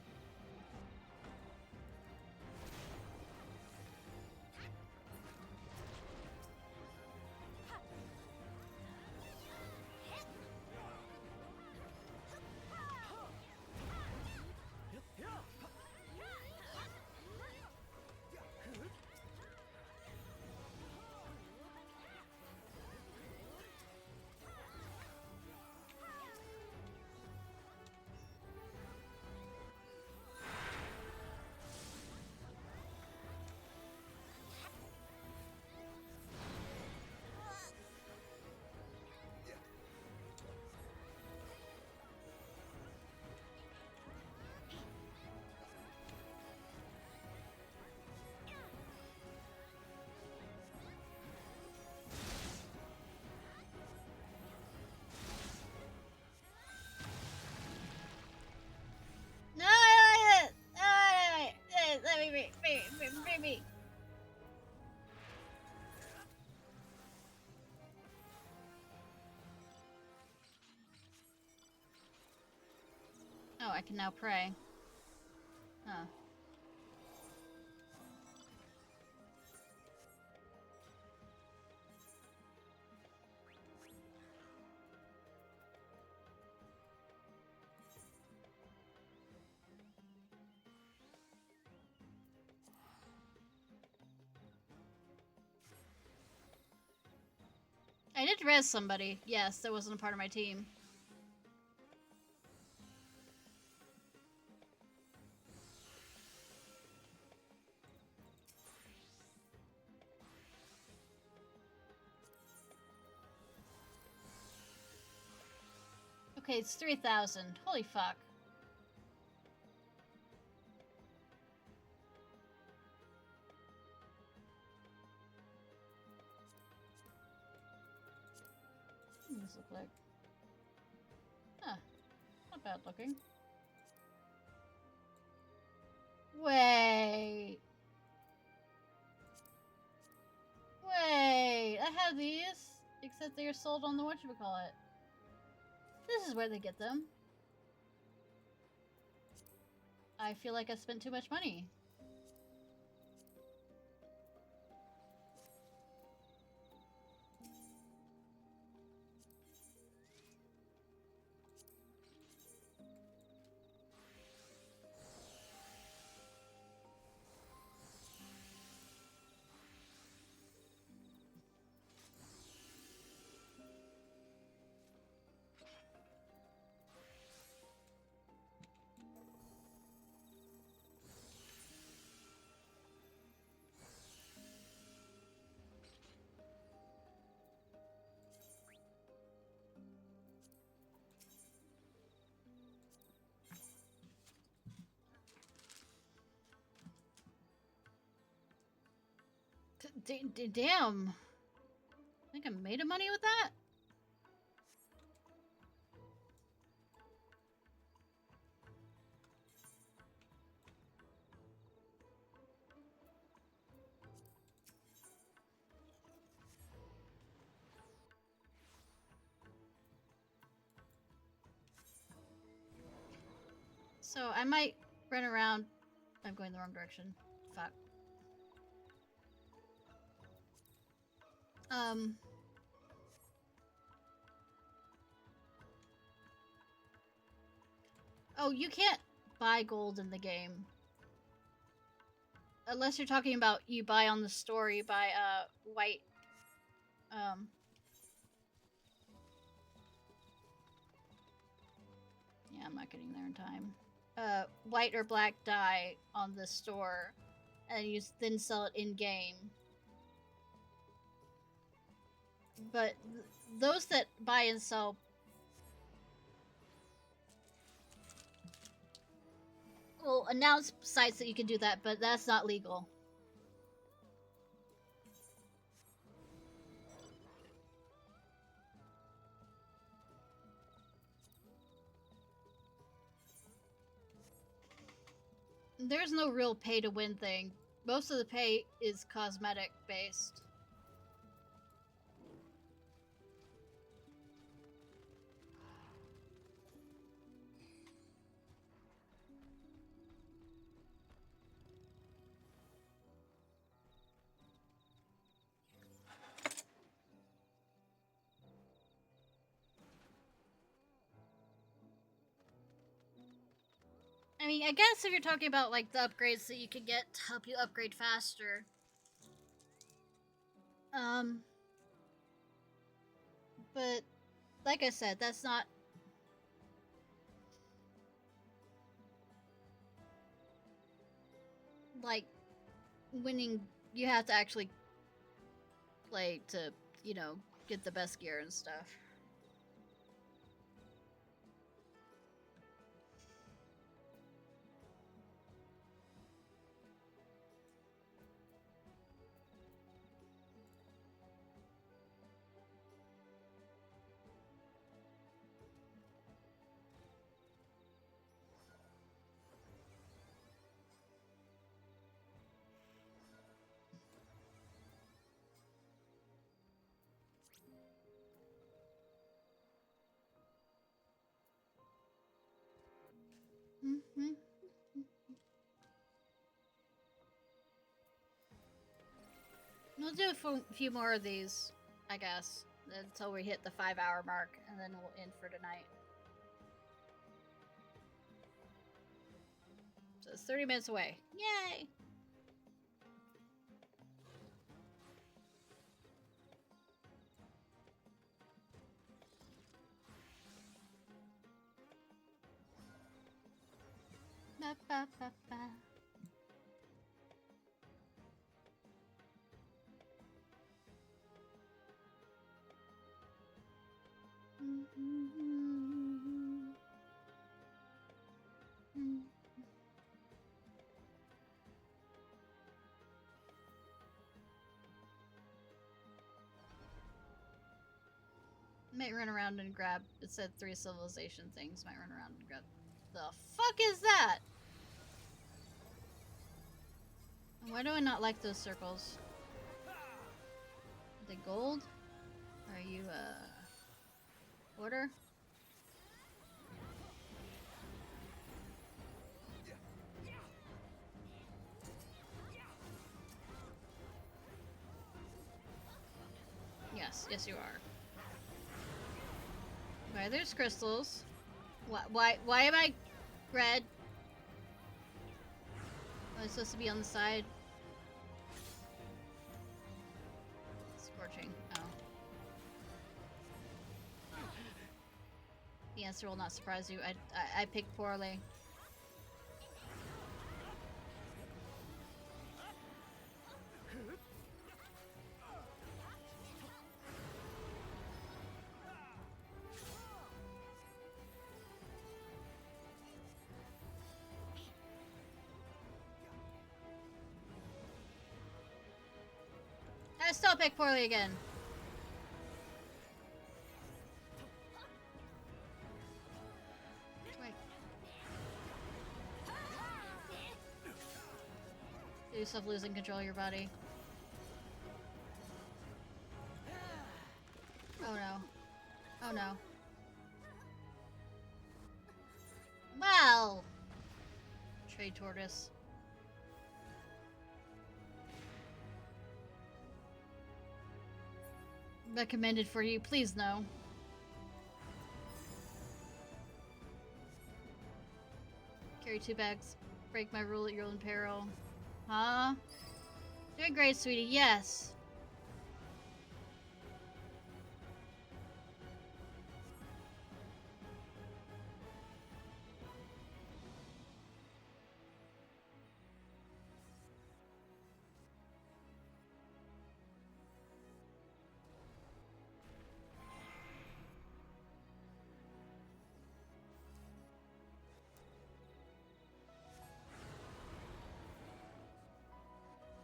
Let me. Oh, I can now pray. Huh. I did res somebody. Yes, that wasn't a part of my team. Okay, it's 3,000. Holy fuck. What does this look like? Huh. Not bad looking. Wait. Wait. I have these, except they are sold on the whatchamacallit. This is where they get them. I feel like I spent too much money. Damn. I think I made a money with that? So I might run around. I'm going the wrong direction. Fuck. Oh, you can't buy gold in the game. Unless you're talking about you buy on the store, you buy white yeah, I'm not getting there in time. White or black dye on the store, and you then sell it in game. But those that buy and sell will announce sites that you can do that, but that's not legal. There's no real pay to win thing. Most of the pay is cosmetic based. I mean, I guess if you're talking about like the upgrades that you can get to help you upgrade faster. But like I said, that's not like winning. You have to actually play to, you know, get the best gear and stuff. Mm-hmm. We'll do a few more of these, I guess, until we hit the 5-hour mark, and then we'll end for tonight. So it's 30 minutes away. Yay! Ba, ba, ba, ba. Might run around and grab. It said 3 civilization things. Might run around and grab. The fuck is that? Why do I not like those circles? Are they gold? Are you order? Yes you are. Okay, there's crystals. Why am I red? Am I supposed to be on the side? Scorching. Oh. The answer will not surprise you. I picked poorly. don't pick poorly again. Wait. Do yourself losing control of your body. Oh no. Oh no. Well! Trade tortoise. Recommended for you, please no. Carry 2 bags. Break my rule at your own peril. Huh? Doing great, sweetie, yes.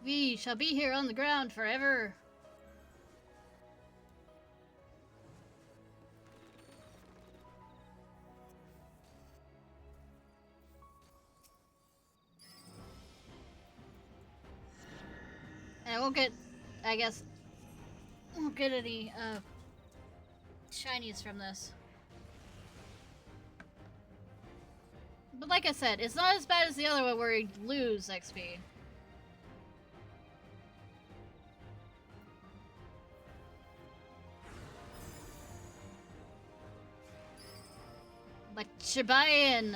We shall be here on the ground forever. And I won't get, I guess, won't get any shinies from this. But like I said, it's not as bad as the other one where you lose XP. What you buying?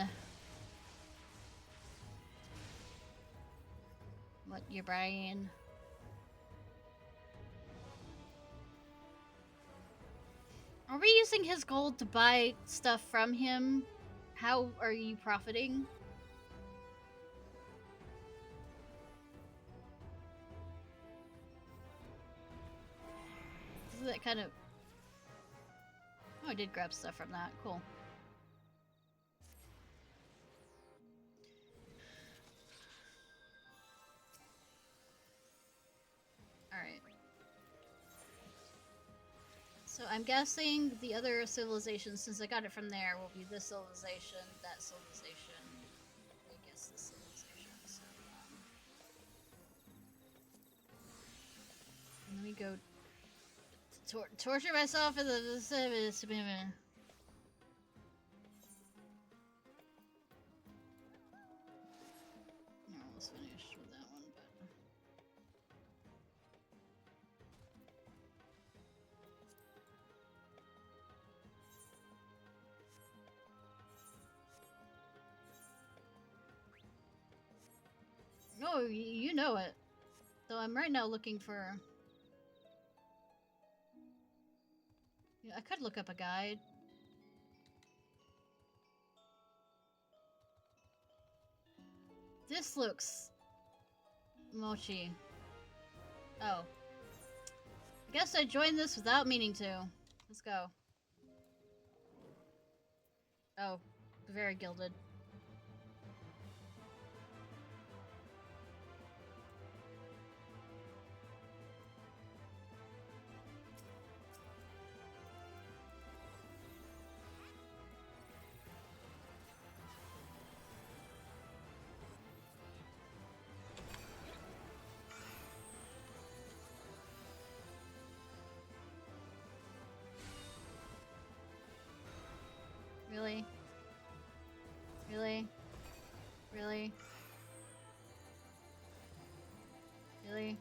What you buying? Are we using his gold to buy stuff from him? How are you profiting? Isn't that kind of... Oh, I did grab stuff from that. Cool. Alright. So I'm guessing the other civilization, since I got it from there, will be this civilization, that civilization, I guess this civilization. So, let me go torture myself in the service. No, let's finish with that one, but... Oh, you know it. So I'm right now looking for... Yeah, I could look up a guide. This looks... mochi. Oh. I guess I joined this without meaning to. Let's go. Oh. Very gilded. Really? Really? Really? Really?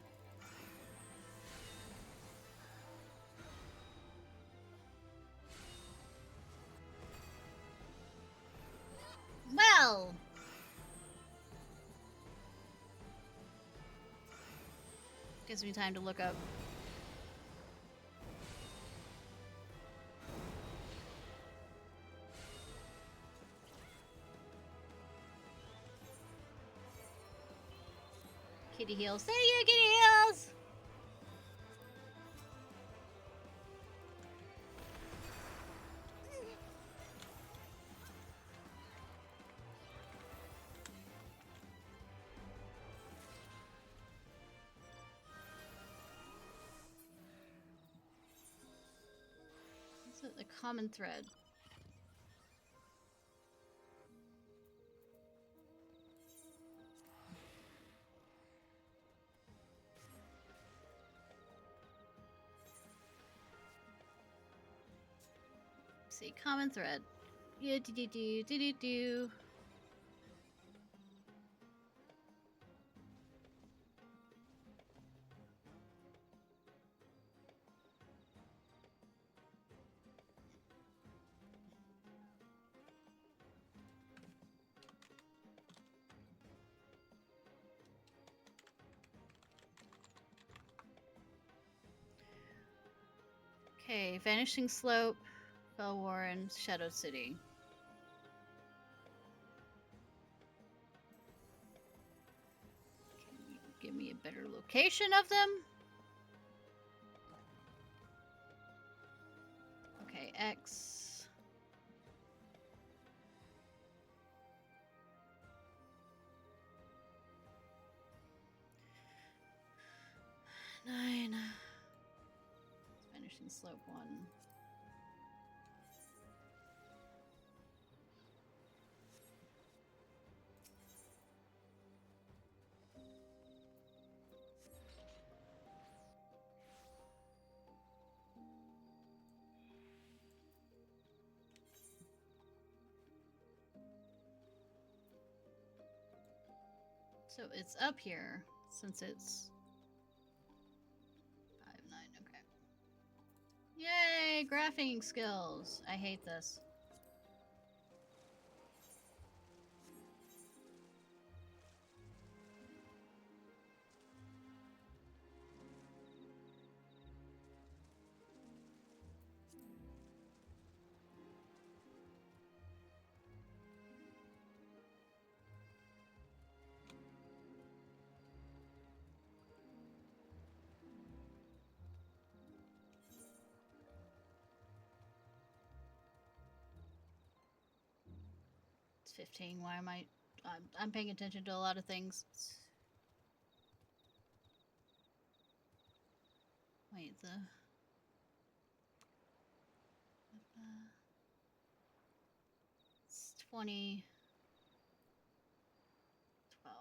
Well! Gives me time to look up. Kitty heals. There you, kitty heals! common thread. See, common thread. Yeah, do. Okay, Vanishing Slope, Fell Warren, Shadow City. Can you give me a better location of them? Okay, X. Nine. Vanishing Slope 1. So it's up here, since it's 5, 9, okay. Yay, graphing skills. I hate this. It's 15. Why am I... I'm paying attention to a lot of things. Wait, the... It's 20... 12.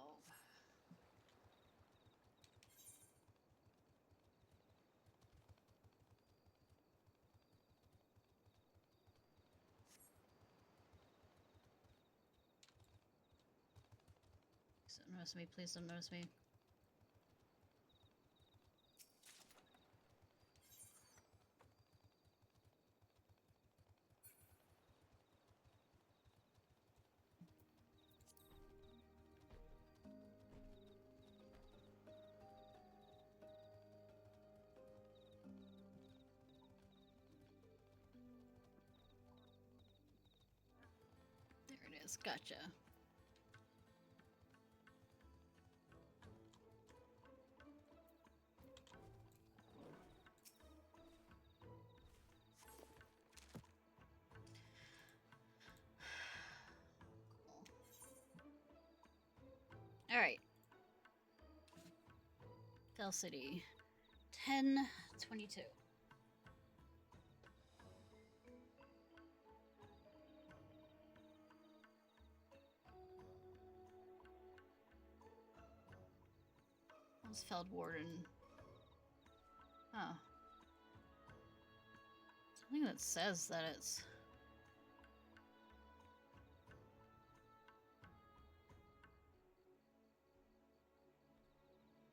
Please don't notice me, please don't notice me. There it is, gotcha. Alright. Fell City. 10:22. Feld Warden. Huh. Something that says that it's...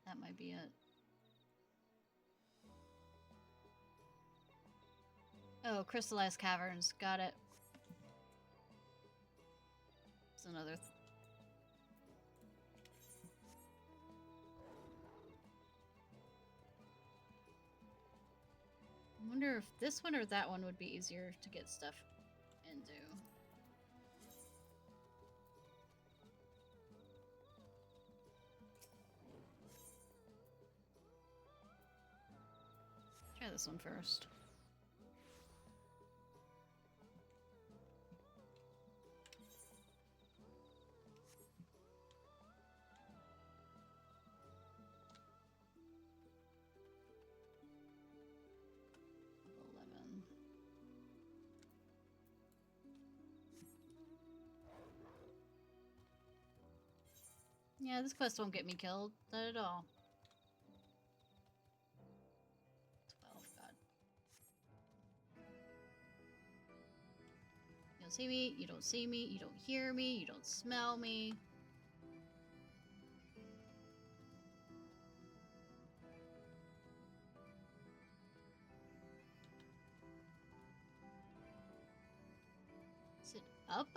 That might be it. Oh, crystallized caverns. Got it. It's another... I wonder if this one or that one would be easier to get stuff into. Try this one first. Yeah, this quest won't get me killed. Not at all. 12, God. You don't see me, you don't see me, you don't hear me, you don't smell me. Is it up?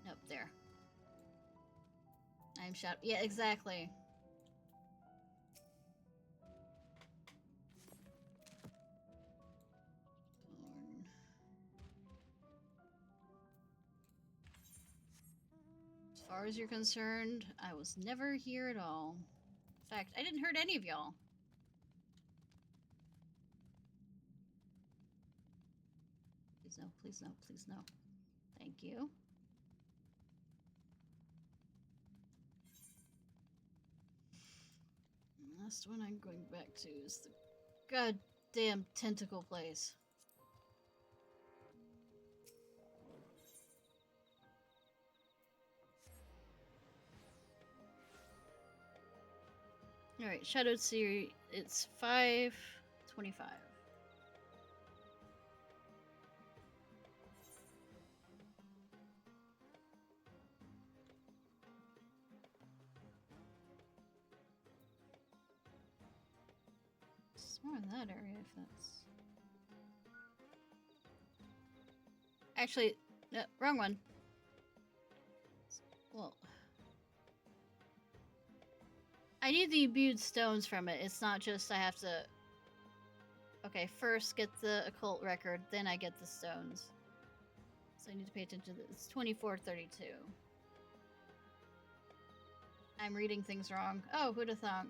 Nope, there. I'm shot. Yeah, exactly. Thorn. As far as you're concerned, I was never here at all. In fact, I didn't hurt any of y'all. Please no, please no, please no. Thank you. Last one I'm going back to is the goddamn tentacle place. Alright, Shadowed Sea, it's 5:25. It's more in that area if that's... Actually, no, wrong one. Well... I need the imbued stones from it. It's not just I have to... Okay, first get the occult record, then I get the stones. So I need to pay attention to this. It's 24:32. I'm reading things wrong. Oh, who'd have thought?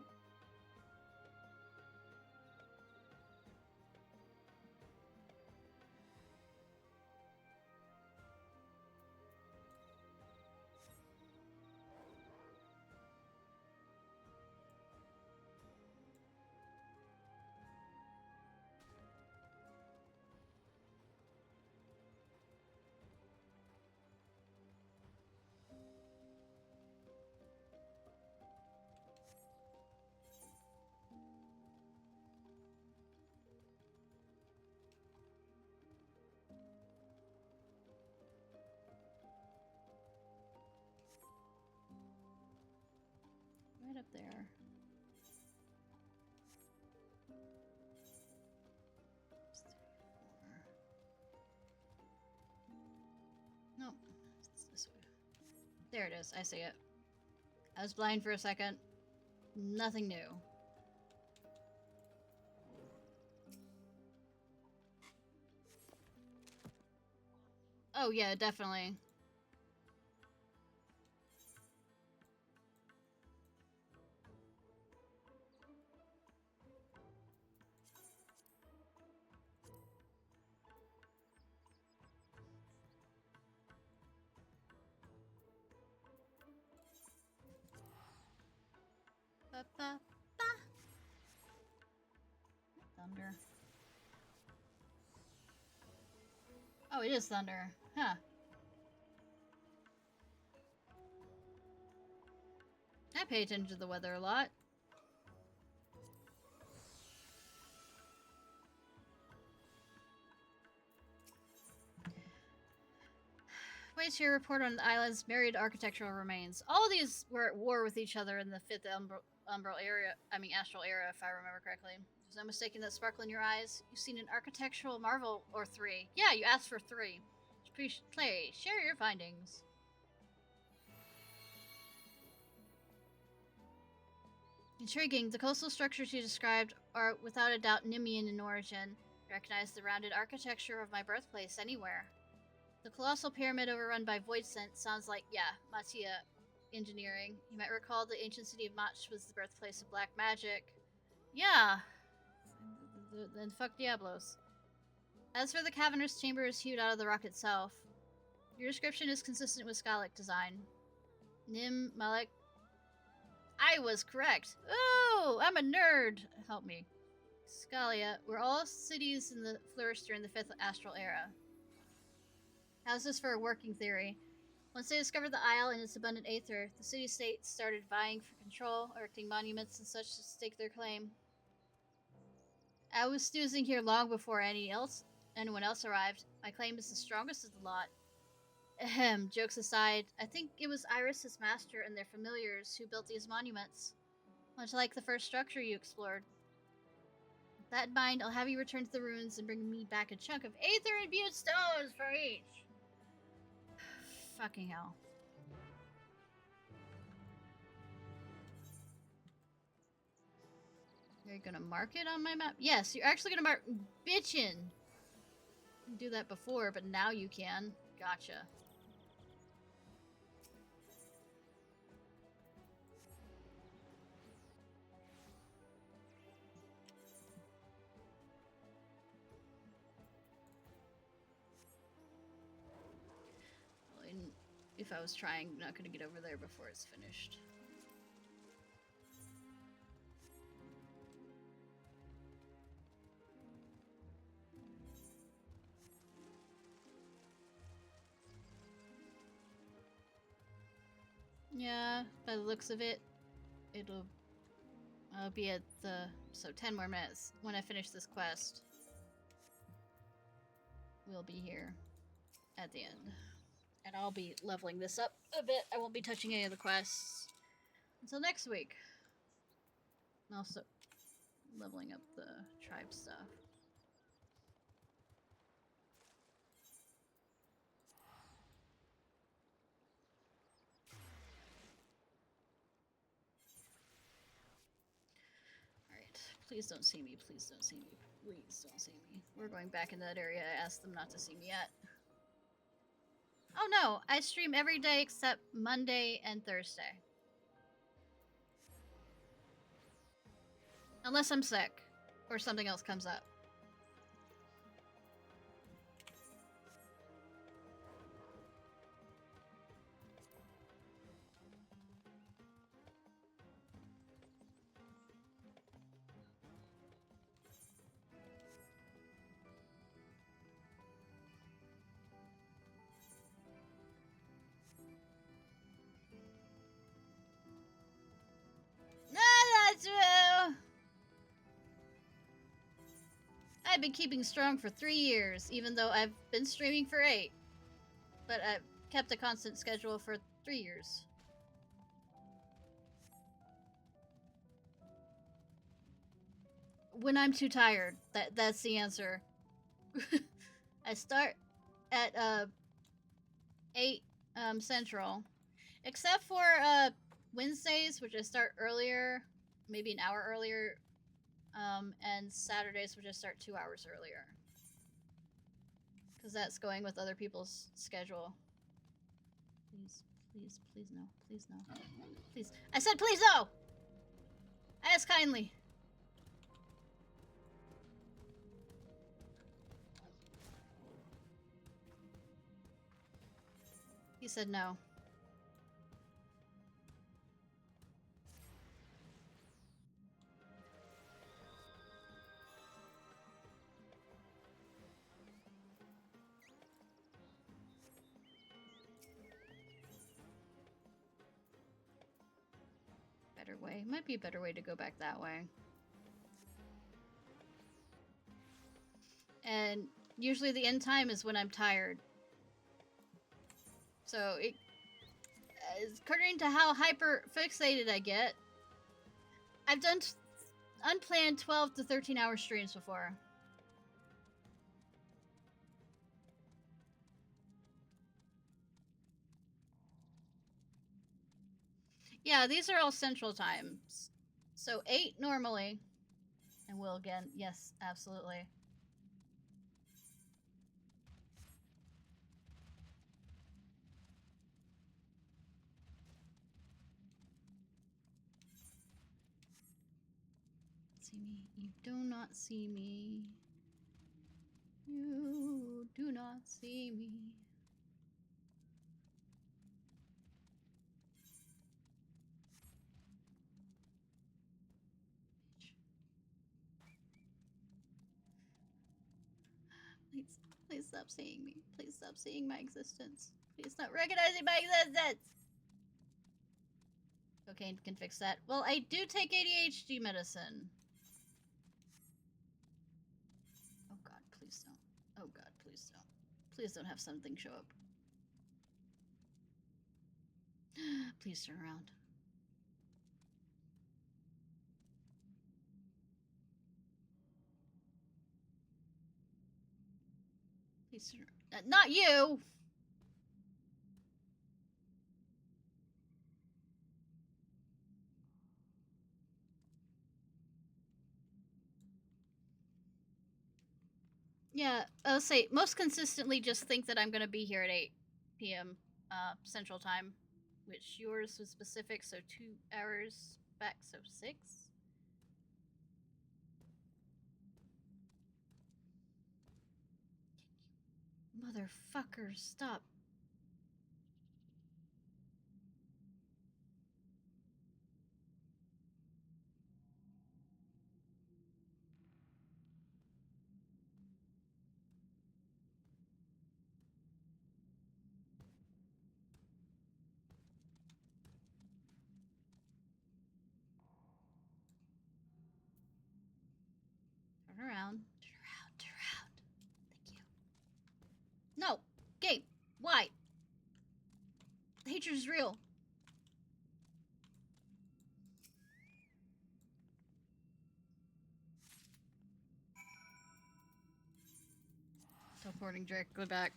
Right up there. Nope. It's this way. There it is. I see it. I was blind for a second. Nothing new. Oh yeah, definitely. Ba, ba, ba. Thunder. Oh, it is thunder. Huh. I pay attention to the weather a lot. Waits here report on the island's myriad architectural remains. All of these were at war with each other in the fifth umbral area, astral era, if I remember correctly. There's no mistaking that sparkle in your eyes. You've seen an architectural marvel or three. Yeah, you asked for 3. Play, share your findings. Intriguing. The coastal structures you described are without a doubt Nemean in origin. Recognize the rounded architecture of my birthplace anywhere. The colossal pyramid overrun by void scent sounds like, yeah, Matia engineering. You might recall the ancient city of Mach was the birthplace of black magic. Yeah. Then fuck Diablos. As for the cavernous chambers hewed out of the rock itself, your description is consistent with Skalic design. Nim, Malek. I was correct. Oh, I'm a nerd. Help me. Scalia were all cities in the flourished during the 5th astral era. How's this for a working theory? Once they discovered the Isle and its abundant aether, the city-states started vying for control, erecting monuments and such to stake their claim. I was snoozing here long before anyone else arrived. My claim is the strongest of the lot. Ahem, jokes aside, I think it was Iris's master and their familiars who built these monuments, much like the first structure you explored. With that in mind, I'll have you return to the ruins and bring me back a chunk of aether-imbued stones for each. Fucking hell. You're gonna mark it on my map? Yes, you're actually gonna mark bitchin'. You do that before, but now you can. Gotcha. If I was trying, I'm not gonna get over there before it's finished. Yeah, by the looks of it, I'll be at the, so 10 more minutes. When I finish this quest, we'll be here at the end. And I'll be leveling this up a bit. I won't be touching any of the quests until next week. And also leveling up the tribe stuff. Alright, please don't see me, please don't see me, please don't see me. We're going back in that area. I asked them not to see me yet. Oh no, I stream every day except Monday and Thursday. Unless I'm sick or something else comes up. That's true. I've been keeping strong for 3 years, even though I've been streaming for 8. But I've kept a constant schedule for 3 years. When I'm too tired, that's the answer. I start at 8 Central, except for Wednesdays, which I start earlier, maybe an hour earlier, and Saturdays, which I start 2 hours earlier. Because that's going with other people's schedule. Please, please, please no. Please no. Please. I said please no! I ask kindly. He said no. Better way. Might be a better way to go back that way. And usually the end time is when I'm tired. So, according to how hyper fixated I get, I've done unplanned 12 to 13 hour streams before. Yeah, these are all central times. So 8 normally. And will again. Yes, absolutely. See me. You do not see me. You do not see me. Please, please stop seeing me. Please stop seeing my existence. Please stop recognizing my existence! Cocaine can fix that. Well, I do take ADHD medicine. Oh god, please don't. Oh god, please don't. Please don't have something show up. Please turn around. Please turn around. Not you! Yeah, I'll say most consistently just think that I'm gonna be here at 8 p.m. Central Time, which yours was Pacific, so 2 hours back, so 6. Motherfucker, stop. Turn around. Turn around. Turn around. Thank you. No! Game! Why? The hatred is real. Teleporting directly back.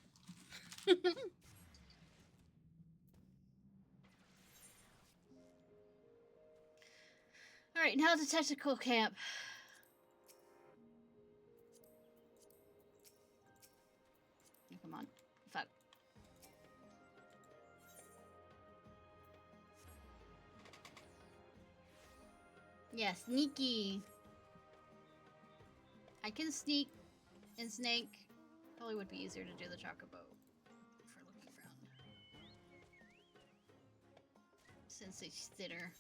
Alright, now the tactical camp. Oh, come on. Fuck. Yeah, sneaky. I can sneak and snake. Probably would be easier to do the chocobo for looking around. Since it's thinner.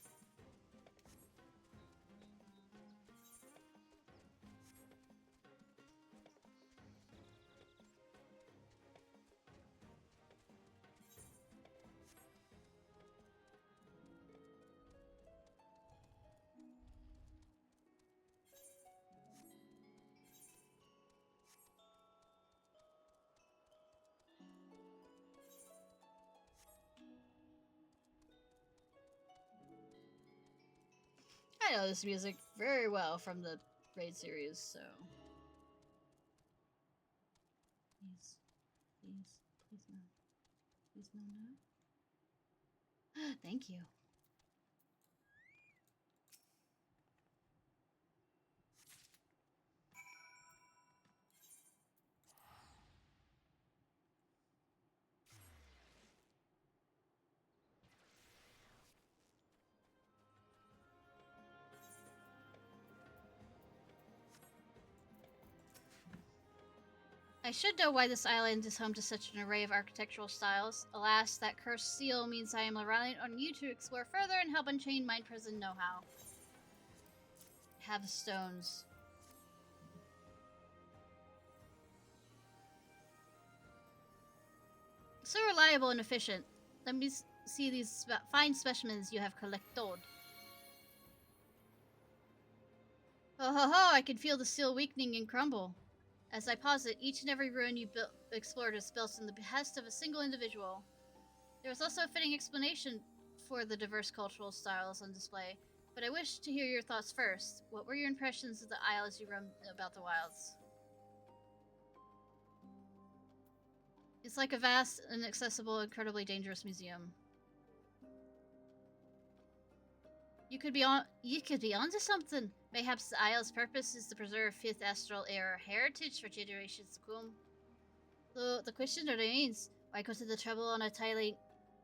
I know this music very well from the Raid series, so. Please. Please. Please no. Please no, no. Thank you. I should know why this island is home to such an array of architectural styles. Alas, that cursed seal means I am reliant on you to explore further and help unchain my prison know-how. Have stones. So reliable and efficient. Let me see these fine specimens you have collected. Oh ho ho, I can feel the seal weakening and crumble. As I posit, each and every ruin you explored is built in the behest of a single individual. There is also a fitting explanation for the diverse cultural styles on display, but I wish to hear your thoughts first. What were your impressions of the isle as you roamed about the wilds? It's like a vast, inaccessible, incredibly dangerous museum. You could be onto something. Perhaps the isle's purpose is to preserve fifth astral era heritage for generations to come. Though the question remains, why go to the trouble on a tiny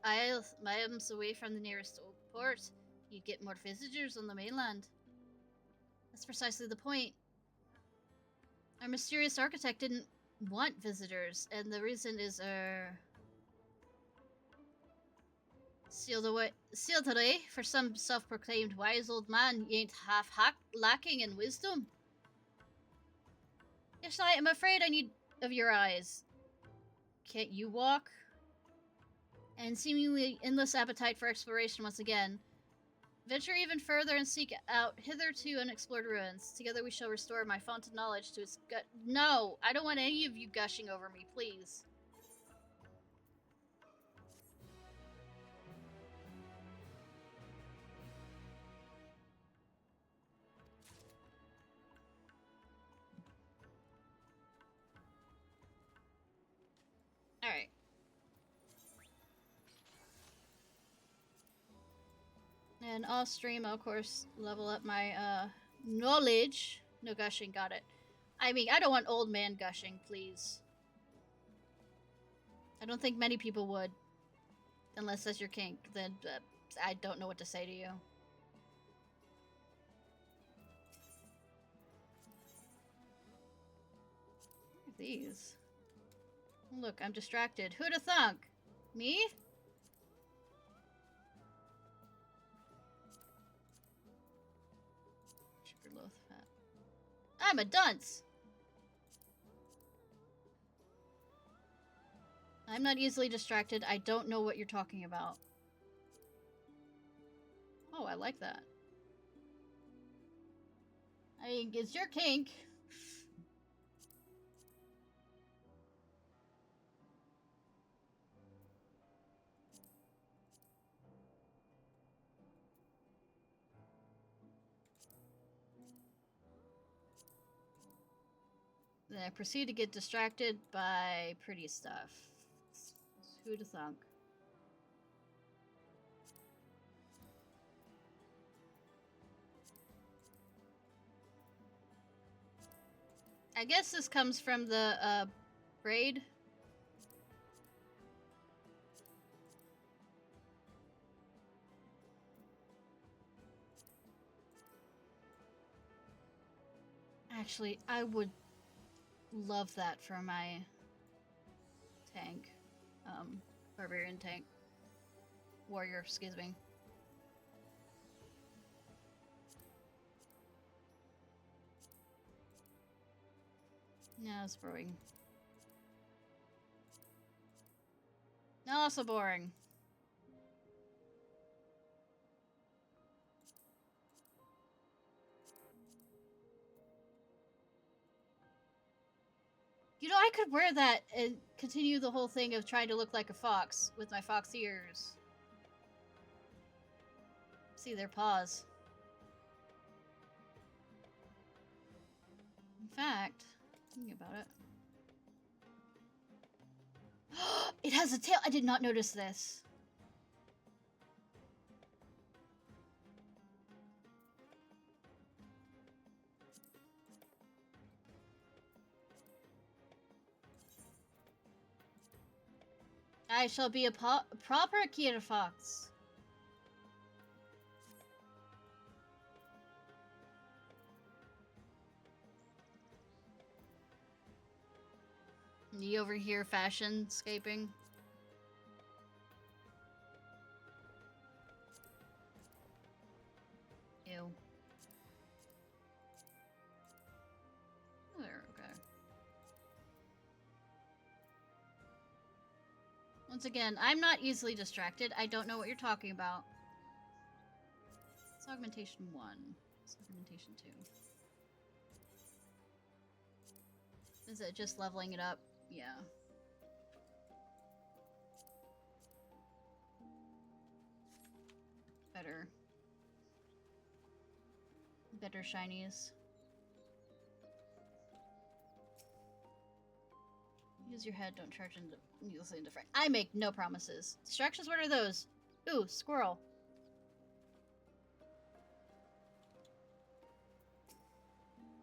isle miles away from the nearest port? You'd get more visitors on the mainland. That's precisely the point. Our mysterious architect didn't want visitors, and the reason is, sealed away for some self-proclaimed wise old man you ain't half lacking in wisdom. Ishnai, I'm afraid I need of your eyes. can't you walk? And seemingly endless appetite for exploration once again. Venture even further and seek out hitherto unexplored ruins. Together we shall restore my font of knowledge to its gut. No! I don't want any of you gushing over me, please. Alright. And off stream, I'll of course level up my knowledge. No gushing, got it. I mean, I don't want old man gushing, please. I don't think many people would. Unless that's your kink, then I don't know what to say to you. What are these? Look, I'm distracted. Who'da thunk? Me? Sugarloaf fat. I'm a dunce! I'm not easily distracted. I don't know what you're talking about. Oh, I like that. I mean, it's your kink. Then I proceed to get distracted by pretty stuff. Who'da thunk? I guess this comes from the braid. Actually, I would love that for my tank. Barbarian tank. Warrior, excuse me. No, it's boring. No, also boring. You know, I could wear that and continue the whole thing of trying to look like a fox with my fox ears. See their paws. In fact, thinking about it. It has a tail! I did not notice this. I shall be a proper Ciarfox. You over here fashion-scaping? Ew. Oh, there, okay. Once again, I'm not easily distracted. I don't know what you're talking about. It's augmentation 1. It's augmentation 2. Is it just leveling it up? Yeah. Better. Better shinies. Use your head, don't charge into needlessly into frame. I make no promises. Distractions, what are those? Ooh, squirrel.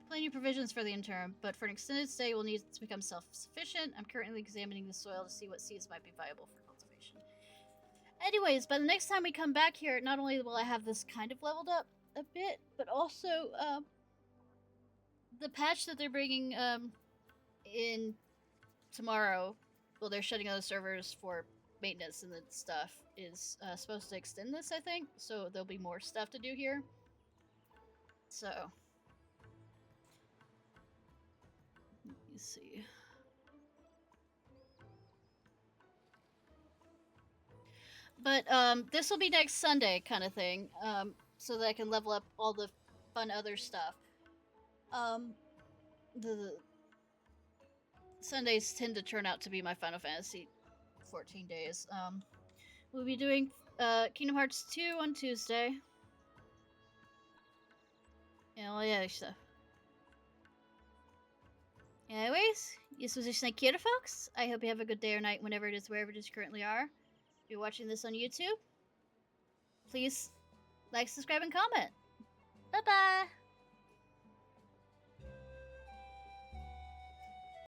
Plenty of provisions for the interim, but for an extended stay we'll need to become self-sufficient. I'm currently examining the soil to see what seeds might be viable for cultivation. Anyways, by the next time we come back here, not only will I have this kind of leveled up a bit, but also the patch that they're bringing in tomorrow, well, they're shutting down the servers for maintenance and stuff, is supposed to extend this, I think. So there'll be more stuff to do here. So, let me see. But this will be next Sunday kind of thing. So that I can level up all the fun other stuff. The Sundays tend to turn out to be my Final Fantasy 14 days. We'll be doing Kingdom Hearts 2 on Tuesday. And all the other stuff. Anyways, this was Ishnai Ciarfox. I hope you have a good day or night whenever it is, wherever it is you currently are. If you're watching this on YouTube, please like, subscribe, and comment.